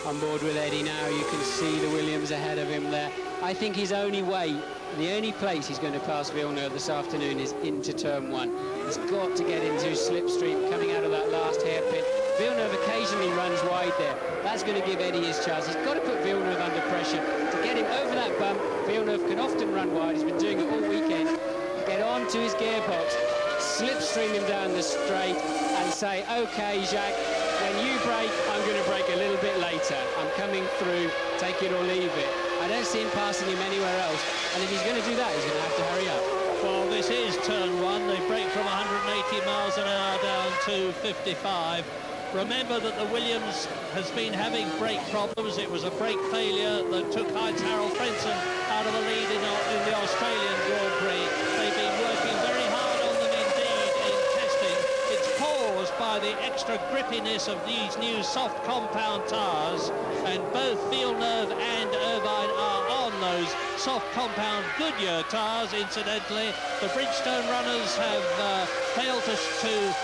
[SPEAKER 8] On board with Eddie now, you can see the Williams ahead of him there. I think his only way, the only place he's going to pass Villeneuve this afternoon is into turn 1. He's got to get into slipstream coming out of that last hairpin. Villeneuve occasionally runs wide there. That's going to give Eddie his chance. He's got to put Villeneuve under pressure to get him over that bump. Villeneuve can often run wide. He's been doing it all weekend. Get on to his gearbox, slipstream him down the straight and say, OK, Jacques, when you brake, I'm going to brake a little bit later. I'm coming through, take it or leave it. I don't see him passing him anywhere else. And if he's going to do that, he's going to have to hurry up.
[SPEAKER 9] Well, this is turn 1. They brake from 180 miles an hour down to 55. Remember that the Williams has been having brake problems. It was a brake failure that took Heinz-Harald Frentzen out of the lead in the Australian Grand Prix. They've been working very hard on them indeed in testing. It's caused by the extra grippiness of these new soft compound tyres, and both Villeneuve and Irvine are on those soft compound Goodyear tyres, incidentally. The Bridgestone runners have failed to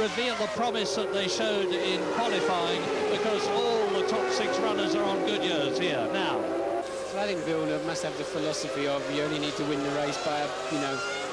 [SPEAKER 9] reveal the promise that they showed in qualifying, because all the top 6 runners are on Goodyears here now.
[SPEAKER 8] So I think Villeneuve must have the philosophy of you only need to win the race by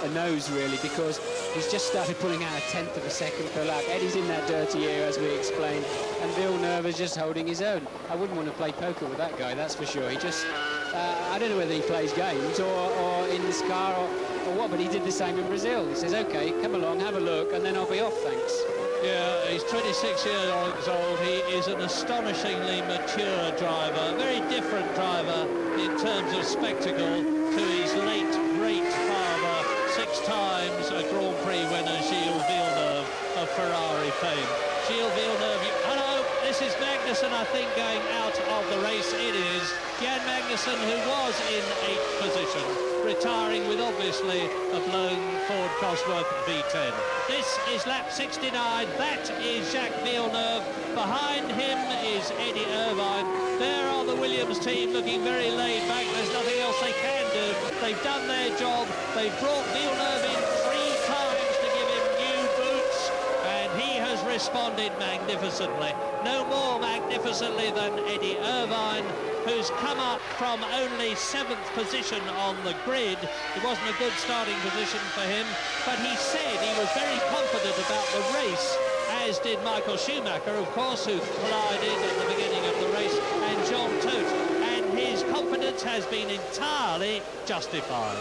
[SPEAKER 8] a nose, really, because he's just started pulling out a 1/10 of a second per lap. Eddie's in that dirty air, as we explained, and Villeneuve is just holding his own. I wouldn't want to play poker with that guy, that's for sure. He just, I don't know whether he plays games or in this car or what, but he did the same in Brazil. He says, OK, come along, have a look, and then I'll be off, thanks.
[SPEAKER 9] Yeah, he's 26 years old. He is an astonishingly mature driver, a very different driver in terms of spectacle to his late great father, 6 times a Grand Prix winner, Gilles Villeneuve of Ferrari fame. Gilles Villeneuve, hello, this is Magnussen, I think, going out of the race. It is Jan Magnussen, who was in 8th position, retiring with obviously a blown Ford Cosworth V10. This is lap 69. That is Jacques Villeneuve. Behind him is Eddie Irvine. There are the Williams team looking very laid back. There's nothing else they can do. They've done their job. They've brought Villeneuve in 3 times to give him new boots, and he has responded magnificently. No more magnificently than Eddie Irvine, who's come up from only 7th position on the grid. It wasn't a good starting position for him, but he said he was very confident about the race, as did Michael Schumacher, of course, who collided at the beginning of the race, and John Todt, and his confidence has been entirely justified.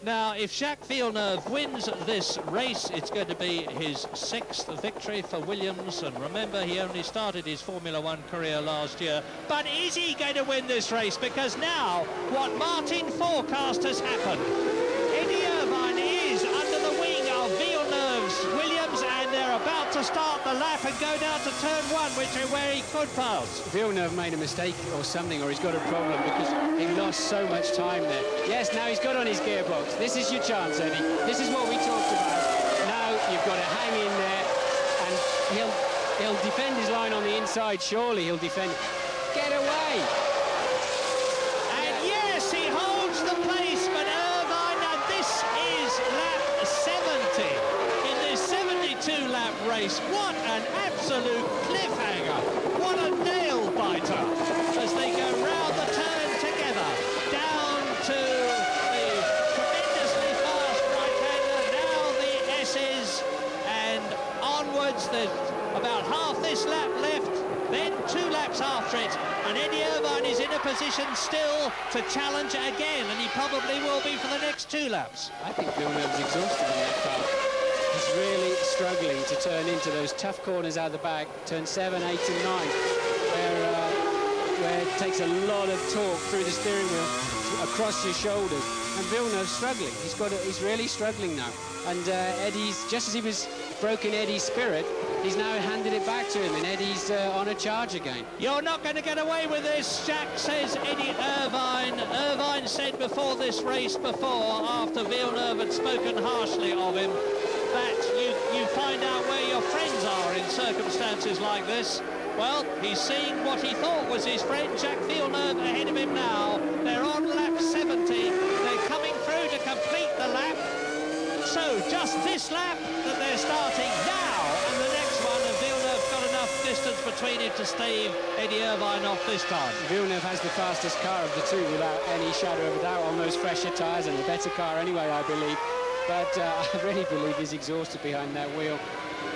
[SPEAKER 9] Now, if Jacques Villeneuve wins this race, it's going to be his 6th victory for Williams. And remember, he only started his Formula 1 career last year. But is he going to win this race? Because now, what Martin forecast has happened. Eddie Irvine is under the wing of Villeneuve's Williams, and they're about to start the lap and go down to turn 1, which is where he could pass.
[SPEAKER 8] Villeneuve made a mistake or something, or he's got a problem, because he lost so much time there. Yes, now he's got on his gearbox. This is your chance, Eddie. This is what we talked about. Now you've got to hang in there, and he'll defend his line on the inside. Surely he'll defend. Get away!
[SPEAKER 9] And yes, he holds the pace, but Irvine, and this is lap 70 in this 72-lap race. What an absolute cliffhanger! What a nail-biter as they go round the turn together, down to the tremendously fast right-hander, now the S's, and onwards. There's about half this lap left, then 2 laps after it, and Eddie Irvine is in a position still to challenge again, and he probably will be for the next 2 laps.
[SPEAKER 8] I think Villeneuve's exhausted in that car. He's really struggling to turn into those tough corners out of the back, turn 7, 8 and 9, where it takes a lot of torque through the steering wheel. across your shoulders. And Villeneuve's struggling. He's really struggling now. And Eddie's, just as he was broken Eddie's spirit, he's now handed it back to him, and Eddie's on a charge again.
[SPEAKER 9] You're not going to get away with this, Jacques says Eddie Irvine. Irvine said before this race, after Villeneuve had spoken harshly of him, that you find out where your friends are in circumstances like this. Well, he's seeing what he thought was his friend Jacques Villeneuve ahead of him now. They're on lap 70. They're coming through to complete the lap. So just this lap that they're starting now, and the next one, and Villeneuve's got enough distance between him to stave Eddie Irvine off this time.
[SPEAKER 8] Villeneuve has the fastest car of the two without any shadow of a doubt on those fresher tyres, and a better car anyway, I believe. But I really believe he's exhausted behind that wheel.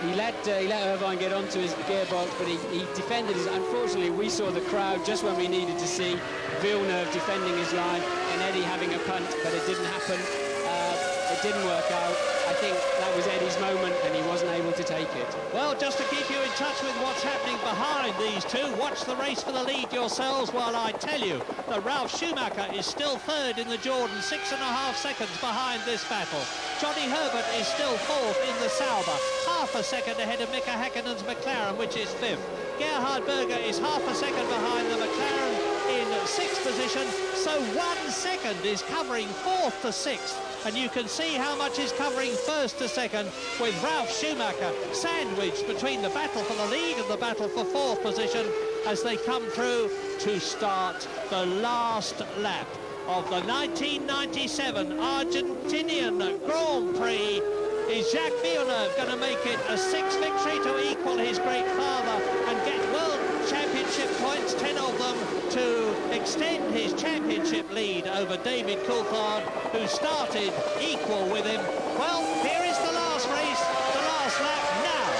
[SPEAKER 8] He let Irvine get onto his gearbox, but he defended his... Unfortunately, we saw the crowd just when we needed to see Villeneuve defending his line and Eddie having a punt, but it didn't happen. It didn't work out. I think that was Eddie's moment, and he wasn't able to take it.
[SPEAKER 9] Well, just to keep you in touch with what's happening behind these two, watch the race for the lead yourselves while I tell you that Ralf Schumacher is still third in the Jordan, 6.5 seconds behind this battle. Johnny Herbert is still fourth in the Sauber, half a second ahead of Mika Hakkinen's McLaren, which is fifth. Gerhard Berger is half a second behind the McLaren in sixth position, so 1 second is covering fourth to sixth. And you can see how much is covering first to second, with Ralf Schumacher sandwiched between the battle for the lead and the battle for fourth position as they come through to start the last lap of the 1997 Argentinian Grand Prix. Is Jacques Villeneuve going to make it a sixth victory to equal his great father and get World Championship points, 10 of them, to extend his championship lead over David Coulthard, who started equal with him? Well, here is the last race, the last lap now.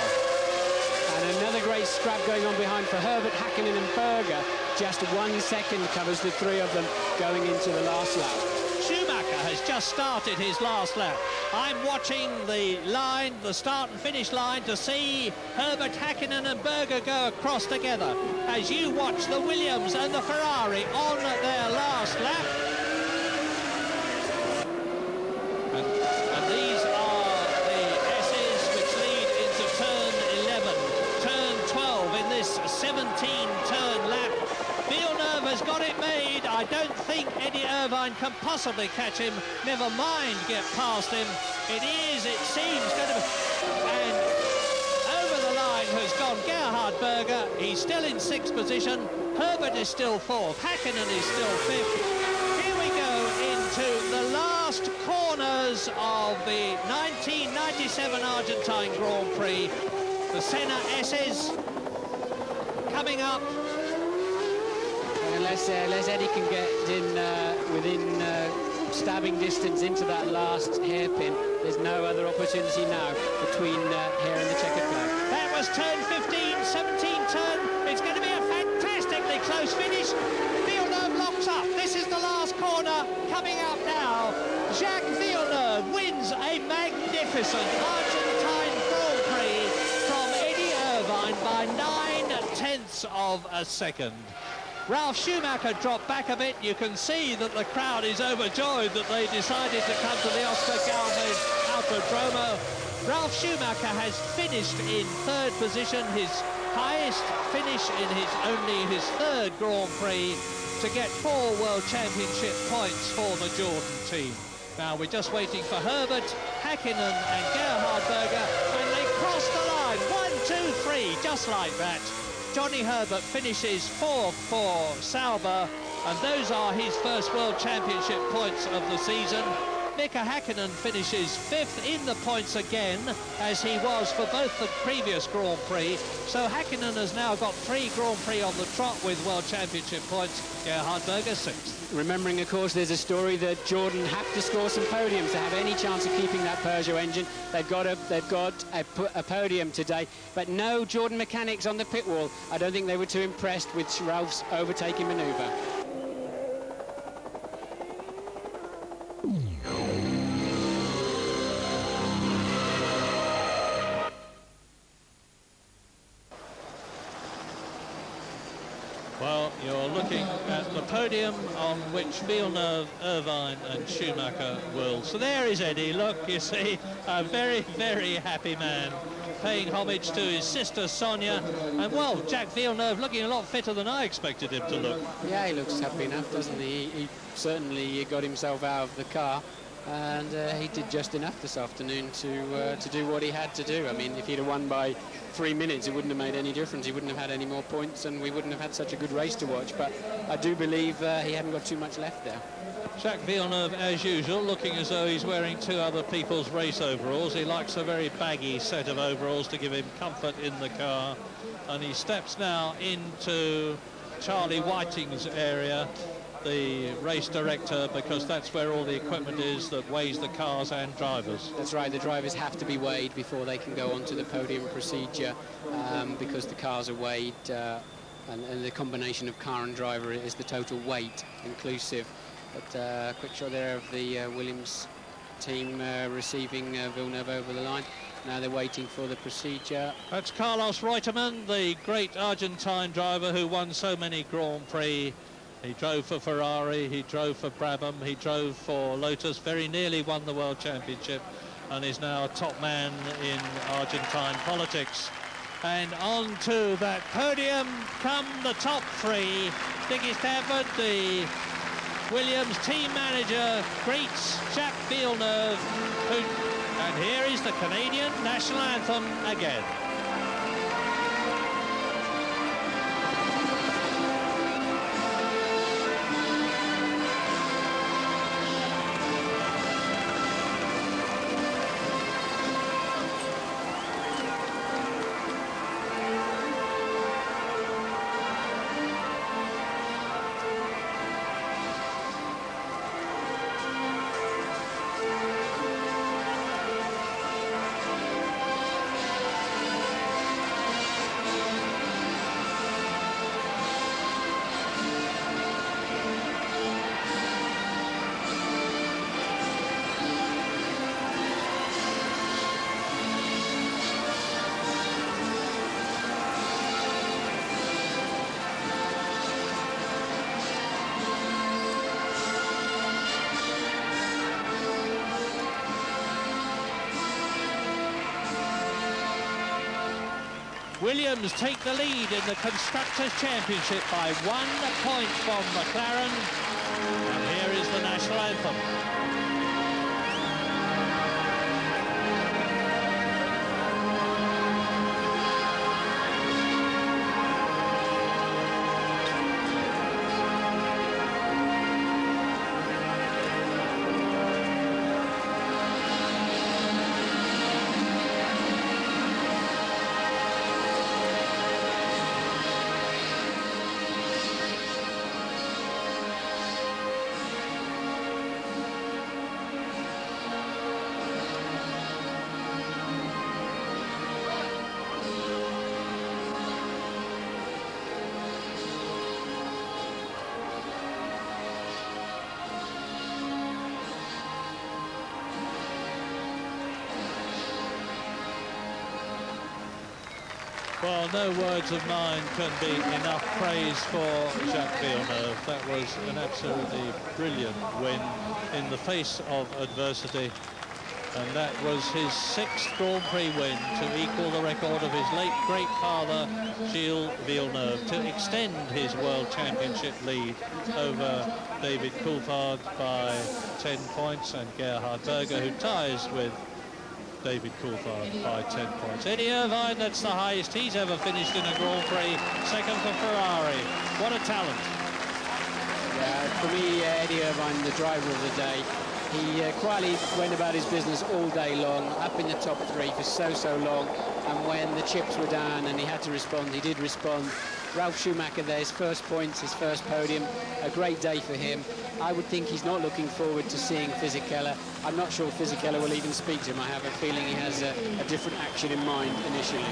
[SPEAKER 8] And another great scrap going on behind for Herbert, Hakkinen and Berger. Just 1 second covers the three of them going into the last lap.
[SPEAKER 9] Schumacher has just started his last lap. I'm watching the line, the start and finish line, to see Herbert, Hakkinen and Berger go across together as you watch the Williams and the Ferrari on their last lap. And these are the S's which lead into turn 11, turn 12 in this 17-turn lap. Villeneuve has got it made. I don't think Eddie Irvine can possibly catch him, never mind get past him. It seems going to be... And over the line has gone Gerhard Berger. He's still in sixth position. Herbert is still fourth. Hakkinen is still fifth. Here we go into the last corners of the 1997 Argentine Grand Prix. The Senna S's coming up.
[SPEAKER 8] Unless Eddie can get in within stabbing distance into that last hairpin, there's no other opportunity now between here and the checkered flag.
[SPEAKER 9] That was turn 15, 17 turn. It's going to be a fantastically close finish. Villeneuve locks up. This is the last corner coming up now. Jacques Villeneuve wins a magnificent Argentine Grand Prix from Eddie Irvine by 9/10 of a second. Ralf Schumacher dropped back a bit. You can see that the crowd is overjoyed that they decided to come to the Oscar Galvez Autodromo. Ralf Schumacher has finished in third position, his highest finish in only his third Grand Prix, to get 4 World Championship points for the Jordan team. Now we're just waiting for Herbert, Hakkinen and Gerhard Berger, and they cross the line. 1, 2, 3, just like that. Johnny Herbert finishes fourth for Sauber, and those are his first World Championship points of the season. Mika Hakkinen finishes fifth in the points again, as he was for both the previous Grand Prix. So Hakkinen has now got 3 Grand Prix on the trot with World Championship points. Gerhard Berger sixth.
[SPEAKER 8] Remembering, of course, there's a story that Jordan have to score some podiums to have any chance of keeping that Peugeot engine. They've got a podium today, but no Jordan mechanics on the pit wall. I don't think they were too impressed with Ralph's overtaking manoeuvre.
[SPEAKER 9] Well, you're looking looking at the podium on which Villeneuve, Irvine and Schumacher will. So there is Eddie. Look, you see, a very, very happy man, paying homage to his sister Sonia. And, well, Jacques Villeneuve looking a lot fitter than I expected him to look.
[SPEAKER 8] Yeah, he looks happy enough, doesn't he? He certainly got himself out of the car. And he did just enough this afternoon to do what he had to do. I mean, if he'd have won by 3 minutes, it wouldn't have made any difference. He wouldn't have had any more points, and we wouldn't have had such a good race to watch. But I do believe he hadn't got too much left there.
[SPEAKER 9] Jacques Villeneuve, as usual, looking as though he's wearing two other people's race overalls. He likes a very baggy set of overalls to give him comfort in the car. And he steps now into Charlie Whiting's area, the race director, because that's where all the equipment is that weighs the cars and drivers.
[SPEAKER 8] That's right, the drivers have to be weighed before they can go onto the podium procedure, because the cars are weighed, and the combination of car and driver is the total weight inclusive. But quick shot there of the Williams team receiving Villeneuve over the line. Now they're waiting for the procedure.
[SPEAKER 9] That's Carlos Reutemann, the great Argentine driver who won so many Grand Prix. He drove for Ferrari, he drove for Brabham, he drove for Lotus, very nearly won the World Championship, and is now a top man in Argentine politics. And on to that podium come the top three. Dickie Stanford, the Williams team manager, greets Jacques Villeneuve, and here is the Canadian national anthem again. Williams take the lead in the Constructors' Championship by 1 point from McLaren. And here is the national anthem. Well, no words of mine can be enough praise for Jacques Villeneuve. That was an absolutely brilliant win in the face of adversity. And that was his 6th Grand Prix win, to equal the record of his late great father, Gilles Villeneuve, to extend his World Championship lead over David Coulthard by 10 points, and Gerhard Berger, who ties with David Coulthard by 10 points. Eddie Irvine, that's the highest he's ever finished in a Grand Prix, 2nd for Ferrari. What a talent.
[SPEAKER 8] Yeah, for me, Eddie Irvine, the driver of the day, he quietly went about his business all day long, up in the top 3 for so long, and when the chips were down and he had to respond, he did respond. Ralf Schumacher there, his first points, his first podium, a great day for him. I would think he's not looking forward to seeing Fisichella. I'm not sure Fisichella will even speak to him. I have a feeling he has a different action in mind initially.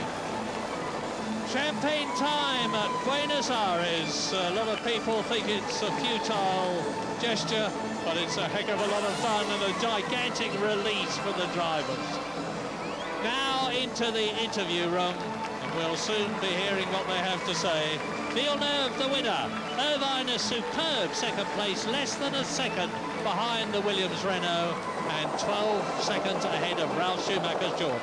[SPEAKER 9] Champagne time at Buenos Aires. A lot of people think it's a futile gesture, but it's a heck of a lot of fun and a gigantic release for the drivers. Now into the interview room. And We'll soon be hearing what they have to say. Villeneuve, the winner. Irvine, a superb second place, less than a second behind the Williams Renault, and 12 seconds ahead of Ralf Schumacher's Jordan.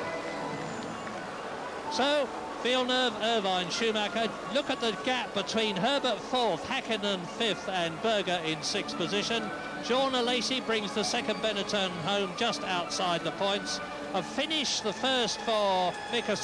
[SPEAKER 9] So, Villeneuve, Irvine, Schumacher. Look at the gap between Herbert 4th, Hakkinen 5th, and Berger in 6th position. Jean Lacey brings the second Benetton home just outside the points. A finish, the first for Mika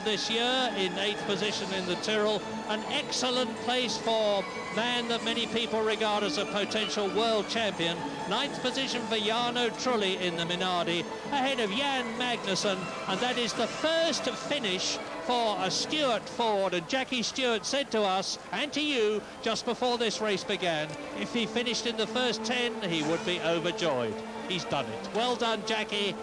[SPEAKER 9] this year, in 8th position in the Tyrrell. An excellent place for man that many people regard as a potential world champion. 9th position for Jarno Trulli in the Minardi, ahead of Jan Magnussen, and that is the first finish for a Stewart Ford. And Jackie Stewart said to us and to you just before this race began, if he finished in the first 10, he would be overjoyed. He's done it. Well done, Jackie.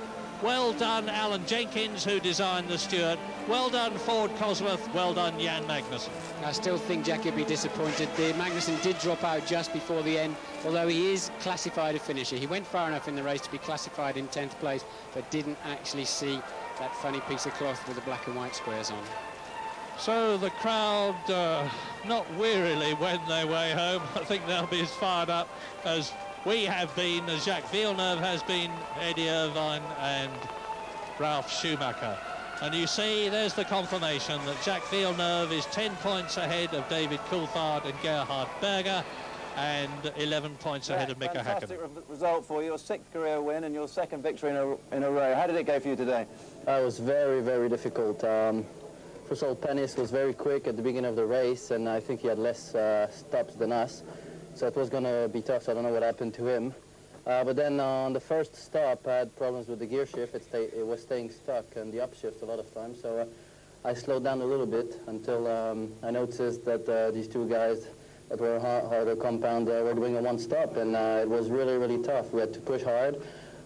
[SPEAKER 9] Well done, Alan Jenkins, who designed the Stewart. Well done, Ford Cosworth. Well done, Jan Magnussen.
[SPEAKER 8] I still think Jackie will be disappointed. The Magnussen did drop out just before the end, although he is classified a finisher. He went far enough in the race to be classified in 10th place, but didn't actually see that funny piece of cloth with the black and white squares on.
[SPEAKER 9] So the crowd not wearily wend their way home. I think they'll be as fired up as we have been, as Jacques Villeneuve has been, Eddie Irvine and Ralf Schumacher. And you see, there's the confirmation that Jacques Villeneuve is 10 points ahead of David Coulthard and Gerhard Berger, and 11 points ahead of Mika Hakkinen.
[SPEAKER 18] Fantastic result for you, your 6th career win and your 2nd victory in a row. How did it go for you today?
[SPEAKER 19] It was very, very difficult. First of all, Pennis was very quick at the beginning of the race, and I think he had less stops than us. So it was going to be tough, so I don't know what happened to him. But then on the first stop, I had problems with the gear shift. It was staying stuck and the upshift a lot of times. So I slowed down a little bit until I noticed that these two guys that were harder compound were doing a one stop, and it was really, really tough. We had to push hard.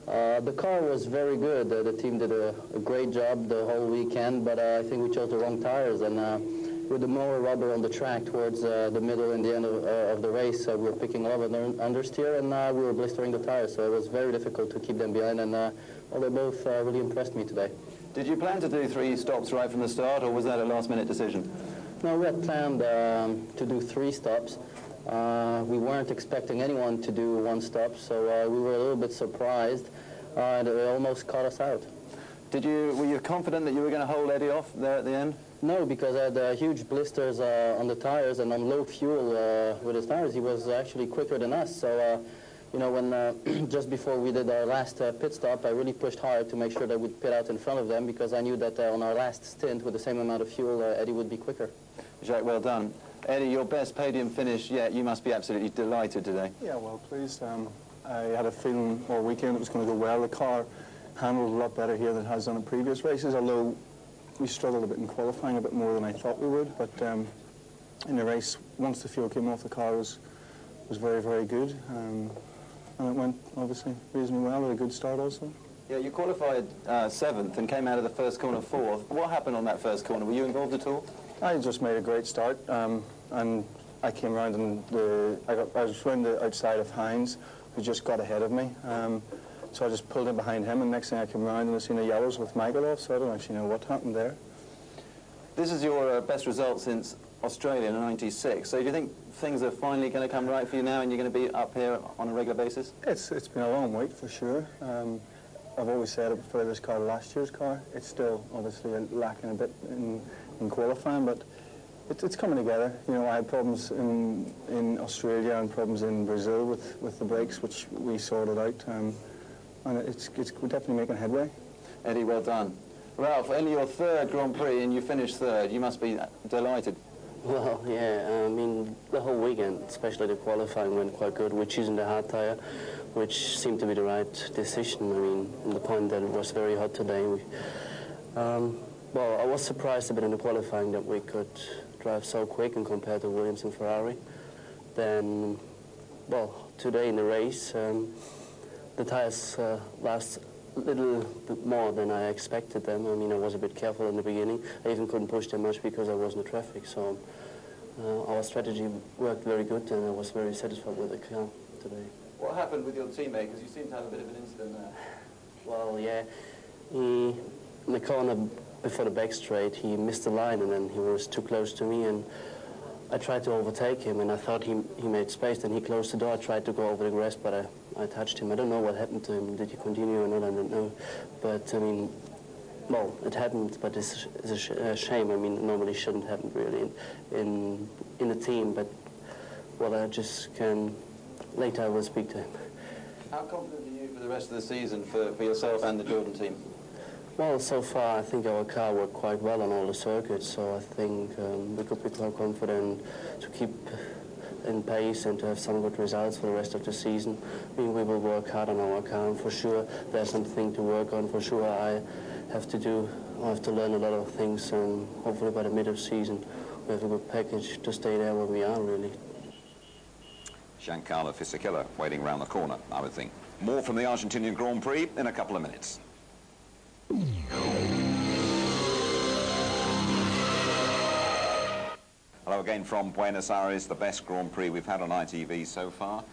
[SPEAKER 19] The car was very good. The team did a great job the whole weekend, but I think we chose the wrong tires, and with the more rubber on the track towards the middle and the end of the race, we were picking a lot of understeer, and we were blistering the tires, so it was very difficult to keep them behind, and they both really impressed me today.
[SPEAKER 18] Did you plan to do 3 stops right from the start, or was that a last-minute decision?
[SPEAKER 19] No, we had planned to do 3 stops. We weren't expecting anyone to do 1 stop, so we were a little bit surprised, and it almost caught us out.
[SPEAKER 18] Were you confident that you were going to hold Eddie off there at the end?
[SPEAKER 19] No, because I had huge blisters on the tires, and on low fuel with his tires, he was actually quicker than us. So, you know, when just before we did our last pit stop, I really pushed hard to make sure that we'd pit out in front of them, because I knew that on our last stint with the same amount of fuel, Eddie would be quicker.
[SPEAKER 18] Jacques, well done. Eddie, your best podium finish yet. You must be absolutely delighted today.
[SPEAKER 20] Yeah, well pleased. I had a feeling all weekend it was going to go well. The car handled a lot better here than it has done in previous races, although we struggled a bit in qualifying, a bit more than I thought we would. But in the race, once the fuel came off, the car was very, very good. And it went, obviously, reasonably well. Had a good start also.
[SPEAKER 18] Yeah, you qualified 7th and came out of the first corner 4th. What happened on that first corner? Were you involved at all?
[SPEAKER 20] I just made a great start, and I came around and I was around the outside of Hines, who just got ahead of me. So I just pulled in behind him, and next thing I came around and I seen the yellows with Michael off, so I don't actually know what happened there.
[SPEAKER 18] This is your best result since Australia in '96, so do you think things are finally going to come right for you now and you're going to be up here on a regular basis?
[SPEAKER 20] It's been a long wait for sure. I've always said I prefer this car to last year's car. It's still obviously lacking a bit in qualifying, but it's coming together. You know, I had problems in Australia and problems in Brazil with the brakes, which we sorted out. And we're definitely making headway.
[SPEAKER 18] Eddie, well done. Ralph, only your 3rd Grand Prix and you finished 3rd. You must be delighted.
[SPEAKER 19] Well, yeah, I mean, the whole weekend, especially the qualifying, went quite good. We're choosing the hard tire, which seemed to be the right decision. I mean, in the point that it was very hot today. Well, I was surprised a bit in the qualifying that we could drive so quick and compared to Williams and Ferrari. Then, well, today in the race, the tires last a little bit more than I expected them. I mean, I was a bit careful in the beginning. I even couldn't push them much because I was in the traffic. So our strategy worked very good, and I was very satisfied with the car today.
[SPEAKER 18] What happened with your teammate? Because you seem to have a bit of an incident there.
[SPEAKER 19] Well, yeah, in the corner before the back straight, he missed the line, and then he was too close to me, and I tried to overtake him, and I thought he made space. Then he closed the door. I tried to go over the grass, but I touched him. I don't know what happened to him. Did he continue or not? I don't know. But, I mean, well, it happened, but it's a shame. I mean, normally shouldn't happen, really, in the team. But, well, I just can... Later I will speak to him.
[SPEAKER 18] How confident are you for the rest of the season for yourself and the Jordan team?
[SPEAKER 19] Well, so far I think our car worked quite well on all the circuits, so I think we could be quite confident to keep in pace and to have some good results for the rest of the season. I mean, we will work hard on our car, and for sure there's something to work on. For sure I have to learn a lot of things, and hopefully by the mid of season we have a good package to stay there where we are, really.
[SPEAKER 4] Giancarlo Fisichella waiting round the corner, I would think. More from the Argentinian Grand Prix in a couple of minutes. Hello again from Buenos Aires, the best Grand Prix we've had on ITV so far.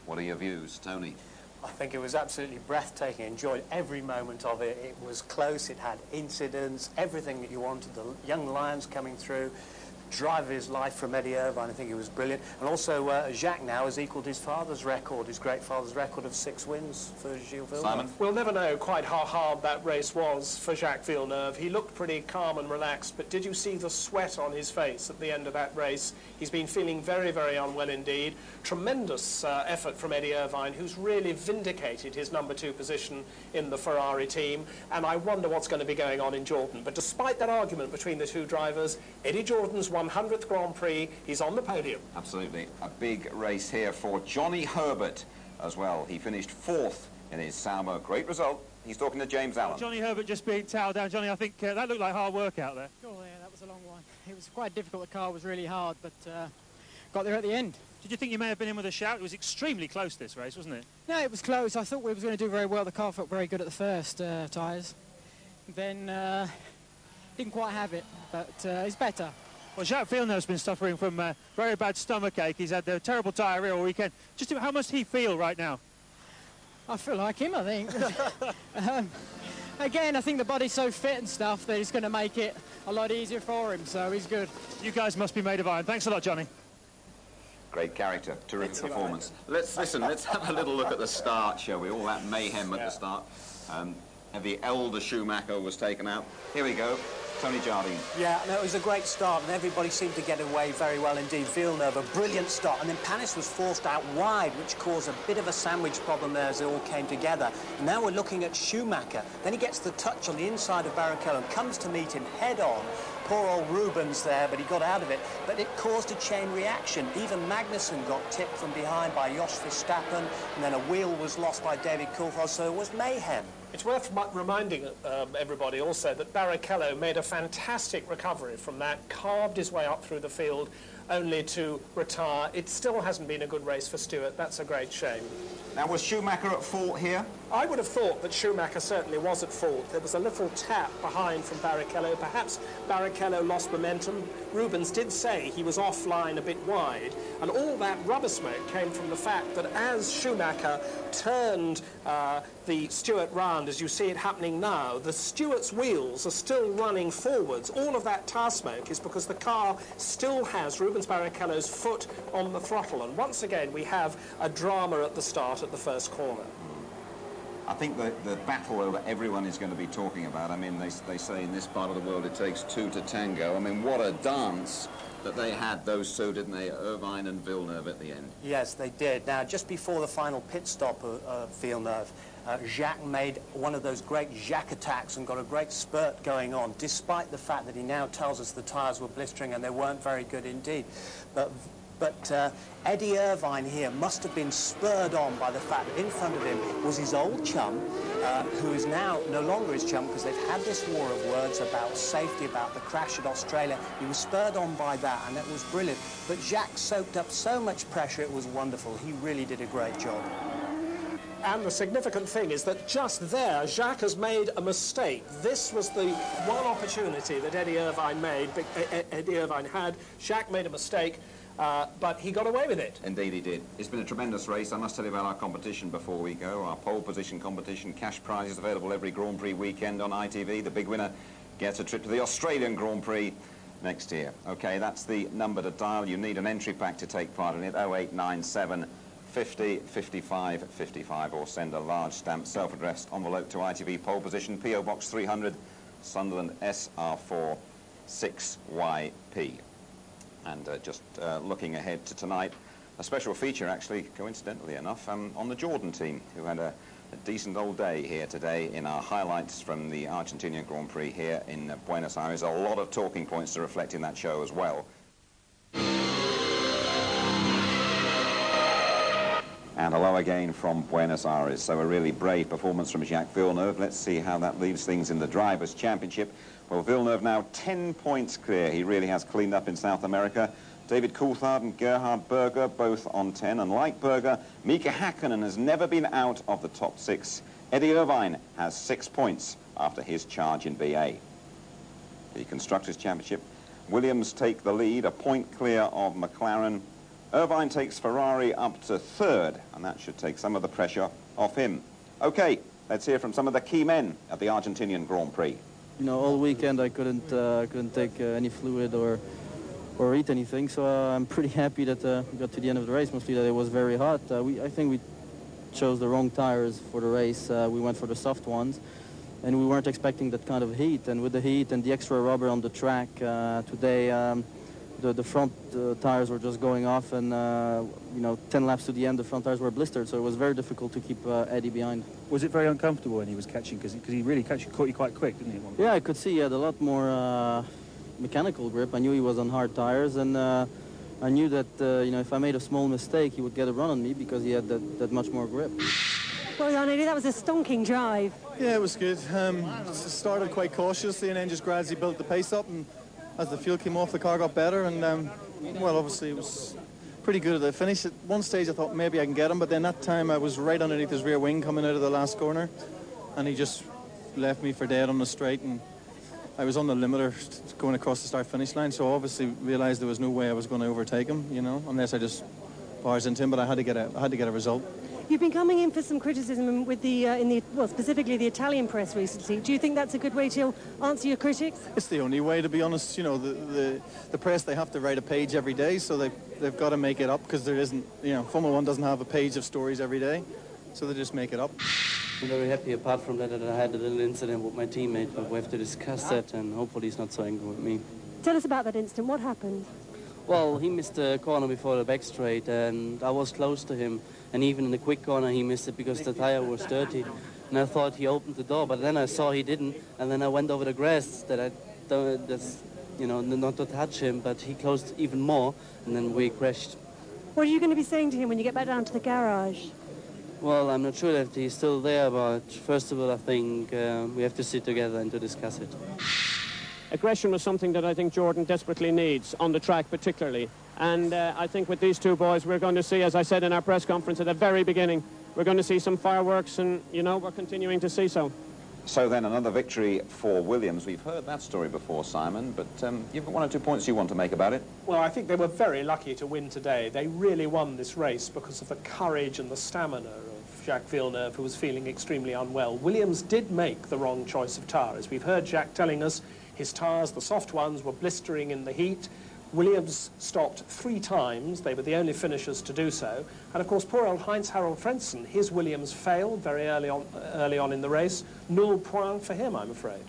[SPEAKER 4] What are your views, Tony?
[SPEAKER 6] I think it was absolutely breathtaking. Enjoyed every moment of it. It was close, it had incidents, everything that you wanted. The young lions coming through, drive of his life from Eddie Irvine, I think it was brilliant. And also Jacques now has equalled his father's record, his great father's record of 6 wins for Gilles Villeneuve.
[SPEAKER 4] Simon?
[SPEAKER 3] We'll never know quite how hard that race was for Jacques Villeneuve. He looked pretty calm and relaxed, but did you see the sweat on his face at the end of that race? He's been feeling very, very unwell indeed. Tremendous effort from Eddie Irvine, who's really vindicated his #2 position in the Ferrari team, and I wonder what's going to be going on in Jordan. But despite that argument between the two drivers, Eddie Jordan's 100th Grand Prix, he's on the podium.
[SPEAKER 4] Absolutely. A big race here for Johnny Herbert as well. He finished 4th in his Sauber. Great result. He's talking to James Allen.
[SPEAKER 13] Johnny Herbert just being towed down. Johnny, I think that looked like hard work out there.
[SPEAKER 14] Oh, yeah, that was a long one. It was quite difficult. The car was really hard, but got there at the end.
[SPEAKER 13] Did you think you may have been in with a shout? It was extremely close, this race, wasn't it?
[SPEAKER 14] No, it was close. I thought we were going to do very well. The car felt very good at the first tyres. Then didn't quite have it, but it's better.
[SPEAKER 13] Well, Jacques Villeneuve's been suffering from very bad stomachache. He's had a terrible diarrhea all weekend. Just how much does he feel right now?
[SPEAKER 14] I feel like him, I think. Again, I think the body's so fit and stuff that it's going to make it a lot easier for him, so he's good.
[SPEAKER 13] You guys must be made of iron. Thanks a lot, Johnny.
[SPEAKER 4] Great character, terrific performance. Let's have a little look at the start, shall we? All that mayhem at the start. The elder Schumacher was taken out. Here we go. Tony Jardine.
[SPEAKER 6] Yeah, no, it was a great start, and everybody seemed to get away very well indeed. Villeneuve, a brilliant start, and then Panis was forced out wide, which caused a bit of a sandwich problem there as it all came together. And now we're looking at Schumacher. Then he gets the touch on the inside of Barrichello and comes to meet him head-on. Poor old Rubens there, but he got out of it. But it caused a chain reaction. Even Magnussen got tipped from behind by Jos Verstappen, and then a wheel was lost by David Coulthard, so it was mayhem.
[SPEAKER 3] It's worth reminding everybody also that Barrichello made a fantastic recovery from that, carved his way up through the field, only to retire. It still hasn't been a good race for Stewart. That's a great shame.
[SPEAKER 4] Now, was Schumacher at fault here?
[SPEAKER 3] I would have thought that Schumacher certainly was at fault. There was a little tap behind from Barrichello. Perhaps Barrichello lost momentum. Rubens did say he was offline a bit wide, and all that rubber smoke came from the fact that as Schumacher turned the Stewart round, as you see it happening now, the Stewart's wheels are still running forwards. All of that tar smoke is because the car still has Rubens Barrichello's foot on the throttle, and once again we have a drama at the start at the first corner.
[SPEAKER 4] I think the battle over everyone is going to be talking about. I mean, they say in this part of the world it takes 2 to tango. I mean, what a dance that they had, those two, didn't they? Irvine and Villeneuve at the end.
[SPEAKER 6] Yes, they did. Now, just before the final pit stop of Villeneuve, Jacques made one of those great Jacques attacks and got a great spurt going on, despite the fact that he now tells us the tyres were blistering and they weren't very good indeed. But Eddie Irvine here must have been spurred on by the fact that in front of him was his old chum, who is now no longer his chum because they've had this war of words about safety, about the crash at Australia. He was spurred on by that, and it was brilliant. But Jacques soaked up so much pressure, it was wonderful. He really did a great job.
[SPEAKER 3] And the significant thing is that just there, Jacques has made a mistake. This was the one opportunity that Eddie Irvine had. Jacques made a mistake. But he got away with it.
[SPEAKER 4] Indeed he did. It's been a tremendous race. I must tell you about our competition before we go. Our pole position competition, cash prizes available every Grand Prix weekend on ITV. The big winner gets a trip to the Australian Grand Prix next year. Okay, that's the number to dial. You need an entry pack to take part in it, 0897 50 55 55, or send a large stamped self-addressed envelope to ITV pole position, PO Box 300, Sunderland SR4 6YP. And just looking ahead to tonight, a special feature, actually, coincidentally enough, on the Jordan team, who had a decent old day here today in our highlights from the Argentinian Grand Prix here in Buenos Aires. A lot of talking points to reflect in that show as well. And hello again from Buenos Aires. So a really brave performance from Jacques Villeneuve. Let's see how that leaves things in the Drivers' Championship. Well, Villeneuve now 10 points clear. He really has cleaned up in South America. David Coulthard and Gerhard Berger both on 10. And like Berger, Mika Hakkinen has never been out of the top 6. Eddie Irvine has 6 points after his charge in BA. The Constructors' Championship, Williams take the lead, a point clear of McLaren. Irvine takes Ferrari up to 3rd, and that should take some of the pressure off him. Okay, let's hear from some of the key men at the Argentinian Grand Prix.
[SPEAKER 19] You know, all weekend I couldn't take any fluid or eat anything, so I'm pretty happy that we got to the end of the race, mostly that it was very hot. I think we chose the wrong tires for the race. We went for the soft ones, and we weren't expecting that kind of heat. And with the heat and the extra rubber on the track today, the front tires were just going off, and you know, 10 laps to the end, the front tires were blistered, so it was very difficult to keep Eddie behind.
[SPEAKER 13] Was it very uncomfortable when he was catching? Because he really caught you quite quick, didn't he?
[SPEAKER 19] Yeah, I could see he had a lot more mechanical grip. I knew he was on hard tires, and I knew that you know, if I made a small mistake, he would get a run on me because he had that much more grip.
[SPEAKER 11] Well, Jan, that was a stonking drive.
[SPEAKER 20] Yeah, it was good. Started quite cautiously and then just gradually built the pace up, and as the fuel came off, the car got better, and well, obviously it was pretty good at the finish. At one stage I thought maybe I can get him, but then that time I was right underneath his rear wing coming out of the last corner, and he just left me for dead on the straight, and I was on the limiter going across the start-finish line, so I obviously realised there was no way I was going to overtake him, you know, unless I just bars into him, but I had to get a result.
[SPEAKER 11] You've been coming in for some criticism with well, specifically the Italian press recently. Do you think that's a good way to answer your critics?
[SPEAKER 20] It's the only way, to be honest. You know, the press, they have to write a page every day, so they've got to make it up, because there isn't, you know, Formula 1 doesn't have a page of stories every day, so they just make it up.
[SPEAKER 19] I'm very happy, apart from that, I had a little incident with my teammate, but we have to discuss that, and hopefully he's not so angry with me.
[SPEAKER 11] Tell us about that incident. What happened?
[SPEAKER 19] Well, he missed the corner before the back straight, and I was close to him. And even in the quick corner, he missed it because the tire was dirty. And I thought he opened the door, but then I saw he didn't. And then I went over the grass that's, you know, not to touch him, but he closed even more, and then we crashed.
[SPEAKER 11] What are you going to be saying to him when you get back down to the garage?
[SPEAKER 19] Well, I'm not sure that he's still there, but first of all, I think we have to sit together and to discuss it.
[SPEAKER 12] Aggression was something that I think Jordan desperately needs, on the track particularly. And I think with these two boys, we're going to see, as I said in our press conference at the very beginning, we're going to see some fireworks, and, you know, we're continuing to see so.
[SPEAKER 4] So then another victory for Williams. We've heard that story before, Simon, but you've got 1 or 2 points you want to make about it.
[SPEAKER 3] Well, I think they were very lucky to win today. They really won this race because of the courage and the stamina of Jacques Villeneuve, who was feeling extremely unwell. Williams did make the wrong choice of tyres. We've heard Jacques telling us his tyres, the soft ones, were blistering in the heat. Williams stopped 3 times. They were the only finishers to do so. And, of course, poor old Heinz-Harald Frentzen, his Williams failed very early on in the race. 0 points for him, I'm afraid.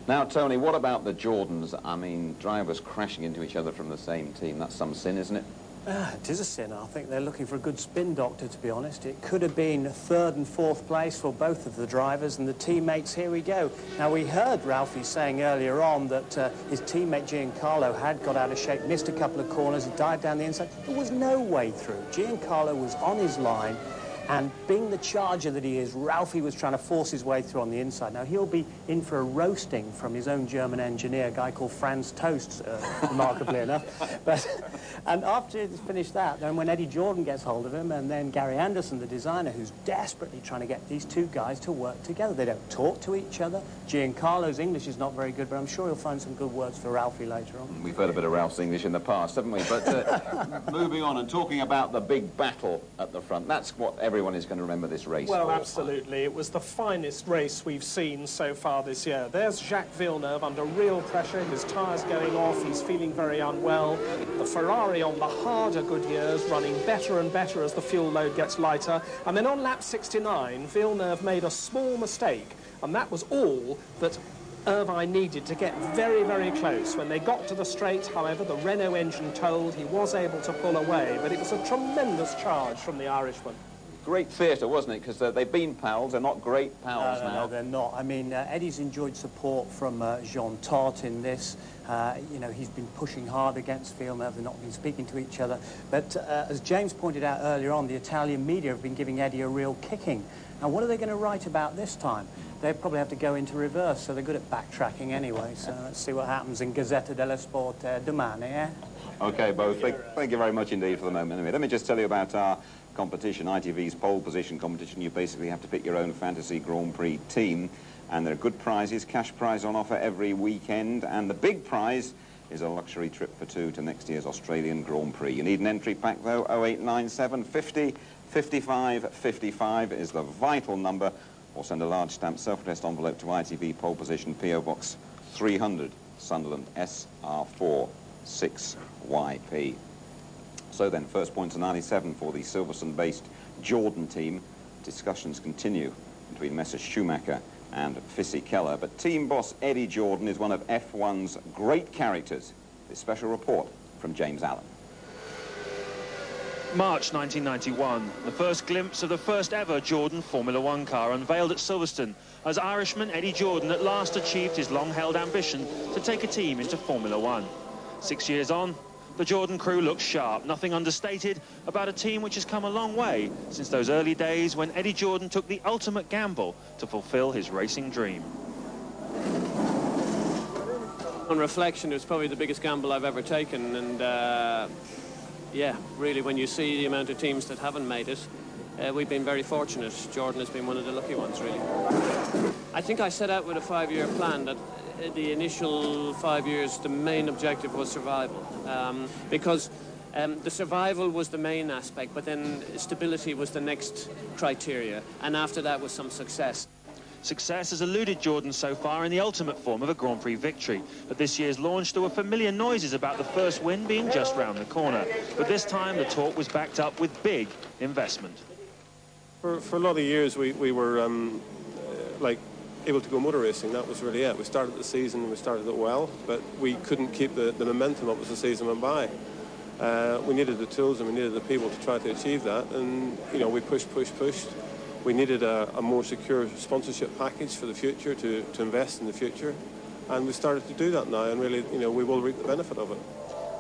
[SPEAKER 4] Now, Tony, what about the Jordans? I mean, drivers crashing into each other from the same team. That's some sin, isn't it?
[SPEAKER 6] It is a sin. I think they're looking for a good spin doctor, to be honest. It could have been 3rd and 4th place for both of the drivers and the teammates. Here we go. Now, we heard Ralphie saying earlier on that his teammate Giancarlo had got out of shape, missed a couple of corners, he dived down the inside. There was no way through. Giancarlo was on his line, and being the charger that he is, Ralphie was trying to force his way through on the inside. Now, he'll be in for a roasting from his own German engineer, a guy called Franz Toast, remarkably enough. And after he's finished that, then when Eddie Jordan gets hold of him, and then Gary Anderson, the designer, who's desperately trying to get these two guys to work together. They don't talk to each other. Giancarlo's English is not very good, but I'm sure he'll find some good words for Ralphie later on.
[SPEAKER 4] We've heard a bit of Ralph's English in the past, haven't we? But moving on and talking about the big battle at the front, that's what everyone everyone is going to remember this race.
[SPEAKER 3] Well, absolutely. It was the finest race we've seen so far this year. There's Jacques Villeneuve under real pressure, his tyres going off, he's feeling very unwell. The Ferrari on the harder Goodyears running better and better as the fuel load gets lighter. And then on lap 69, Villeneuve made a small mistake, and that was all that Irvine needed to get very, very close. When they got to the straight, however, the Renault engine told, he was able to pull away, but it was a tremendous charge from the Irishman.
[SPEAKER 4] Great theatre, wasn't it? Because they've been pals, they're not great pals now.
[SPEAKER 6] No, they're not. I mean, Eddie's enjoyed support from Jean Todt in this. You know, he's been pushing hard against Villeneuve. They've not been speaking to each other. But as James pointed out earlier on, the Italian media have been giving Eddie a real kicking. Now, what are they going to write about this time? They probably have to go into reverse, so they're good at backtracking anyway. So let's see what happens in Gazzetta dello Sport domani, eh?
[SPEAKER 4] OK, both. Thank you very much indeed for the moment. Anyway, let me just tell you about our competition, ITV's pole position competition. You basically have to pick your own fantasy Grand Prix team, and there are good prizes, cash prize on offer every weekend, and the big prize is a luxury trip for two to next year's Australian Grand Prix. You need an entry pack, though. 0897 50 55 55 is the vital number, or send a large stamped self-addressed envelope to ITV pole position, PO Box 300, Sunderland, SR4 6YP. So then, first points are 97 for the Silverstone-based Jordan team. Discussions continue between Messrs Schumacher and Fisichella, but team boss Eddie Jordan is one of F1's great characters. This special report from James Allen.
[SPEAKER 21] March 1991, the first glimpse of the first ever Jordan Formula One car unveiled at Silverstone, as Irishman Eddie Jordan at last achieved his long-held ambition to take a team into Formula One. 6 years on, the Jordan crew looks sharp, nothing understated about a team which has come a long way since those early days when Eddie Jordan took the ultimate gamble to fulfill his racing dream.
[SPEAKER 12] On reflection, it was probably the biggest gamble I've ever taken, and yeah, really, when you see the amount of teams that haven't made it, we've been very fortunate. Jordan has been one of the lucky ones, really. I think I set out with a 5-year plan that the initial 5 years, the main objective was survival, because the survival was the main aspect, but then stability was the next criteria, and after that was some success.
[SPEAKER 21] Success has eluded Jordan so far in the ultimate form of a Grand Prix victory. At this year's launch, there were familiar noises about the first win being just round the corner. But this time, the talk was backed up with big investment.
[SPEAKER 22] For a lot of years, we were able to go motor racing. That was really it. We started the season, we started it well, but we couldn't keep the momentum up as the season went by. We needed the tools and we needed the people to try to achieve that, and you know, we pushed. We needed a more secure sponsorship package for the future to invest in the future, and we started to do that now, and really, you know, we will reap the benefit of it.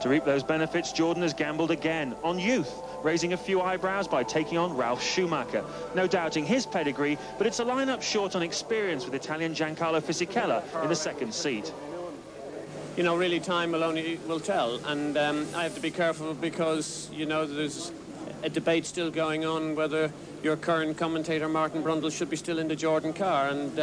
[SPEAKER 21] To reap those benefits, Jordan has gambled again on youth, raising a few eyebrows by taking on Ralf Schumacher. No doubting his pedigree, but it's a lineup short on experience with Italian Giancarlo Fisichella in the second seat.
[SPEAKER 12] You know, really, time will tell, and I have to be careful because, you know, there's a debate still going on whether your current commentator, Martin Brundle, should be still in the Jordan car, and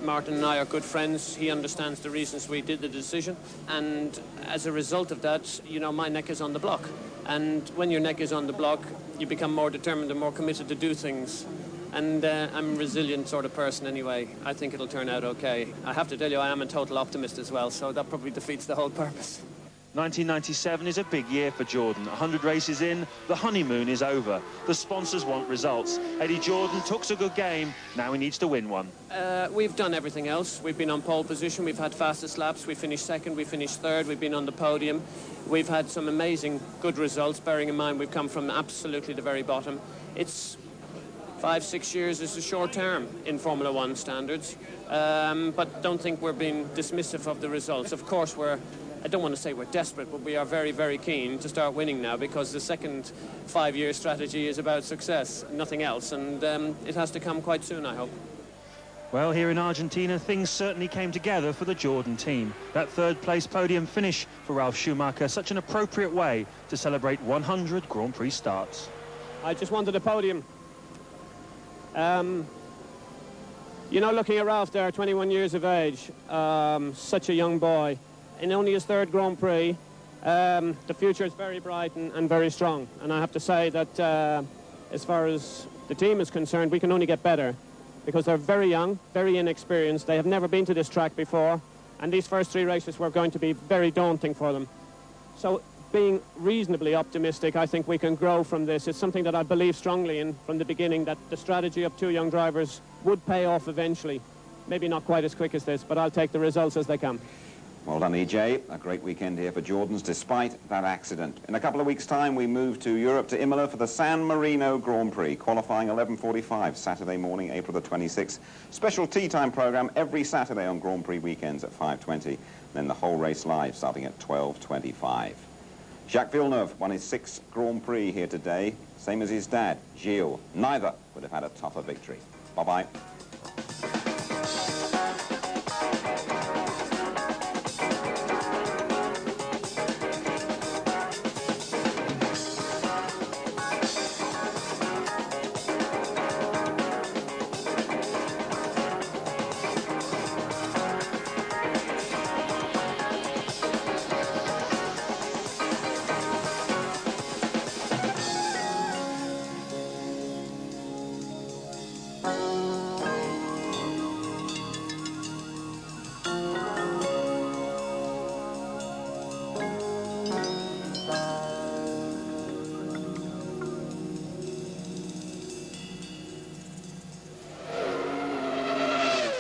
[SPEAKER 12] Martin and I are good friends. He understands the reasons we did the decision, and as a result of that, you know, my neck is on the block. And when your neck is on the block, you become more determined and more committed to do things. And I'm a resilient sort of person anyway. I think it'll turn out okay. I have to tell you, I am a total optimist as well, so that probably defeats the whole purpose.
[SPEAKER 21] 1997 is a big year for Jordan. 100 races in, the honeymoon is over. The sponsors want results. Eddie Jordan took a good game, now he needs to win one.
[SPEAKER 12] We've done everything else. We've been on pole position, we've had fastest laps, we finished second, we finished third, we've been on the podium. We've had some amazing good results, bearing in mind we've come from absolutely the very bottom. It's 5-6 years is a short term in Formula One standards, but don't think we're being dismissive of the results. Of course, I don't want to say we're desperate, but we are very, very keen to start winning now, because the second 5-year strategy is about success, nothing else, and it has to come quite soon, I hope.
[SPEAKER 21] Well, here in Argentina, things certainly came together for the Jordan team. That third-place podium finish for Ralf Schumacher, such an appropriate way to celebrate 100 Grand Prix starts.
[SPEAKER 12] I just wanted a podium. You know, looking at Ralph there, 21 years of age, such a young boy, in only his third Grand Prix, the future is very bright and very strong. And I have to say that as far as the team is concerned, we can only get better, because they're very young, very inexperienced. They have never been to this track before, and these first 3 races were going to be very daunting for them. So being reasonably optimistic, I think we can grow from this. It's something that I believe strongly in from the beginning, that the strategy of 2 young drivers would pay off eventually. Maybe not quite as quick as this, but I'll take the results as they come.
[SPEAKER 4] Well done, EJ. A great weekend here for Jordans, despite that accident. In a couple of weeks' time, we move to Europe, to Imola, for the San Marino Grand Prix, qualifying 11:45, Saturday morning, April the 26th. Special tea time programme every Saturday on Grand Prix weekends at 5:20. Then the whole race live, starting at 12:25. Jacques Villeneuve won his 6th Grand Prix here today, same as his dad, Gilles. Neither would have had a tougher victory. Bye-bye.